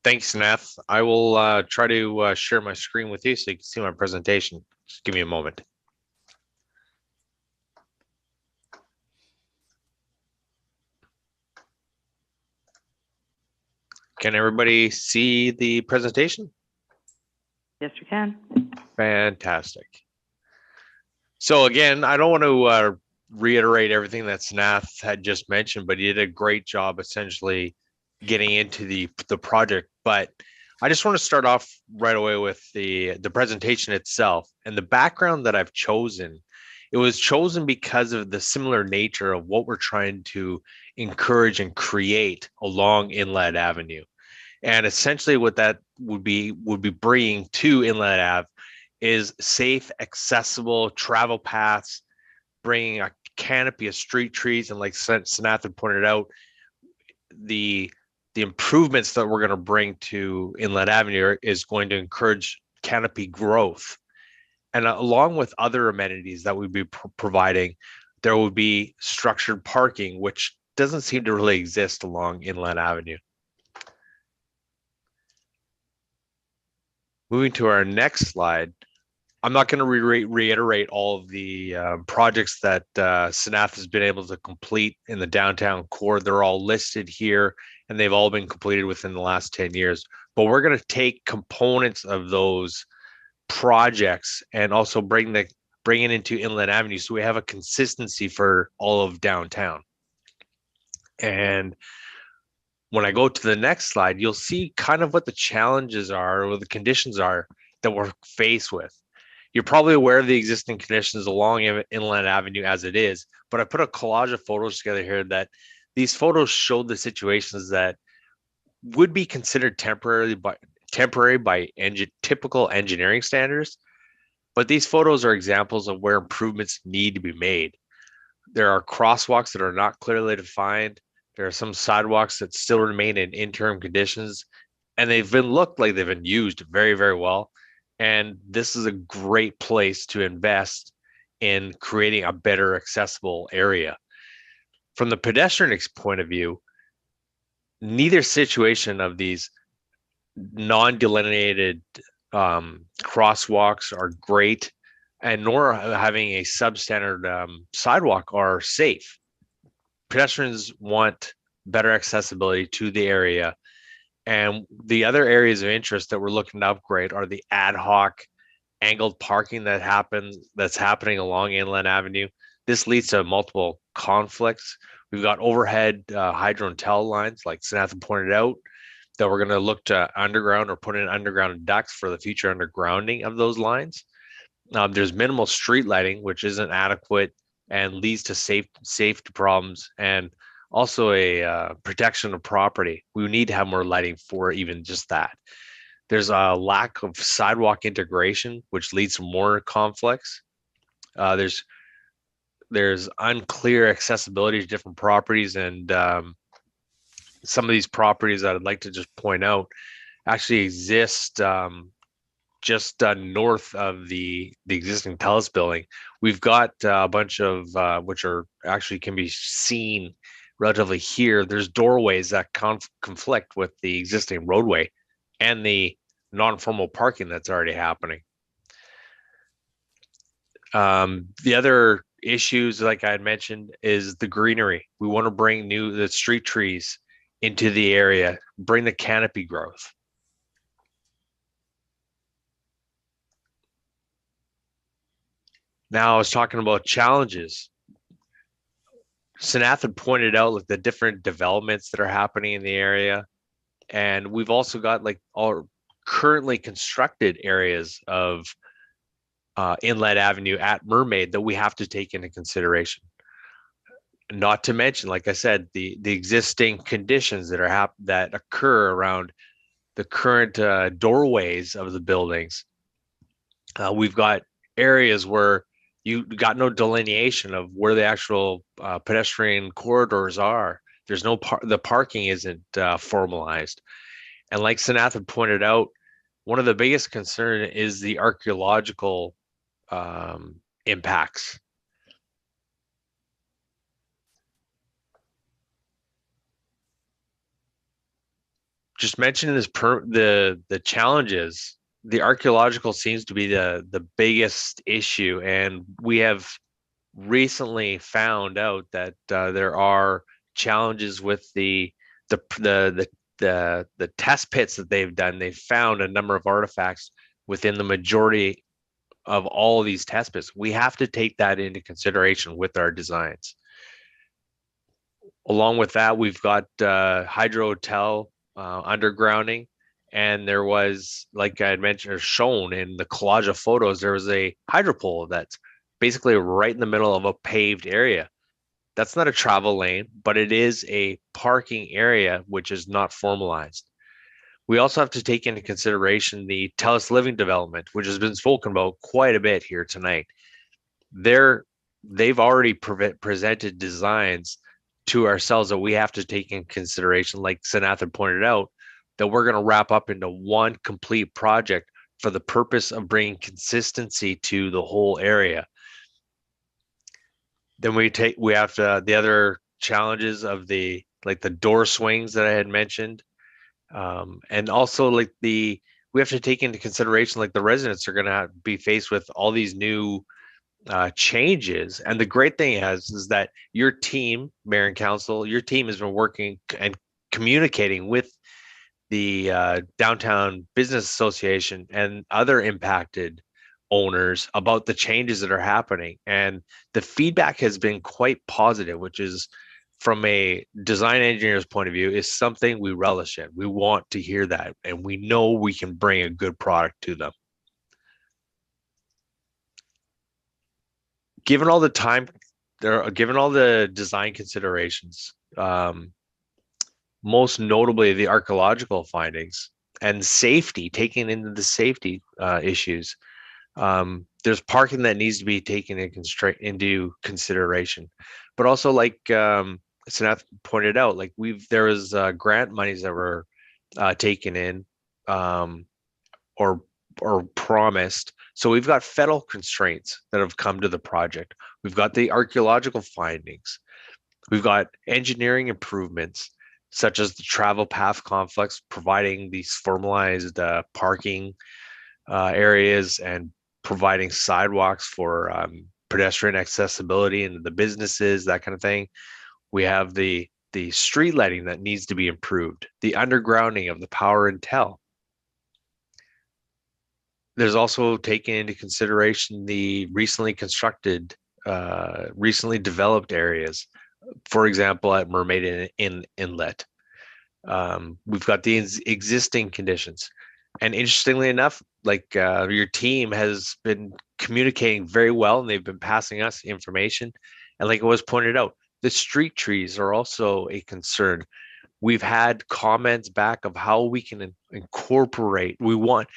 Thanks, Nath. I will try to share my screen with you so you can see my presentation. Just give me a moment. Can everybody see the presentation? Yes, you can. Fantastic. So again, I don't want to reiterate everything that Nath had just mentioned, but he did a great job essentially getting into the project. But I just want to start off right away with the presentation itself. And the background that I've chosen It was chosen because of the similar nature of what we're trying to encourage and create along Inlet Avenue. And essentially what that would be bringing to Inlet Ave is safe, accessible travel paths, bringing a canopy of street trees. And like Sanathan pointed out, the improvements that we're going to bring to Inlet Avenue is going to encourage canopy growth. And along with other amenities that we'd be providing, there would be structured parking, which doesn't seem to really exist along Inlet Avenue. Moving to our next slide, I'm not going to reiterate all of the projects that Sanath has been able to complete in the downtown core. They're all listed here, and they've all been completed within the last 10 years. But we're going to take components of those projects and also bring it into Inlet Avenue, so we have a consistency for all of downtown. And when I go to the next slide, you'll see kind of what the challenges are or the conditions are that we're faced with. You're probably aware of the existing conditions along Inlet Avenue as it is, but I put a collage of photos together here that these photos show the situations that would be considered temporary by typical engineering standards. But these photos are examples of where improvements need to be made. There are crosswalks that are not clearly defined. There are some sidewalks that still remain in interim conditions, and they've been used very, very well. And this is a great place to invest in creating a better accessible area. From the pedestrian point of view, neither situation of these non-delineated crosswalks are great, and nor having a substandard sidewalk are safe. Pedestrians want better accessibility to the area. And the other areas of interest that we're looking to upgrade are the ad hoc angled parking that's happening along Inlet Avenue. This leads to multiple conflicts. We've got overhead hydro and towel lines, like Sanathan pointed out, that we're going to look to underground or put in underground ducts for the future undergrounding of those lines. There's minimal street lighting, which isn't adequate and leads to safety problems, and also a protection of property. We need to have more lighting for even just that. There's a lack of sidewalk integration, which leads to more conflicts. There's unclear accessibility to different properties, and some of these properties that I'd like to just point out actually exist just north of the existing TELUS building. We've got a bunch of which are actually can be seen relatively here. There's doorways that conflict with the existing roadway and the non-formal parking that's already happening. The other issues, like I had mentioned, is the greenery. We want to bring the street trees into the area, bring the canopy growth. Now, I was talking about challenges. Sanath had pointed out like the different developments that are happening in the area. And we've also got like all currently constructed areas of Inlet Avenue at Mermaid that we have to take into consideration. Not to mention, like I said, the existing conditions that occur around the current doorways of the buildings. We've got areas where you got no delineation of where the actual pedestrian corridors are. There's no the parking isn't formalized. And like Sanath had pointed out, one of the biggest concern is the archaeological impacts. Just mentioning this the challenges. The archaeological seems to be the biggest issue, and we have recently found out that there are challenges with the test pits that they've done. They've found a number of artifacts within the majority of all of these test pits. We have to take that into consideration with our designs. Along with that, we've got hydro hotel undergrounding. And there was, like I had mentioned or shown in the collage of photos, there was a hydro pole that's basically right in the middle of a paved area. That's not a travel lane, but it is a parking area which is not formalized. We also have to take into consideration the TELUS Living development, which has been spoken about quite a bit here tonight. They've already presented designs to ourselves that we have to take in consideration, like Sanathan pointed out, that we're going to wrap up into one complete project for the purpose of bringing consistency to the whole area. Then we have the other challenges of the door swings that I had mentioned. And also we have to take into consideration, like the residents are going to be faced with all these new changes. And the great thing is that your team, Mayor and Council, your team has been working and communicating with the Downtown Business Association and other impacted owners about the changes that are happening. And the feedback has been quite positive, which is, from a design engineer's point of view, is something we relish in. We want to hear that, and we know we can bring a good product to them. Given all the design considerations, most notably the archaeological findings and safety, taking into the safety issues, there's parking that needs to be taken into consideration. But also, like Sanath pointed out, like there was grant monies that were taken in or promised. So we've got federal constraints that have come to the project. We've got the archaeological findings. We've got engineering improvements, such as the travel path complex, providing these formalized parking areas and providing sidewalks for pedestrian accessibility into the businesses, that kind of thing. We have the street lighting that needs to be improved, the undergrounding of the power and tel. There's also taken into consideration the recently constructed, recently developed areas. For example, at Mermaid Inlet, we've got the existing conditions. And interestingly enough, your team has been communicating very well, and they've been passing us information. And like it was pointed out, the street trees are also a concern. We've had comments back of how we can incorporate. We want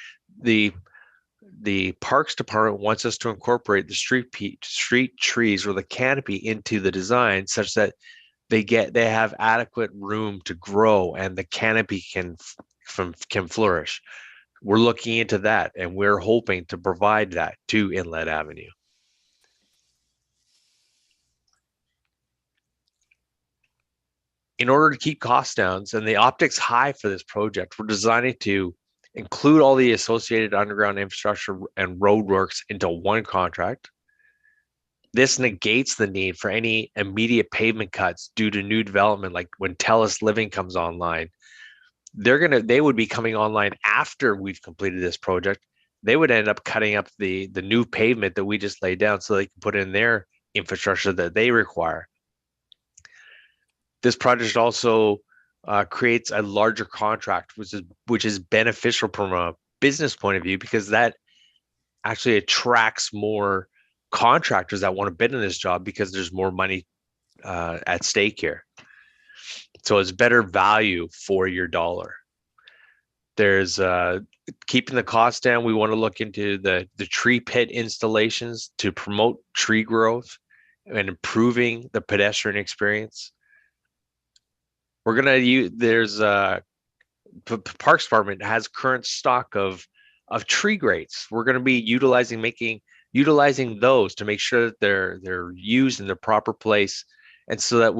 the Parks Department wants us to incorporate the street trees or the canopy into the design, such that they have adequate room to grow and the canopy can flourish. We're looking into that, and we're hoping to provide that to Inlet Avenue. In order to keep costs down and the optics high for this project, we're designing to include all the associated underground infrastructure and roadworks into one contract. This negates the need for any immediate pavement cuts due to new development, like when TELUS Living comes online. They would be coming online after we've completed this project. They would end up cutting up the new pavement that we just laid down so they can put in their infrastructure that they require. This project also creates a larger contract, which is beneficial from a business point of view, because that actually attracts more contractors that want to bid in this job, because there's more money at stake here. So it's better value for your dollar. There's keeping the cost down. We want to look into the tree pit installations to promote tree growth and improving the pedestrian experience. We're going to use, Parks Department has current stock of tree grates. We're going to be utilizing those to make sure that they're used in the proper place, and so that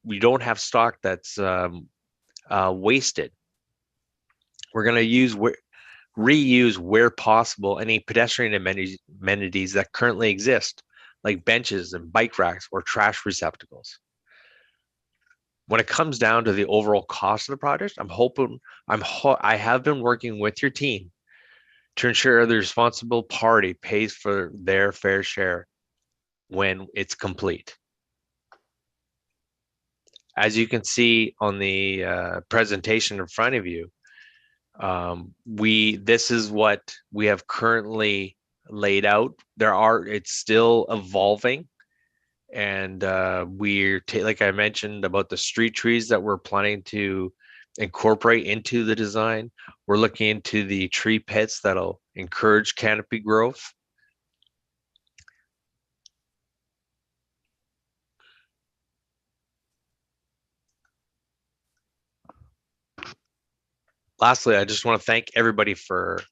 we don't have stock that's wasted. We're going to reuse where possible any pedestrian amenities that currently exist, like benches and bike racks or trash receptacles. When it comes down to the overall cost of the project, I have been working with your team to ensure the responsible party pays for their fair share when it's complete. As you can see on the presentation in front of you, this is what we have currently laid out. It's still evolving. And like I mentioned about the street trees that we're planning to incorporate into the design. We're looking into the tree pits that'll encourage canopy growth. Lastly, I just want to thank everybody for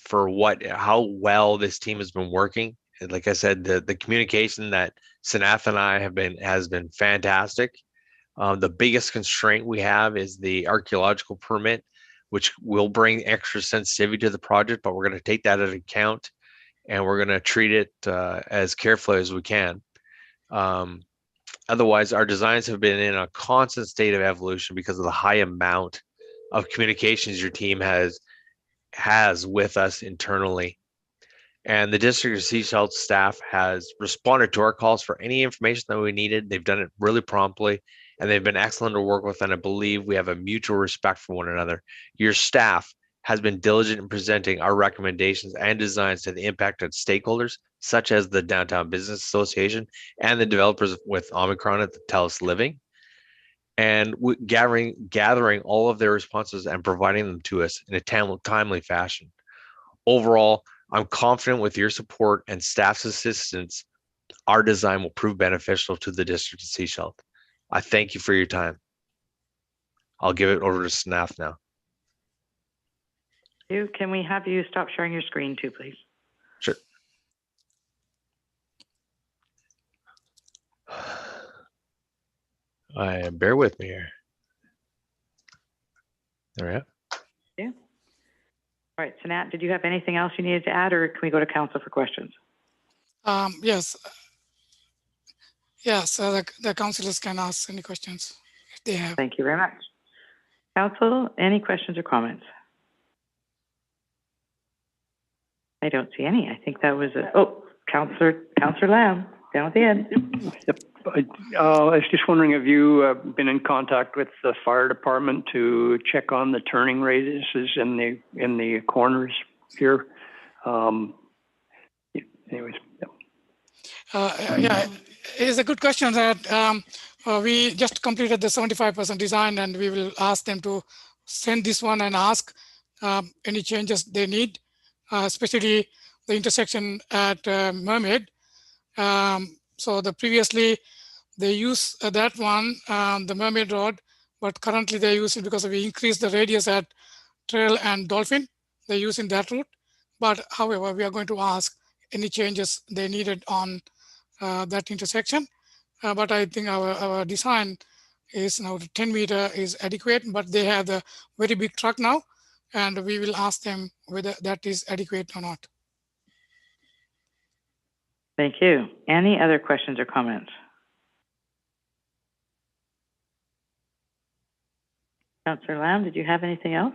how well this team has been working. And like I said, the communication that Sanath and I has been fantastic. The biggest constraint we have is the archaeological permit, which will bring extra sensitivity to the project, but we're going to take that into account and we're going to treat it as carefully as we can. Otherwise, our designs have been in a constant state of evolution because of the high amount of communications your team has with us internally. And the District of Sechelt staff has responded to our calls for any information that we needed. They've done it really promptly, and they've been excellent to work with. And I believe we have a mutual respect for one another. Your staff has been diligent in presenting our recommendations and designs to the impacted stakeholders, such as the Downtown Business Association and the developers with Omicron at the TELUS Living, and gathering all of their responses and providing them to us in a timely fashion. Overall, I'm confident with your support and staff's assistance, our design will prove beneficial to the District of Sechelt. I thank you for your time. I'll give it over to Sanath now. Can we have you stop sharing your screen too, please? Sure. Bear with me here. There we go. Yeah. All right, Sanath, did you have anything else you needed to add, or can we go to council for questions? Yes. Yes, the councillors can ask any questions if they have. Thank you very much. Council, any questions or comments? I don't see any. I think that was Councillor Lamb, down at the end. Yep. I was just wondering, have you been in contact with the fire department to check on the turning radiuses in the corners here? Anyways. Yeah, it's a good question that we just completed the 75% design, and we will ask them to send this one and ask any changes they need, especially the intersection at Mermaid. So previously they use that one, the Mermaid Road, but currently they use it because we increased the radius at Trail and Dolphin. They're using that route. But however, we are going to ask any changes they needed on that intersection. But I think our design is now 10 meter is adequate, but they have the very big truck now, and we will ask them whether that is adequate or not. Thank you. Any other questions or comments? Councillor Lamb, did you have anything else?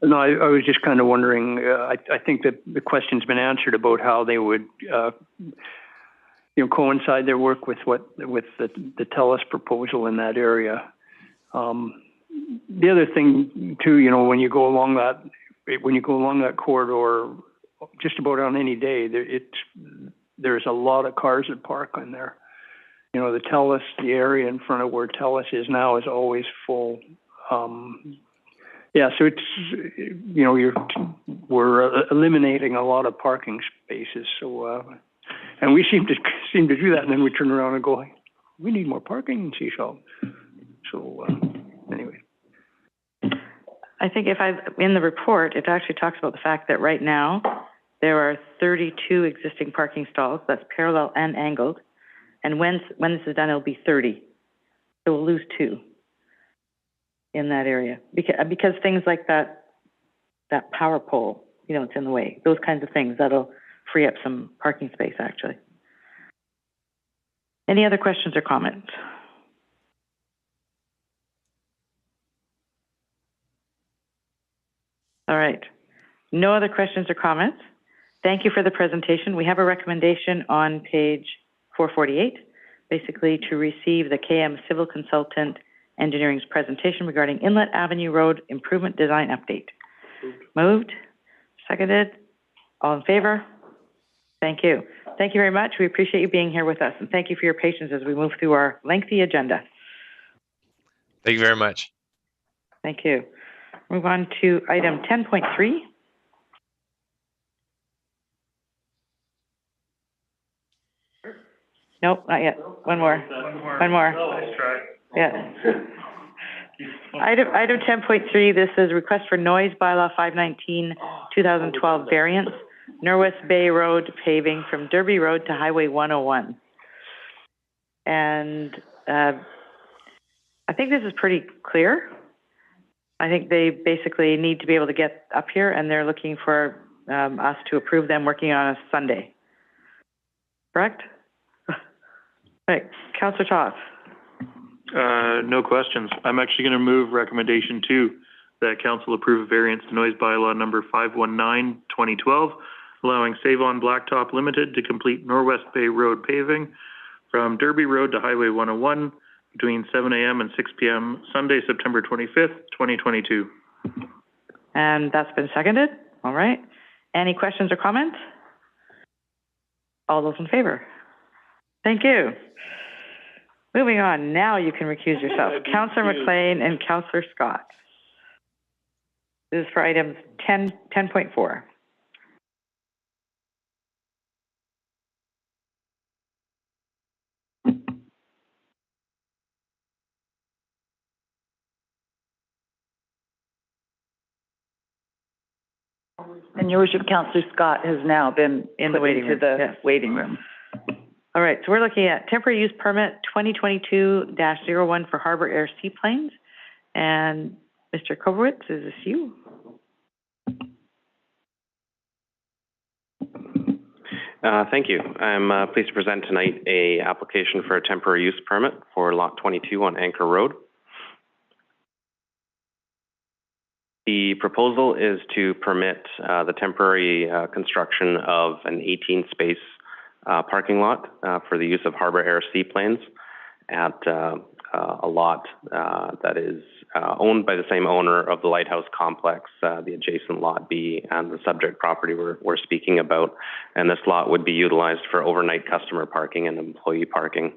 No, I was just kind of wondering, I think that the question's been answered about how they would, coincide their work with the TELUS proposal in that area. The other thing too, when you go along that corridor, just about on any day, there's a lot of cars that park on there. The TELUS, the area in front of where TELUS is now is always full. Yeah, so we're eliminating a lot of parking spaces. So, and we seem to do that, and then we turn around and go, we need more parking in Sechelt. So, anyway. I think in the report, it actually talks about the fact that right now there are 32 existing parking stalls. That's parallel and angled. And when this is done, it'll be 30. So we'll lose 2 in that area because things like that power pole, it's in the way. Those kinds of things that'll free up some parking space. Actually, any other questions or comments? All right, no other questions or comments. Thank you for the presentation. We have a recommendation on page 448, basically to receive the KM Civil Consultant Engineering's presentation regarding Inlet Avenue Road Improvement Design Update. Moved, seconded, all in favor? Thank you. Thank you very much. We appreciate you being here with us, and thank you for your patience as we move through our lengthy agenda. Thank you very much. Thank you. Move on to item 10.3. Nope, not yet. One more. One more. Nice try. Yeah. Item 10.3, this is request for noise bylaw 519, 2012 variance, Norwest Bay Road paving from Derby Road to Highway 101. And I think this is pretty clear. I think they basically need to be able to get up here, and they're looking for us to approve them working on a Sunday. Correct? Right, Councillor Toth. No questions. I'm actually going to move recommendation 2, that council approve a variance to noise bylaw number 519, 2012, allowing Save-On Blacktop Limited to complete Norwest Bay Road paving from Derby Road to Highway 101 between 7 a.m. and 6 p.m. Sunday, September 25th, 2022. And that's been seconded. All right. Any questions or comments? All those in favor? Thank you. Moving on, now you can recuse yourself. Councillor McLean and Councillor Scott. This is for items 10.4. And Your Worship, Councillor Scott has now been In the waiting room, yes. waiting room. All right, so we're looking at temporary use permit 2022-01 for Harbor Air Seaplanes. And Mr. Kovowitz, is this you? Thank you. I'm pleased to present tonight a application for a temporary use permit for Lot 22 on Anchor Road. The proposal is to permit the temporary construction of an 18-space parking lot for the use of Harbor Air Seaplanes at a lot that is owned by the same owner of the Lighthouse Complex, the adjacent Lot B, and the subject property we're speaking about. And this lot would be utilized for overnight customer parking and employee parking.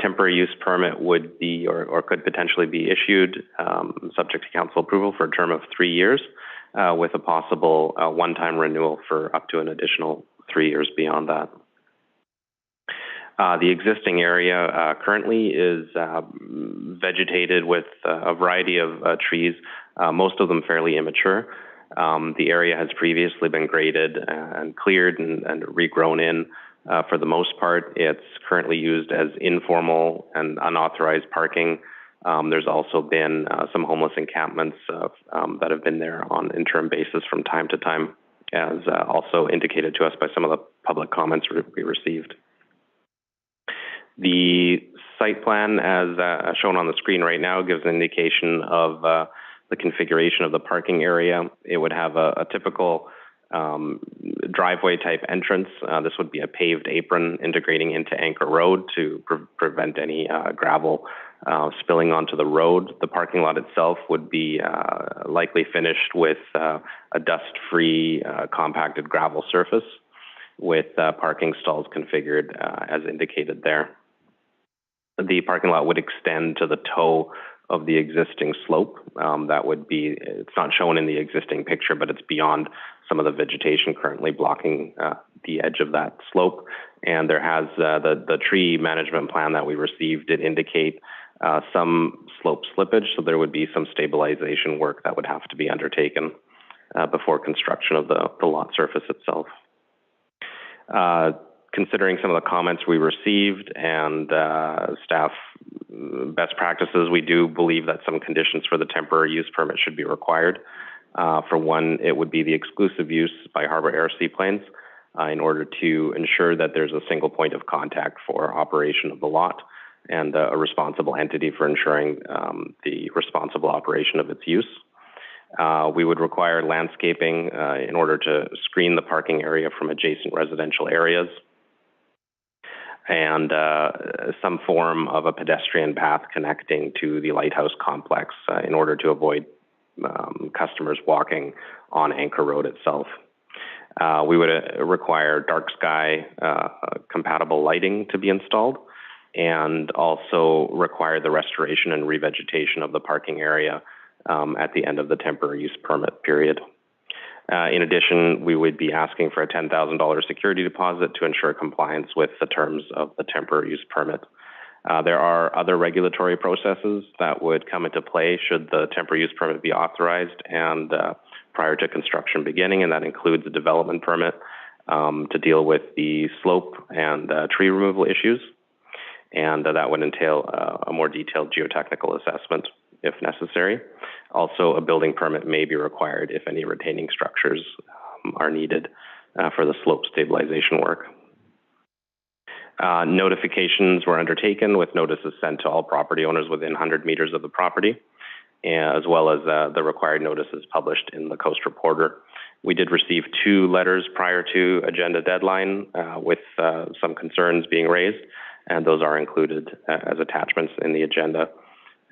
Temporary use permit would be or could potentially be issued subject to council approval for a term of 3 years with a possible one-time renewal for up to an additional 3 years beyond that. The existing area currently is vegetated with a variety of trees, most of them fairly immature. The area has previously been graded and cleared and regrown in. For the most part, it's currently used as informal and unauthorized parking. There's also been some homeless encampments that have been there on an interim basis from time to time, as also indicated to us by some of the public comments we received. The site plan, as shown on the screen right now, gives an indication of the configuration of the parking area. It would have a typical driveway type entrance. This would be a paved apron integrating into Anchor Road to prevent any gravel spilling onto the road. The parking lot itself would be likely finished with a dust-free compacted gravel surface with parking stalls configured as indicated there. The parking lot would extend to the toe of the existing slope. That would be, it's not shown in the existing picture, but it's beyond some of the vegetation currently blocking the edge of that slope. And there has the tree management plan that we received did indicate some slope slippage, so there would be some stabilization work that would have to be undertaken before construction of the lot surface itself. Considering some of the comments we received and staff best practices, we do believe that some conditions for the temporary use permit should be required. For one, it would be the exclusive use by Harbor Air Seaplanes in order to ensure that there's a single point of contact for operation of the lot and a responsible entity for ensuring the responsible operation of its use. We would require landscaping in order to screen the parking area from adjacent residential areas. and some form of a pedestrian path connecting to the lighthouse complex in order to avoid customers walking on Anchor Road itself. We would require dark sky compatible lighting to be installed, and also require the restoration and revegetation of the parking area at the end of the temporary use permit period. In addition, we would be asking for a $10,000 security deposit to ensure compliance with the terms of the temporary use permit. There are other regulatory processes that would come into play should the temporary use permit be authorized and prior to construction beginning, and that includes a development permit to deal with the slope and tree removal issues. And that would entail a more detailed geotechnical assessment if necessary. Also, a building permit may be required if any retaining structures are needed for the slope stabilization work. Notifications were undertaken with notices sent to all property owners within 100 meters of the property, as well as the required notices published in the Coast Reporter. We did receive 2 letters prior to agenda deadline with some concerns being raised, and those are included as attachments in the agenda.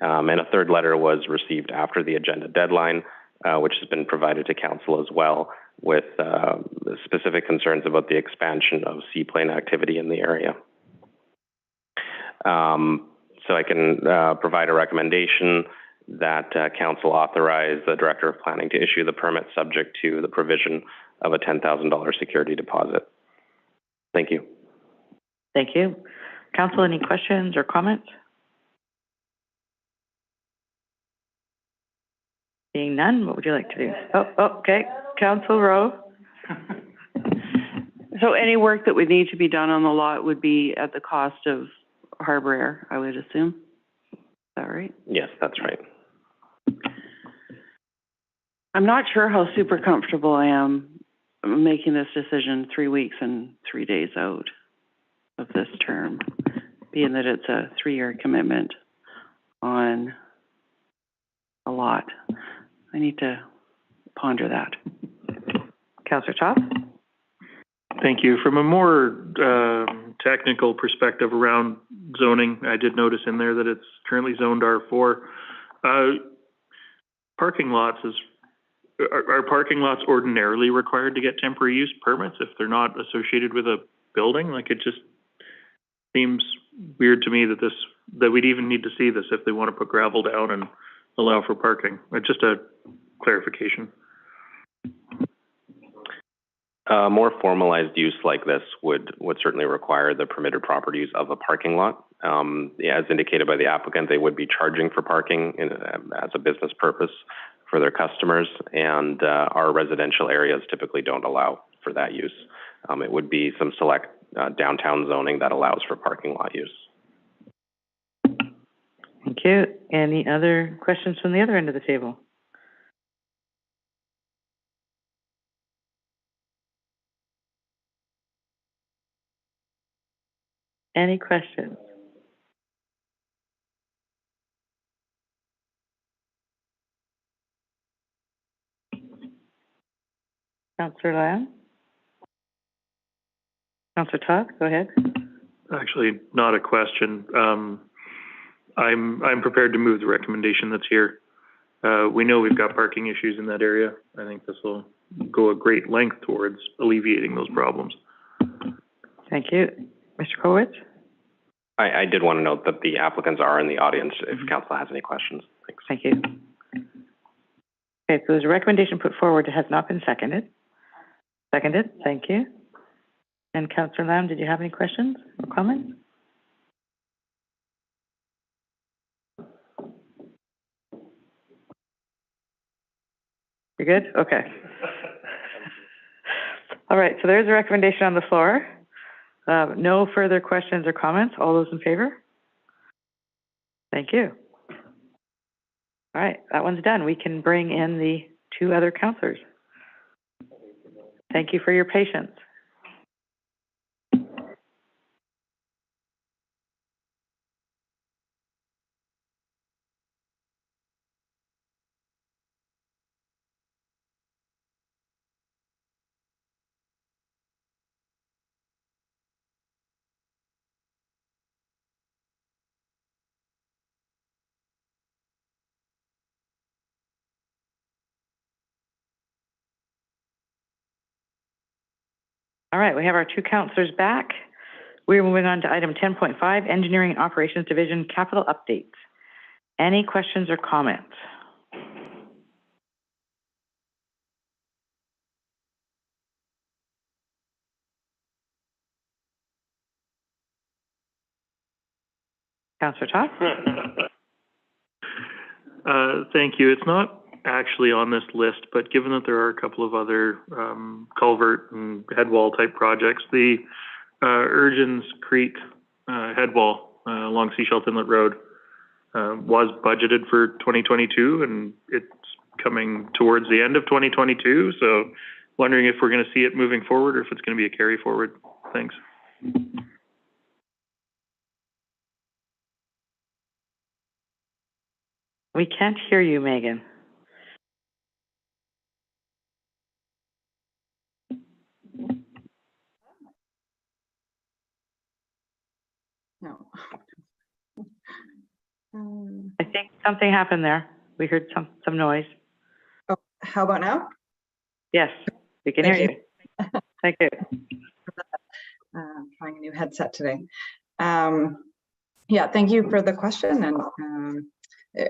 And a 3rd letter was received after the agenda deadline, which has been provided to council as well, with specific concerns about the expansion of seaplane activity in the area. So I can provide a recommendation that council authorize the Director of Planning to issue the permit subject to the provision of a $10,000 security deposit. Thank you. Thank you. Council, any questions or comments? Seeing none, what would you like to do? Okay. Council Rowe. So any work that would need to be done on the lot would be at the cost of Harbor Air, I would assume. Is that right? Yes, that's right. I'm not sure how super comfortable I am making this decision 3 weeks and 3 days out of this term, being that it's a 3-year commitment on a lot. I need to ponder that. Councillor Topp? Thank you. From a more technical perspective around zoning, I did notice in there that it's currently zoned R4. Parking lots are parking lots ordinarily required to get temporary use permits if they're not associated with a building? Like, it just seems weird to me that we'd even need to see this if they want to put gravel down and allow for parking. Just a clarification. More formalized use like this would certainly require the permitted property use of a parking lot. As indicated by the applicant, they would be charging for parking as a business purpose for their customers, and our residential areas typically don't allow for that use. It would be some select downtown zoning that allows for parking lot use. Thank you. Any other questions from the other end of the table? Any questions? Councillor Lamb? Councillor Todd, go ahead. Actually, not a question. I'm prepared to move the recommendation that's here. We know we've got parking issues in that area. I think this will go a great length towards alleviating those problems. Thank you. Mr. Kowitz? I did want to note that the applicants are in the audience if council has any questions. Thanks. Thank you. Okay, so there's a recommendation put forward that has not been seconded. Seconded, thank you. And Councillor Lamb, did you have any questions or comments? You're good? Okay. All right, so there's a recommendation on the floor. No further questions or comments. All those in favor? Thank you. All right, that one's done. We can bring in the 2 other councillors. Thank you for your patience. All right, we have our two counselors back. We're moving on to item 10.5, Engineering and Operations Division Capital Updates. Any questions or comments? Councillor Todd? Thank you. It's not actually on this list, but given that there are a couple of other culvert and headwall type projects, the Urgins Creek headwall along Seashell Inlet Road was budgeted for 2022, and it's coming towards the end of 2022. So wondering if we're going to see it moving forward or if it's going to be a carry forward. Thanks. We can't hear you, Megan. No. I think something happened there. We heard some noise. Oh, how about now? Yes, we can hear you. Thank you. Trying a new headset today. Yeah, thank you for the question. And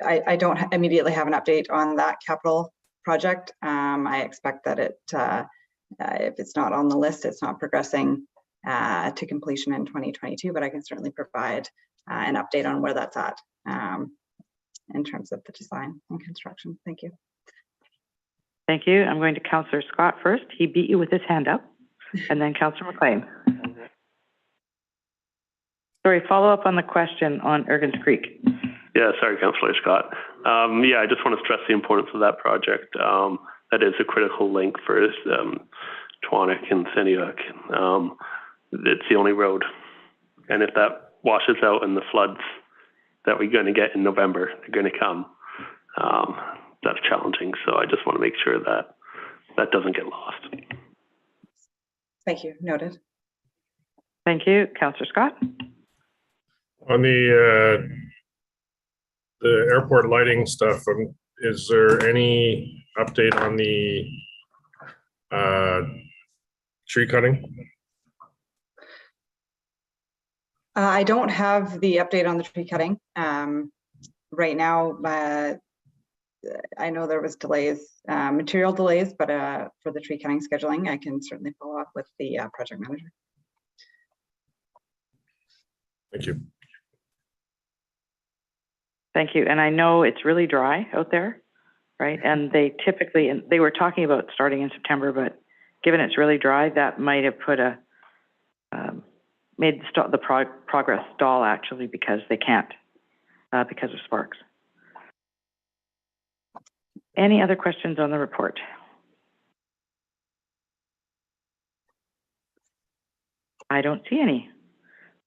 I don't immediately have an update on that capital project. I expect that if it's not on the list, it's not progressing to completion in 2022, but I can certainly provide an update on where that's at in terms of the design and construction. Thank you. Thank you. I'm going to Councillor Scott first. He beat you with his hand up, and then Councillor McLean. Sorry, follow up on the question on Urgins Creek. Yeah, sorry, Councillor Scott. Yeah, I just want to stress the importance of that project. That is a critical link for Twanik and Seniak. It's the only road. And if that washes out and the floods that we're going to get in November are going to come, that's challenging. So I just want to make sure that that doesn't get lost. Thank you. Noted. Thank you. Councillor Scott? On the airport lighting stuff, is there any update on the tree cutting? I don't have the update on the tree cutting. Right now, I know there was delays, material delays, but for the tree cutting scheduling, I can certainly follow up with the project manager. Thank you. Thank you. And I know it's really dry out there, right? And they typically, and they were talking about starting in September, but given it's really dry, that might have put made the progress stall actually because they can't, because of sparks. Any other questions on the report? I don't see any.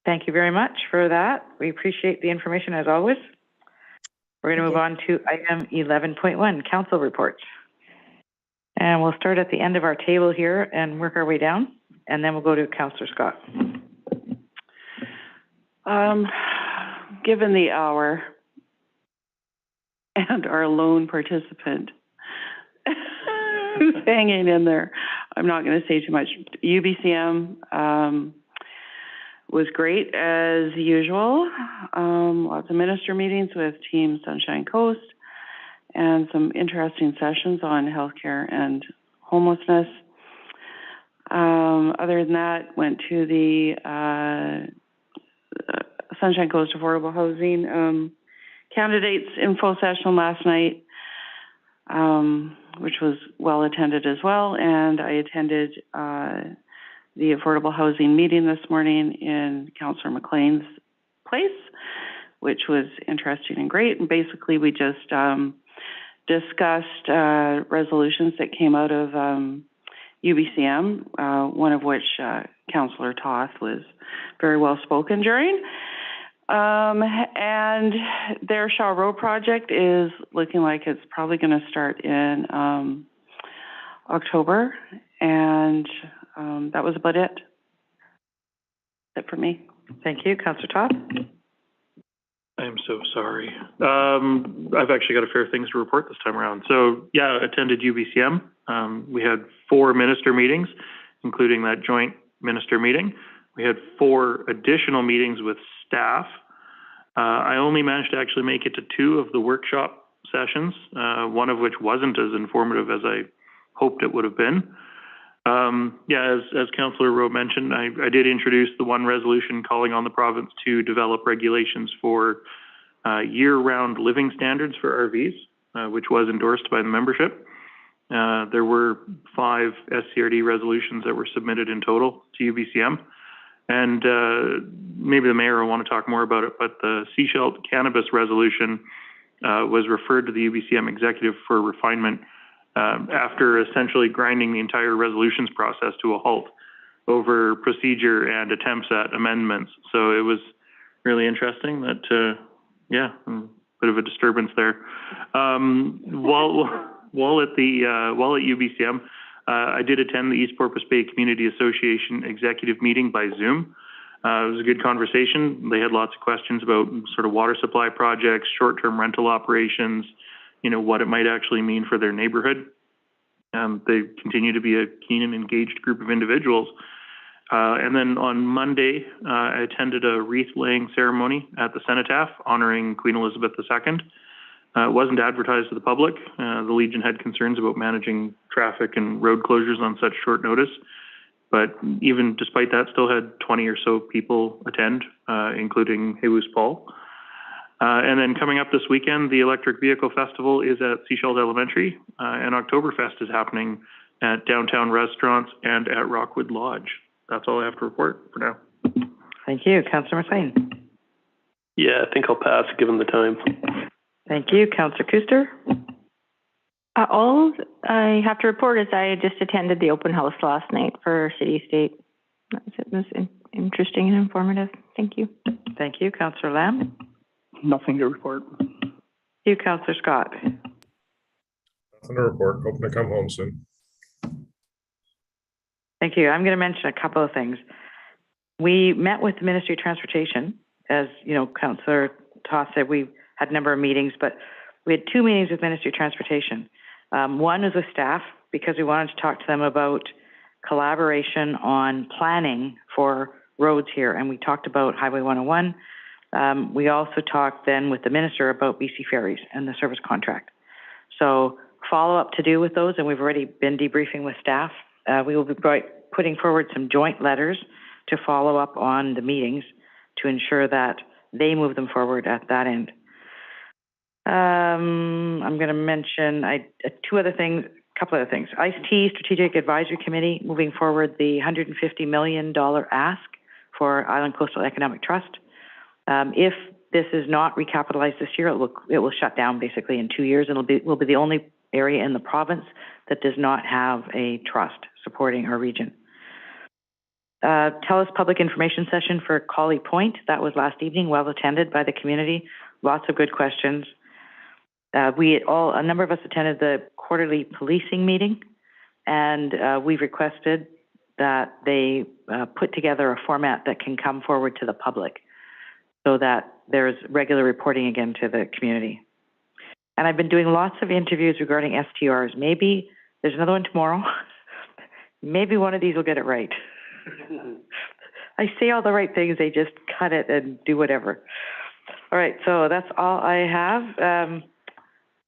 Thank you very much for that. We appreciate the information as always. We're going to move on to item 11.1, council reports. And we'll start at the end of our table here and work our way down, and then we'll go to Councillor Scott. Given the hour and our lone participant who's hanging in there, I'm not going to say too much. UBCM was great as usual. Lots of minister meetings with Team Sunshine Coast and some interesting sessions on healthcare and homelessness. Other than that, went to the Sunshine Coast Affordable Housing candidates info session last night, which was well attended as well. And I attended the affordable housing meeting this morning in Councillor McLean's place, which was interesting and great. And basically, we just discussed resolutions that came out of UBCM, one of which Councillor Toth was very well spoken during. And their Shaw Road project is looking like it's probably going to start in October. And that was about it. That's it for me. Thank you. Councillor Toth? I am so sorry. I've actually got a fair things to report this time around. So yeah, attended UBCM. We had 4 minister meetings, including that joint minister meeting. We had 4 additional meetings with staff. I only managed to actually make it to 2 of the workshop sessions, one of which wasn't as informative as I hoped it would have been. As Councillor Rowe mentioned, I did introduce the one resolution calling on the province to develop regulations for year-round living standards for RVs, which was endorsed by the membership. There were 5 SCRD resolutions that were submitted in total to UBCM. And maybe the mayor will want to talk more about it, but the Seashell cannabis resolution was referred to the UBCM executive for refinement after essentially grinding the entire resolutions process to a halt over procedure and attempts at amendments. So it was really interesting that, a bit of a disturbance there. While at UBCM, I did attend the East Porpoise Bay Community Association executive meeting by Zoom. It was a good conversation. They had lots of questions about sort of water supply projects, short-term rental operations, what it might actually mean for their neighborhood. They continue to be a keen and engaged group of individuals. And then on Monday, I attended a wreath-laying ceremony at the Cenotaph honoring Queen Elizabeth II. It wasn't advertised to the public. The Legion had concerns about managing traffic and road closures on such short notice. But even despite that, still had 20 or so people attend, including Jesus Paul. And then coming up this weekend, the Electric Vehicle Festival is at Seashell Elementary, and Oktoberfest is happening at downtown restaurants and at Rockwood Lodge. That's all I have to report for now. Thank you. Councillor McLean. Yeah, I think I'll pass given the time. Thank you. Councillor Kuster. All I have to report is I just attended the open house last night for City State. It was interesting and informative. Thank you. Thank you. Councillor Lamb. Nothing to report. Thank you. Councillor Scott. Nothing to report. Hoping to come home soon. Thank you. I'm going to mention a couple of things. We met with the Ministry of Transportation. As you know, Councillor Toth said, we had a number of meetings, but we had 2 meetings with Ministry of Transportation. One was with staff because we wanted to talk to them about collaboration on planning for roads here, and we talked about Highway 101. We also talked then with the minister about BC Ferries and the service contract. So follow-up to do with those, and we've already been debriefing with staff. We will be putting forward some joint letters to follow up on the meetings to ensure that they move them forward at that end. I'm going to mention couple other things. ICE-T Strategic Advisory Committee moving forward the $150 million ask for Island Coastal Economic Trust. If this is not recapitalized this year, it will shut down basically in 2 years, and will be the only area in the province that does not have a trust supporting our region. TELUS public information session for Collie Point. That was last evening, well attended by the community. Lots of good questions. A number of us attended the quarterly policing meeting, and we requested that they put together a format that can come forward to the public so that there's regular reporting again to the community. And I've been doing lots of interviews regarding STRs. Maybe there's another one tomorrow. Maybe one of these will get it right. I say all the right things, they just cut it and do whatever. All right, so that's all I have.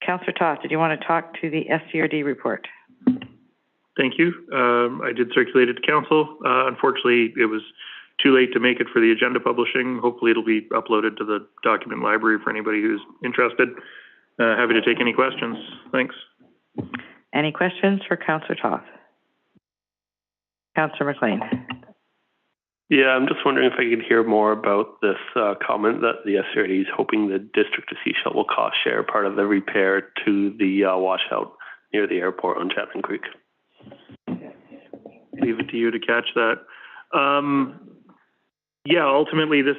Councillor Toth, did you want to talk to the SCRD report? Thank you. I did circulate it to council. Unfortunately, it was too late to make it for the agenda publishing. Hopefully it'll be uploaded to the document library for anybody who's interested. Happy to take any questions. Thanks. Any questions for Councillor Toth? Councillor McLean. Yeah, I'm just wondering if I could hear more about this comment that the SCRD is hoping the District of Seashell will cost share part of the repair to the washout near the airport on Chapman Creek. Leave it to you to catch that. Ultimately this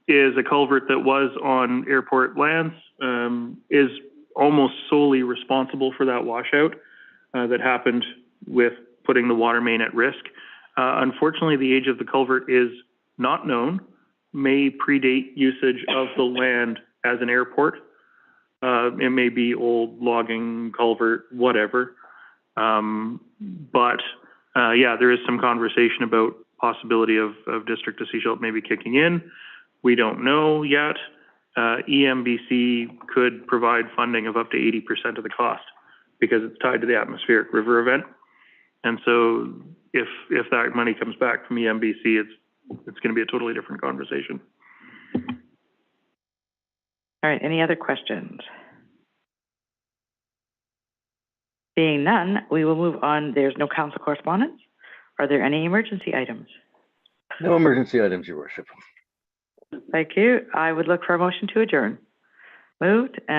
is a culvert that was on airport lands, is almost solely responsible for that washout that happened with putting the water main at risk. Unfortunately, the age of the culvert is not known, may predate usage of the land as an airport. It may be old logging culvert, whatever. But yeah, there is some conversation about possibility of District of Sechelt maybe kicking in. We don't know yet. EMBC could provide funding of up to 80% of the cost because it's tied to the atmospheric river event. And so if that money comes back from EMBC, it's going to be a totally different conversation. All right, any other questions? Being none, we will move on. There's no council correspondence. Are there any emergency items? No emergency items, Your Worship. Thank you. I would look for a motion to adjourn. Moved and